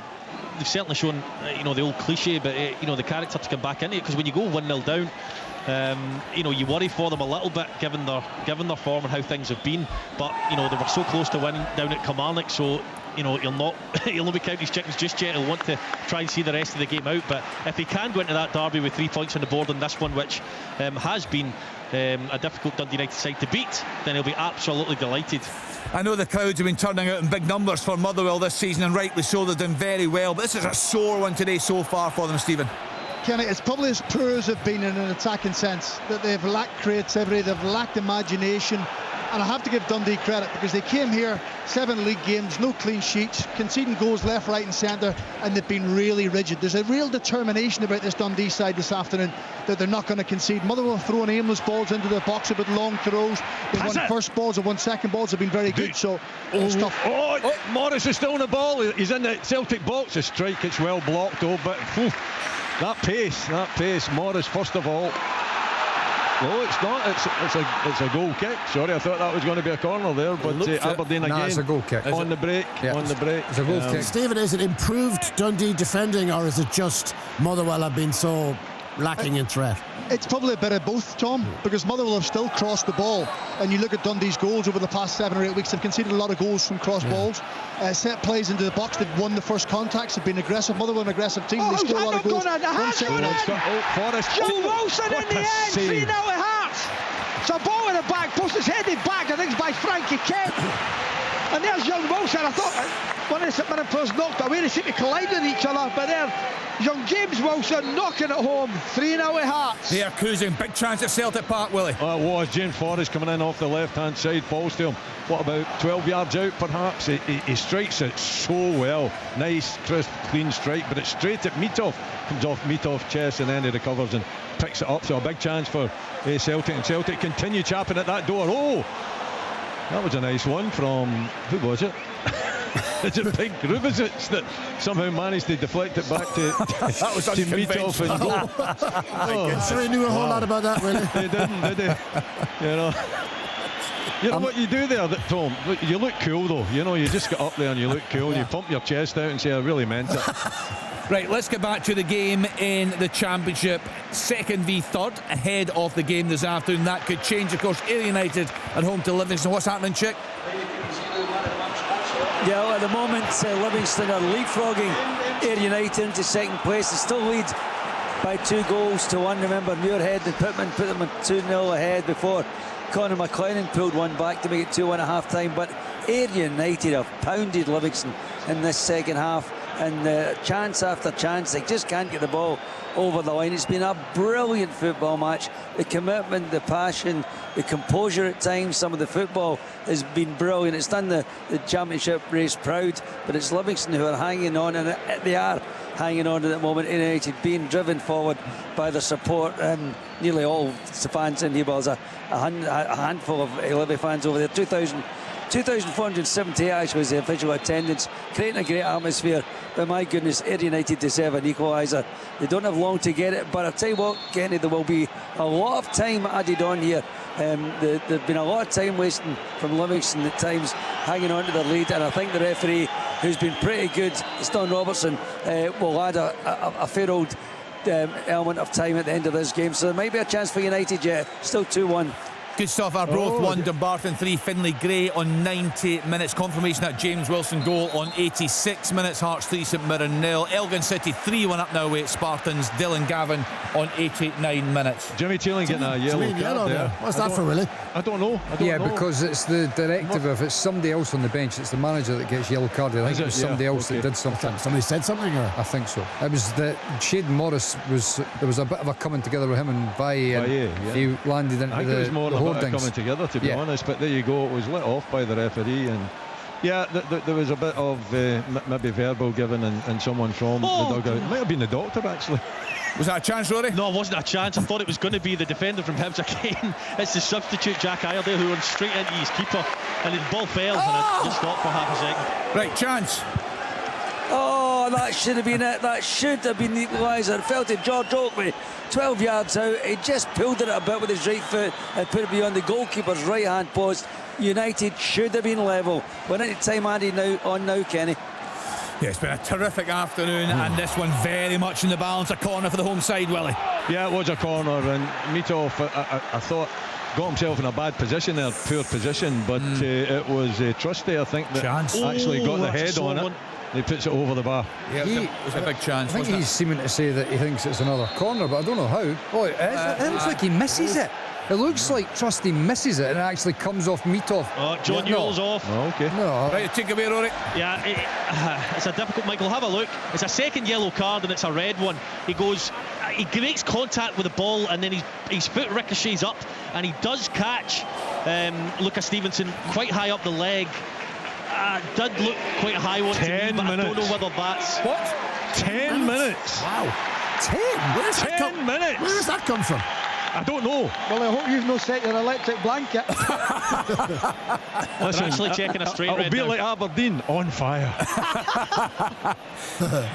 they've certainly shown, you know, the old cliche, but you know, the character to come back into it, because when you go 1-0 down, you know, you worry for them a little bit given their form and how things have been, but you know, they were so close to winning down at Kilmarnock, so you know, he'll not be counting his chickens just yet. He'll want to try and see the rest of the game out, but if he can go into that derby with 3 points on the board on this one, which has been a difficult Dundee United side to beat, then he'll be absolutely delighted. I know the crowds have been turning out in big numbers for Motherwell this season, and rightly so. They've done very well, but this is a sore one today so far for them, Stephen. Kenny, it's probably as poor as they've been in an attacking sense, that they've lacked creativity, they've lacked imagination. And I have to give Dundee credit, because they came here 7 league games, no clean sheets, conceding goals left, right and centre, and they've been really rigid. There's a real determination about this Dundee side this afternoon that they're not going to concede. Motherwell throwing aimless balls into the box with long throws. They won first balls, they won second balls, have been very good. So it's tough. Morris is still on the ball. He's in the Celtic box. The strike, it's well blocked, but that pace. Morris first of all. No, it's not. It's a goal kick. Sorry, I thought that was going to be a corner there, but Aberdeen again. It's a goal kick. On the break. It's a goal kick. Stephen, is it improved Dundee defending, or is it just Motherwell have been so lacking in threat? It's probably a bit of both, Tom, because Motherwell have still crossed the ball, and you look at Dundee's goals over the past 7 or 8 weeks, they've conceded a lot of goals from cross balls. Set plays into the box, they've won the first contacts, they've been aggressive. Motherwell an aggressive team, they score a lot of goals. Forrest. John Wilson in the end, 3-0 at Hearts. It's a ball in the back post. It's headed back. I think it's by Frankie Kent. And there's young Wilson. I thought one of the St Mirren players knocked away. They seem to collide with each other. But there, young James Wilson knocking it home. 3-0 at Hearts. They are cruising. Big chance at Celtic Park, Willie. Oh, it was. James Forrest coming in off the left-hand side. Falls to him. What, about 12 yards out, perhaps? He strikes it so well. Nice, crisp, clean strike. But it's straight at Mitov. Comes off Mitov's chest and then he recovers and picks it up. So a big chance for Celtic. And Celtic continue chapping at that door. Oh! That was a nice one from, who was it? It's a big Rubicic that somehow managed to deflect it back to that was to Mitov and goal. Oh, so he knew a whole lot about that, really. He didn't, did he? You know what you do there, Tom? You look cool, though. You know, you just get up there and you look cool. And you pump your chest out and say, I really meant it. Right, let's get back to the game in the Championship. Second v third ahead of the game this afternoon. That could change, of course. Ayr United at home to Livingston. What's happening, Chick? Yeah, well, at the moment, Livingston are leapfrogging Ayr United into second place. They still lead by 2-1. Remember, Muirhead and Pittman put them 2-0 ahead before Conor McLennan pulled one back to make it 2-1 at half time. But Ayr United have pounded Livingston in this second half, and chance after chance, they just can't get the ball over the line. It's been a brilliant football match. The commitment, the passion, the composure at times, some of the football has been brilliant. It's done the championship race proud, but it's Livingston who are hanging on, and they are hanging on at the moment. United being driven forward by the support. Nearly all the fans in here, there's a handful of Livy fans over there. 2,470 actually was the official attendance, creating a great atmosphere. But my goodness, Ayr United deserve an equaliser. They don't have long to get it, but I'll tell you what, Kenny, there will be a lot of time added on here. There's been a lot of time wasting from Livingston at times, hanging on to their lead, and I think the referee, who's been pretty good, Don Robertson, will add a fair old element of time at the end of this game. So there might be a chance for United yet. Still 2-1. Good stuff. Arbroath 1, Dumbarton 3, Finlay Gray on 90 minutes. Confirmation that James Wilson goal on 86 minutes. Hearts 3, St Mirren 0. Elgin City 3-1 up now at Spartans. Dylan Gavin on 89 minutes. Jimmy Teeling getting a yellow card there. What's that for, Willie? I don't know. Because it's the directive. If it's somebody else on the bench, it's the manager that gets yellow card. I think it was somebody else that did something. Somebody said something, or? I think so. It was that Shade Morris there was a bit of a coming together with him and Baye, he landed into the hoardings. Coming together, to be honest, but there you go. It was lit off by the referee, and there was a bit of maybe verbal given and someone from the dugout. It might have been the doctor, actually. Was that a chance, Rory? No, it wasn't a chance. I thought it was going to be the defender from Hibs again. It's the substitute Jack Iredale who went straight into his keeper, and the ball fell and it just stopped for half a second. Right, chance. Oh, that should have been it. That should have been the equaliser. It fell to George Oakley, 12 yards out. He just pulled it a bit with his right foot and put it beyond the goalkeeper's right hand post. United should have been level. We're into time added now, Kenny. Yeah, it's been a terrific afternoon, and this one very much in the balance. A corner for the home side, Willie. Yeah, it was a corner, and Mitov, I thought, got himself in a bad position there, poor position, but it was Trusty, I think, that actually got the head on it. He puts it over the bar. Yeah, it was a big chance. I think he's seeming to say that he thinks it's another corner, but I don't know how. Oh, it looks like he misses it. It looks like Trusty misses it and it actually comes off Mitov. Oh, John Newell's off. Oh, okay. No. Right, take away, Rory. Yeah, it's a difficult. Michael, have a look. It's a second yellow card and it's a red one. He makes contact with the ball and then his foot ricochets up and he does catch Lucas Stevenson quite high up the leg. Did look quite a high one to me, but I don't know whether that's... What? 10 minutes. Wow. 10? Where does 10 minutes. Where does that come from? I don't know. Well, I hope you've not set your electric blanket. Listen, actually checking a straight red. It'll be like Aberdeen, on fire.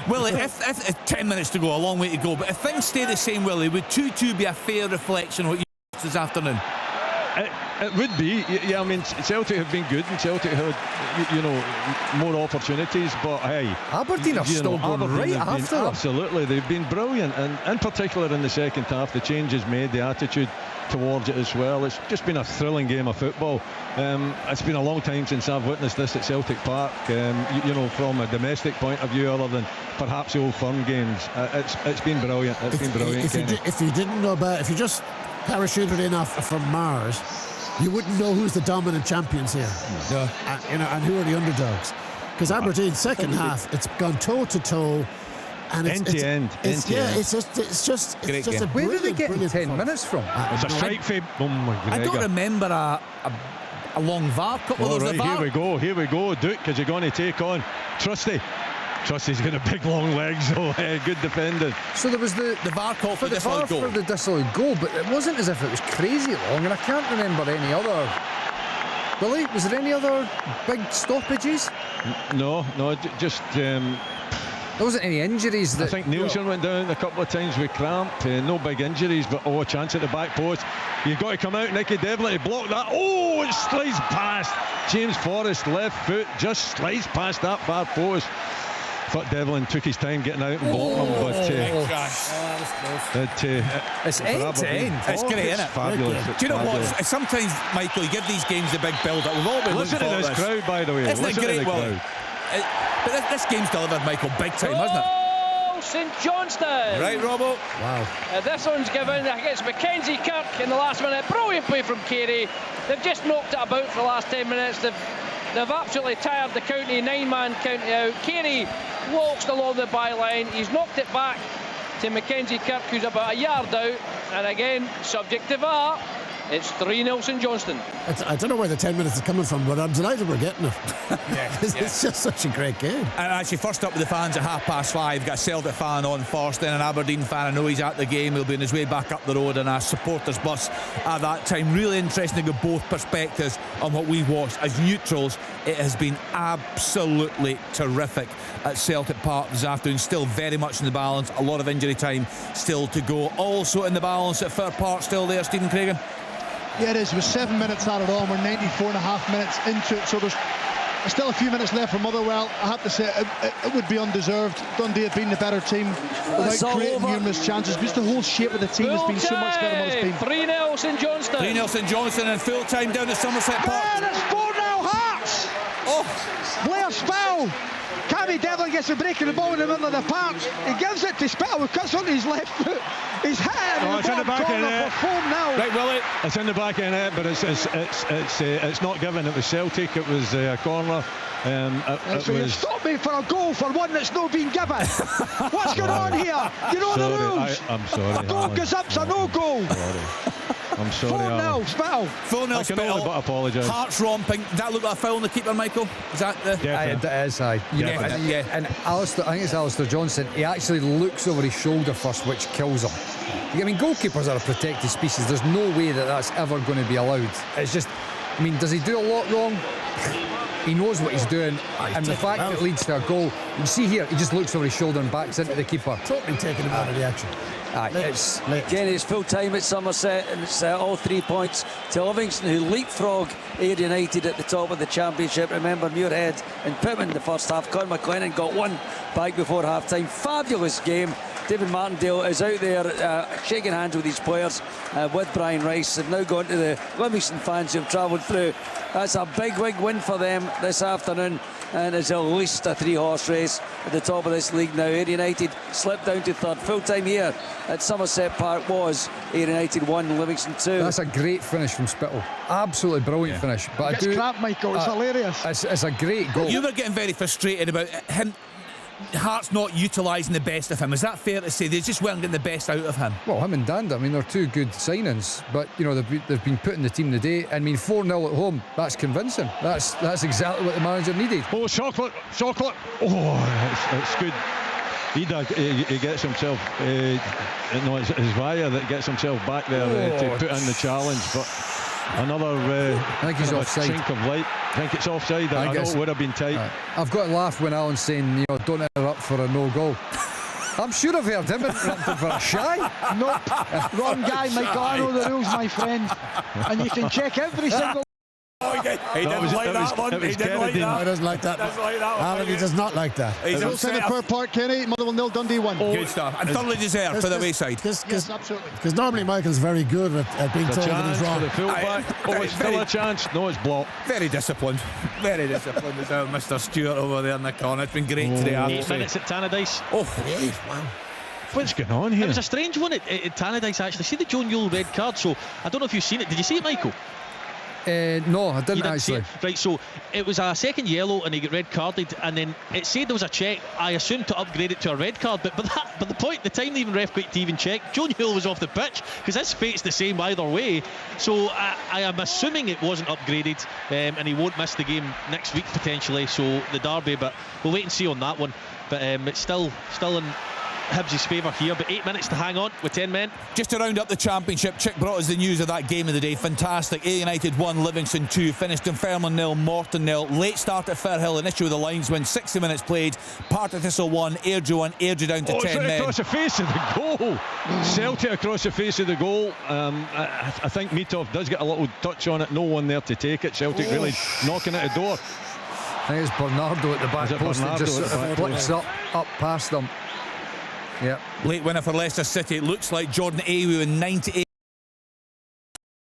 Willie, if 10 minutes to go, a long way to go, but if things stay the same, Willie, would 2-2 be a fair reflection of what you this afternoon? It would be. Yeah, I mean, Celtic have been good and Celtic had, more opportunities, but hey, Aberdeen are still going right after them. Absolutely, they've been brilliant, and in particular in the second half, the changes made, the attitude towards it as well. It's just been a thrilling game of football. It's been a long time since I've witnessed this at Celtic Park, from a domestic point of view, other than perhaps the Old Firm games. It's been brilliant. It's been brilliant. If you didn't know about, if you just parachuted in from Mars, you wouldn't know who's the dominant champions here. Yeah. And who are the underdogs. Because Aberdeen, second half, it's gone toe to toe. And end to end. It's just a Where did they get 10 minutes from? It's a strike for I don't remember a long VAR couple. All right, here we go. Duke, is he going to take on Trusty? Trusty's got a big long legs, so good defending. So there was the VAR call for the disallowed goal. For the disallowed goal, but it wasn't as if it was crazy long, and I can't remember any other. Billy, was there any other big stoppages? No, just. There wasn't any injuries. I think Nielsen went down a couple of times with cramp. No big injuries, but a chance at the back post. You've got to come out, Nicky Devlin, to block that. Oh, it slides past James Forrest, left foot, just slides past that far post. Thought Devlin took his time getting out and blocking him, but it's end to end. It's great, isn't it? Fabulous. Do you know what? Sometimes, Michael, you give these games a big build-up. We've all been listen to this crowd, by the way. Isn't it great? But this game's delivered, Michael, big time, hasn't it? St Johnstone. Right, Robbo. Wow. This one's given against Mackenzie Kirk in the last minute. Brilliant play from Carey. They've just knocked it about for the last 10 minutes. They've absolutely tired the county, 9-man county out. Carey walks along the byline. He's knocked it back to Mackenzie Kirk, who's about a yard out. And again, subject to VAR, it's 3-0 St Johnstone. I don't know where the 10 minutes is coming from, but I'm delighted we're getting it. It's just such a great game. And actually, first up with the fans at 5:30, got a Celtic fan on first, then an Aberdeen fan. I know he's at the game. He'll be on his way back up the road in a supporters bus at that time. Really interesting to both perspectives on what we watched. As neutrals, it has been absolutely terrific at Celtic Park this afternoon. Still very much in the balance. A lot of injury time still to go. Also in the balance at Fir Park, still there, Stephen Craigan. Yeah, it is. With 7 minutes added on, we're 94.5 minutes into it, so there's still a few minutes left for Motherwell. I have to say, it would be undeserved. Dundee have been the better team without creating numerous chances. Just the whole shape of the team has been so much better than what it's been. 3-0 St Johnstone. 3-0 St Johnstone and full time down at Somerset Park. And it's 4-0 Hearts. Oh, Blair Spell. Cammy Devlin gets a break in the ball in the middle of the park. He gives it to Spell, who cuts onto his left foot. He's hit it in the back of the net. Right, Willie. It's in the back of the net, but it's not given. It was Celtic. It was a corner. You stop me for a goal for one that's not been given. What's going on here? You know the rules. I'm sorry. A goal goes up's a no goal. I'm sorry. 4-0 Spittle. 4-0 Spittle. But apologise. Hearts romping. Did that look like a foul on the keeper, Michael? Is that the? It is, aye. And Alistair, I think it's Alistair Johnson. He actually looks over his shoulder first, which kills him. I mean, goalkeepers are a protected species. There's no way that that's ever going to be allowed. It's just, I mean, does he do a lot wrong? He knows what he's doing, and the fact that it leads to a goal, you see here, he just looks over his shoulder and backs into the keeper. Totally taking him out of the action. Again, it's full time at Somerset, and it's all 3 points to Livingston, who leapfrog Ayr United at the top of the championship. Remember, Muirhead and Pittman the first half. Conor McLennan got one back before half time. Fabulous game. David Martindale is out there shaking hands with his players with Brian Rice. They've now gone to the Livingston fans who have travelled through. That's a big win for them this afternoon, and it's at least a 3-horse race at the top of this league now. Ayr United slipped down to third. Full time here at Somerset Park was Ayr United 1, Livingston 2. That's a great finish from Spittle. Absolutely brilliant finish. But It's crap, Michael. It's hilarious. It's a great goal. You were getting very frustrated about him. Hearts not utilising the best of him. Is that fair to say? They just weren't getting the best out of him. Well, him and Danda, I mean, they're two good signings, but you know they've been putting the team today. I mean, 4-0 at home, that's convincing. That's exactly what the manager needed. Oh, chocolate! Oh, it's good. He gets himself. No, it's Vaya that gets himself back there to put in the challenge, but. Another I think he's offside. Chink of light. I think it's offside. I know it would have been tight. I've got to laugh when Alan's saying, don't interrupt for a no goal. I'm sure I've heard him interrupted for a shy. Nope. Wrong guy, Michael. I know the rules, my friend. And you can check every single. He didn't like that one. He didn't like that. No, he doesn't like that. Alan, he does not like that. He's upset at Fir Park, Kenny. Motherwell 0, Dundee 1. Good stuff. And thoroughly deserved for the wayside. Yes, absolutely. Because normally Michael's very good at being told that he's wrong. The fullback. It's still a chance. No, it's blocked. Very disciplined. Very disciplined as well. Mr. Stewart over there in the corner. It's been great today. 8 minutes at Tannadice. Oh, really? Wow. What's going on here? It was a strange one at Tannadice, actually. See the Joe Newell red card? So I don't know if you've seen it. Did you see it, Michael? No, I didn't actually. Right, so it was a second yellow and he got red carded, and then it said there was a check. I assumed to upgrade it to a red card, but the time the even ref got to even check, Joe Newell was off the pitch because his fate's the same either way. So I am assuming it wasn't upgraded, and he won't miss the game next week potentially. So the derby, but we'll wait and see on that one. But it's still in Hibs' favour here, but 8 minutes to hang on with 10 men. Just to round up the championship, Chick brought us the news of that game of the day. Fantastic. A United 1, Livingston 2, finished in Fairmont 0, Morton 0. Late start at Firhill, an issue with the linesman. 60 minutes played. Partick Thistle 1, Airdrie 1, Airdrie down to 10 men. Across the face of the goal. Celtic across the face of the goal. I think Mitov does get a little touch on it. No one there to take it. Celtic really knocking at the door. I think it's Bernardo at the back post that just flicks up past them. Yeah. Late winner for Leicester City. It looks like Jordan Ayew in 98.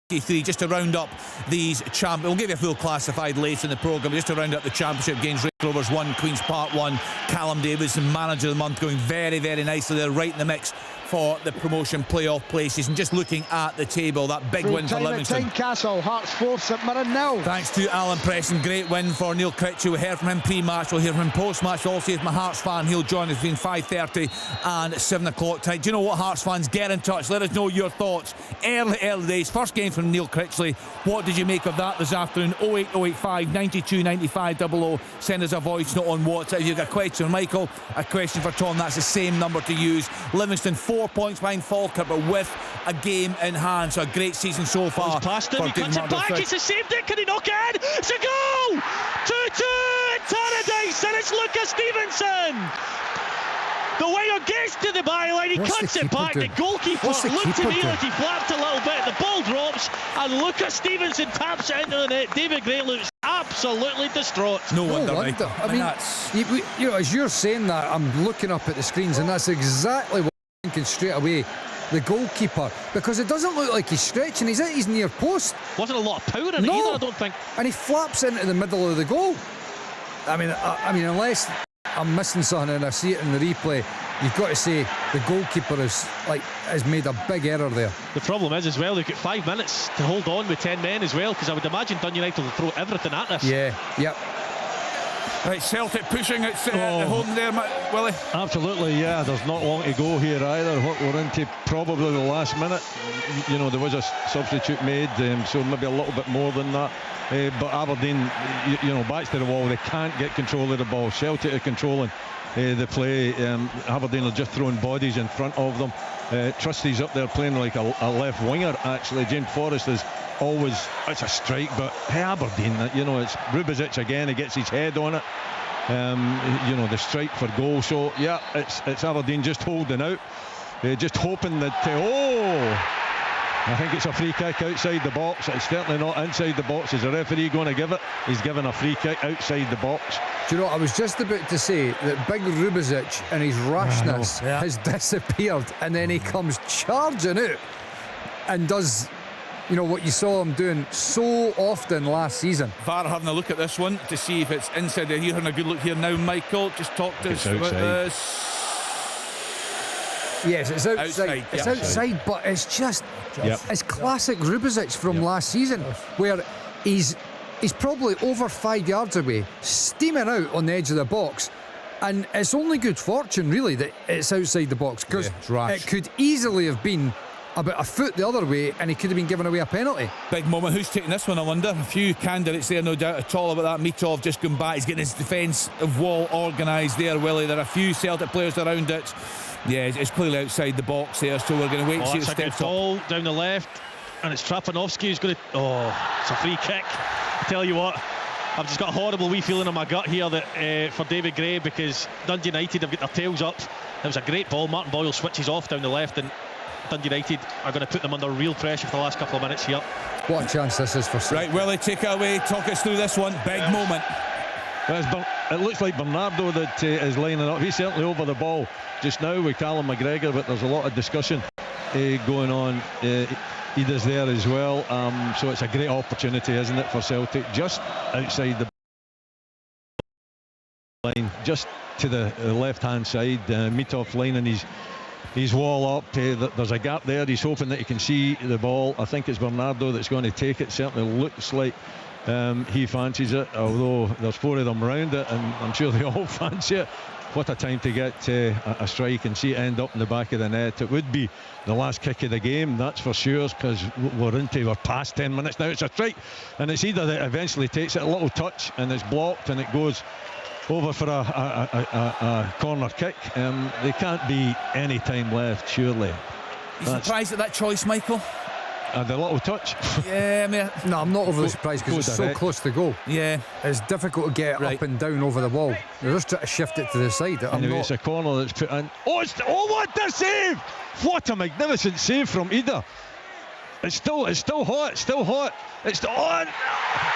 Just to round up these we'll give you a full classified later in the programme. Just to round up the championship games, Range Rovers 1, Queen's Park 1. Callum Davidson, manager of the month, going very, very nicely. They're right in the mix for the promotion playoff places. And just looking at the table, that big win for Livingston. Tynecastle, Hearts 4, St Mirren 0. Thanks to Alan Preston, great win for Neil Critchie. We heard from him pre-match, we'll hear from him post-match. We'll also hear from a Hearts fan. He'll join us between 5:30 and 7 o'clock tonight. Do you know what, Hearts fans? Get in touch, let us know your thoughts. Early days, first game from Neil Critchley. What did you make of that this afternoon? 08085 92 95 00. Send us a voice note on WhatsApp. If you've got a question for Michael, a question for Tom, that's the same number to use. Livingston 4 points behind Falkirk, but with a game in hand. So a great season so far. He's past him, he cuts it back, it's a saved it, can he knock it in? It's a goal! 2-2 at Tannadice, and it's Lucas Stevenson! The winger gets to the byline, he cuts it back. The goalkeeper looked to me like he flapped a little bit. The ball drops, and Lucas Stevenson taps it into the net. David Gray looks absolutely distraught. No wonder. I mean, you know, as you're saying that, I'm looking up at the screens, and that's exactly what I'm thinking straight away. The goalkeeper, because it doesn't look like he's stretching. He's at his near post. Wasn't a lot of power in it either, I don't think. And he flaps into the middle of the goal. I mean, unless I'm missing something and I see it in the replay, you've got to say the goalkeeper has made a big error there. The problem is as well, they've got 5 minutes to hold on with 10 men as well, because I would imagine Dun United will throw everything at this. Yeah, yep. Right, Celtic pushing it at home there, Willie. Absolutely, yeah. There's not long to go here either. We're into probably the last minute. You know, there was a substitute made, so maybe a little bit more than that. But Aberdeen, you know, back to the wall. They can't get control of the ball. Celtic are controlling the play. Aberdeen are just throwing bodies in front of them. Trusty's up there playing like a left winger, actually. James Forrest is always, it's a strike, but hey, Aberdeen, you know, it's Rubezic again. He gets his head on it. You know, the strike for goal. So yeah, it's Aberdeen just holding out, just hoping that I think it's a free kick outside the box. It's certainly not inside the box. Is the referee going to give it? He's given a free kick outside the box. Do you know, I was just about to say that big Rubezic and his rashness has disappeared, and then he comes charging out and does, you know, what you saw him doing so often last season. VAR having a look at this one to see if it's inside there. You're having a good look here now, Michael. Just talk to us about this. Yes, it's outside. It's outside, but it's just it's classic Rubezic from last season, where he's probably over 5 yards away, steaming out on the edge of the box, and it's only good fortune really that it's outside the box, because it could easily have been about a foot the other way and he could have been given away a penalty. Big moment. Who's taking this one, I wonder? A few candidates there, no doubt at all about that. Mitov just going back, he's getting his defence of wall organised there, Willie. There are a few Celtic players around it. Yeah, it's clearly outside the box here, so we're going to wait and see it steps up. Ball down the left, and it's Trapanovsky who's going to... it's a free kick. I tell you what, I've just got a horrible wee feeling in my gut here that for David Gray, because Dundee United have got their tails up. It was a great ball. Martin Boyle switches off down the left, and Dundee United are going to put them under real pressure for the last couple of minutes here. What a chance this is for Celtic. Right, Willie, take it away. Talk us through this one. Big moment. It looks like Bernardo that is lining up. He's certainly over the ball just now with Callum McGregor, but there's a lot of discussion going on. He does there as well. So it's a great opportunity, isn't it, for Celtic, just outside the line, just to the left-hand side. Mitov lining his wall up. There's a gap there. He's hoping that he can see the ball. I think it's Bernardo that's going to take it. Certainly looks like he fancies it, although there's 4 of them round it, and I'm sure they all fancy it. What a time to get a strike and see it end up in the back of the net. It would be the last kick of the game, that's for sure, because we're past 10 minutes now. It's a strike, and it's either that eventually takes it a little touch and it's blocked and it goes over for a corner kick. There can't be any time left, surely. You surprised at that choice, Michael? The little touch. Yeah, I mean, no, I'm not overly surprised because it's so close to goal. Yeah, it's difficult to get up and down over the wall. They're just trying to shift it to the side. Anyway, it's a corner that's put in. What a save! What a magnificent save from Ida. It's still hot. It's on.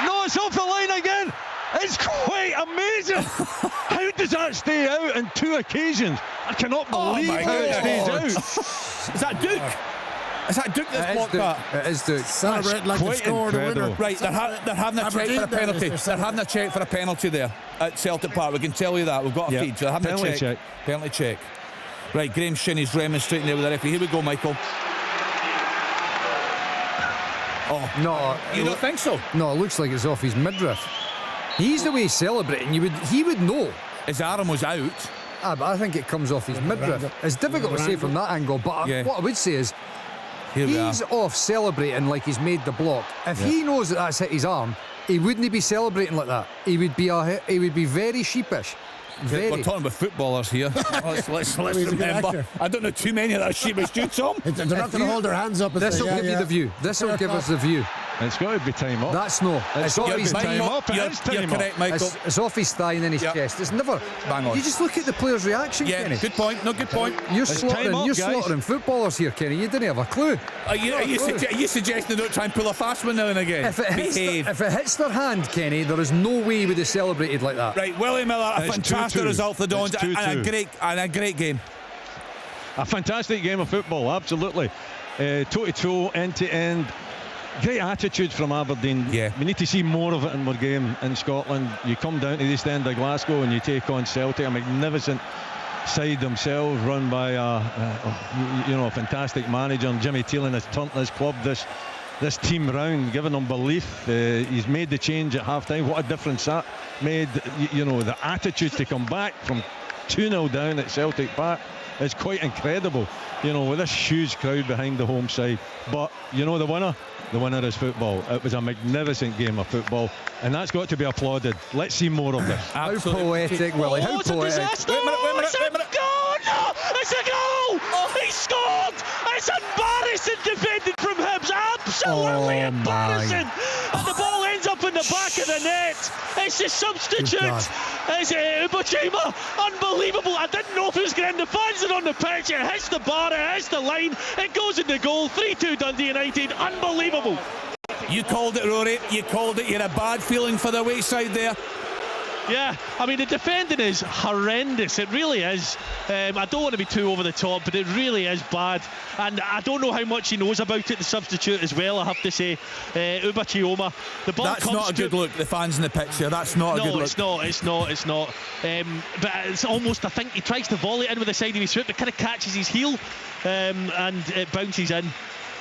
No, it's off the line again. It's quite amazing. How does that stay out on 2 occasions? I cannot believe how it stays out. Is that Duke? Is that Duke that's blocked that? It is Duke. Celebrate like they scored a winner. Right, they're having a check for a penalty. They're having a check for a penalty there at Celtic Park. We can tell you that. We've got a feed. So they're having a check. Penalty check. Right, Graham Shinney's remonstrating there with the referee. Here we go, Michael. Oh no, you don't think so? No, it looks like it's off his midriff. He's the way he's celebrating. He would know. His arm was out. But I think it comes off his midriff. It's difficult to say from that angle, but what I would say is he's off celebrating like he's made the block. If he knows that that's hit his arm, he wouldn't be celebrating like that. He would be very sheepish. We're talking about footballers here. let's remember. I don't know too many of that sheepish. Do Tom? They're not going to hold their hands up. This will give you the view. This will give us the view. It's got to be time up. That's no. It's off his time up. You're correct, Michael. It's off his thigh and then his chest. It's never. Bang on. You just look at the player's reaction, Kenny. Good point. No, good point. You're slaughtering footballers here, Kenny. You didn't have a clue. Are you suggesting they don't try and pull a fast one now and again? If it hits their hand, Kenny, there is no way he would have celebrated like that. Right, Willie Miller, a fantastic result for the Dons and a great game. A fantastic game of football, absolutely. Toe-to-toe, end-to-end. Great attitude from Aberdeen. Yeah. We need to see more of it in our game in Scotland. You come down to the East End of Glasgow and you take on Celtic, a magnificent side themselves, run by a fantastic manager. And Jimmy Teelan has turned this club, this team round, giving them belief. He's made the change at half-time. What a difference that made. The attitude to come back from 2-0 down at Celtic Park is quite incredible, with this huge crowd behind the home side. But the winner is football. It was a magnificent game of football, and that's got to be applauded. Let's see more of this. How poetic, Willie. How it's poetic. A disaster. It's a goal! No, it's a goal! He scored! It's embarrassing defending from Hibs. Absolutely embarrassing. And the ball ends up in the back of the net. It's the substitute. It's Ubachima. Unbelievable. I didn't know if it was getting the fans are on the pitch. It hits the bar, it hits the line, it goes in the goal. 3-2 Dundee United. Unbelievable. You called it, Rory. You called it. You had a bad feeling for the wayside there. Yeah, I mean, the defending is horrendous. It really is. I don't want to be too over the top, but it really is bad. And I don't know how much he knows about it, the substitute as well, I have to say. Uba Chioma. The ball That's comes not a good look, the fans in the pitch here. That's not a good look. No, it's not. But it's almost, I think he tries to volley it in with the side of his foot, but kind of catches his heel and it bounces in.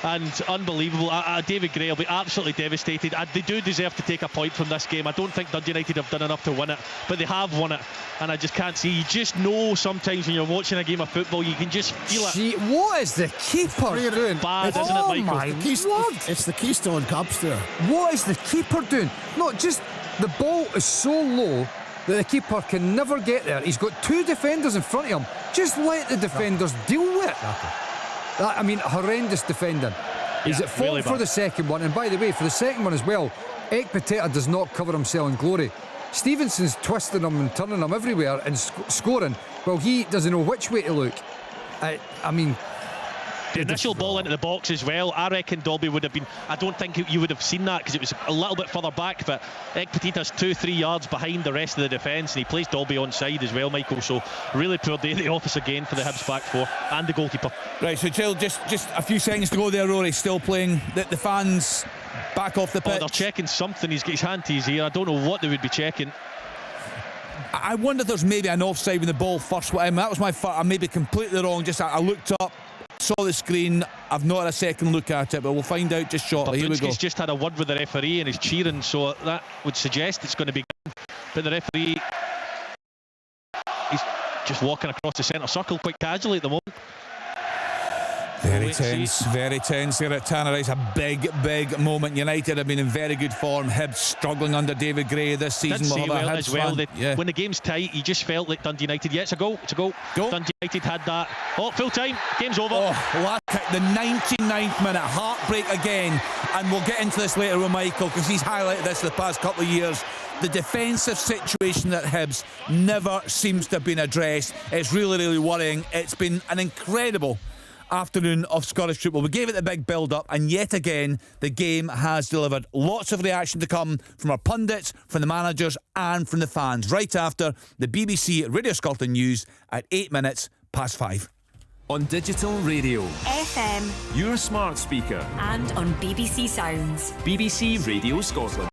And unbelievable. David Gray will be absolutely devastated. They do deserve to take a point from this game. I don't think Dundee United have done enough to win it, but they have won it, and I just can't see. You just know sometimes when you're watching a game of football, you can just feel it. What is the keeper doing? Bad, isn't it, Michael? My word. It's the Keystone Cups there. What is the keeper doing? Not just the ball is so low that the keeper can never get there. He's got 2 defenders in front of him. Just let the defenders deal with it. I mean, horrendous defending. He's at fault really for the second one, and by the way, for the second one as well, Ekpiteta does not cover himself in glory. Stevenson's twisting him and turning him everywhere and scoring. Well, he doesn't know which way to look. I mean, the initial ball into the box as well, I reckon Dolby would have been, I don't think you would have seen that because it was a little bit further back, but Ekpiteta's 2-3 yards behind the rest of the defence, and he plays Dolby onside as well, Michael. So really poor day at the office again for the Hibs back four and the goalkeeper. Right, so Jill, just a few seconds to go there. Rory still playing. The fans back off the pitch. They're checking something. He's got his hand to his ear. I don't know what they would be checking. I wonder if there's maybe an offside when the ball first went in. That was my fault. I may be completely wrong. Just I looked up, saw the screen. I've not had a second look at it, but we'll find out just shortly. Here we go. He's just had a word with the referee and he's cheering, so that would suggest it's going to be good. But the referee, he's just walking across the centre circle quite casually at the moment. Very tense here at Tannadice. A big moment. United have been in very good form. Hibs struggling under David Gray this season. When the game's tight, you just felt like Dundee United. Yeah, it's a goal. Dundee United had that. Full time. Game's over. Last kick, the 99th minute. Heartbreak again. And we'll get into this later with Michael, because he's highlighted this for the past couple of years. The defensive situation at Hibs never seems to have been addressed. It's really worrying. It's been an incredible afternoon of Scottish football. We gave it the big build-up, and yet again the game has delivered. Lots of reaction to come from our pundits, from the managers and from the fans right after the BBC Radio Scotland news at 8 minutes past 5. On digital radio, FM, your smart speaker, and on BBC Sounds. BBC Radio Scotland.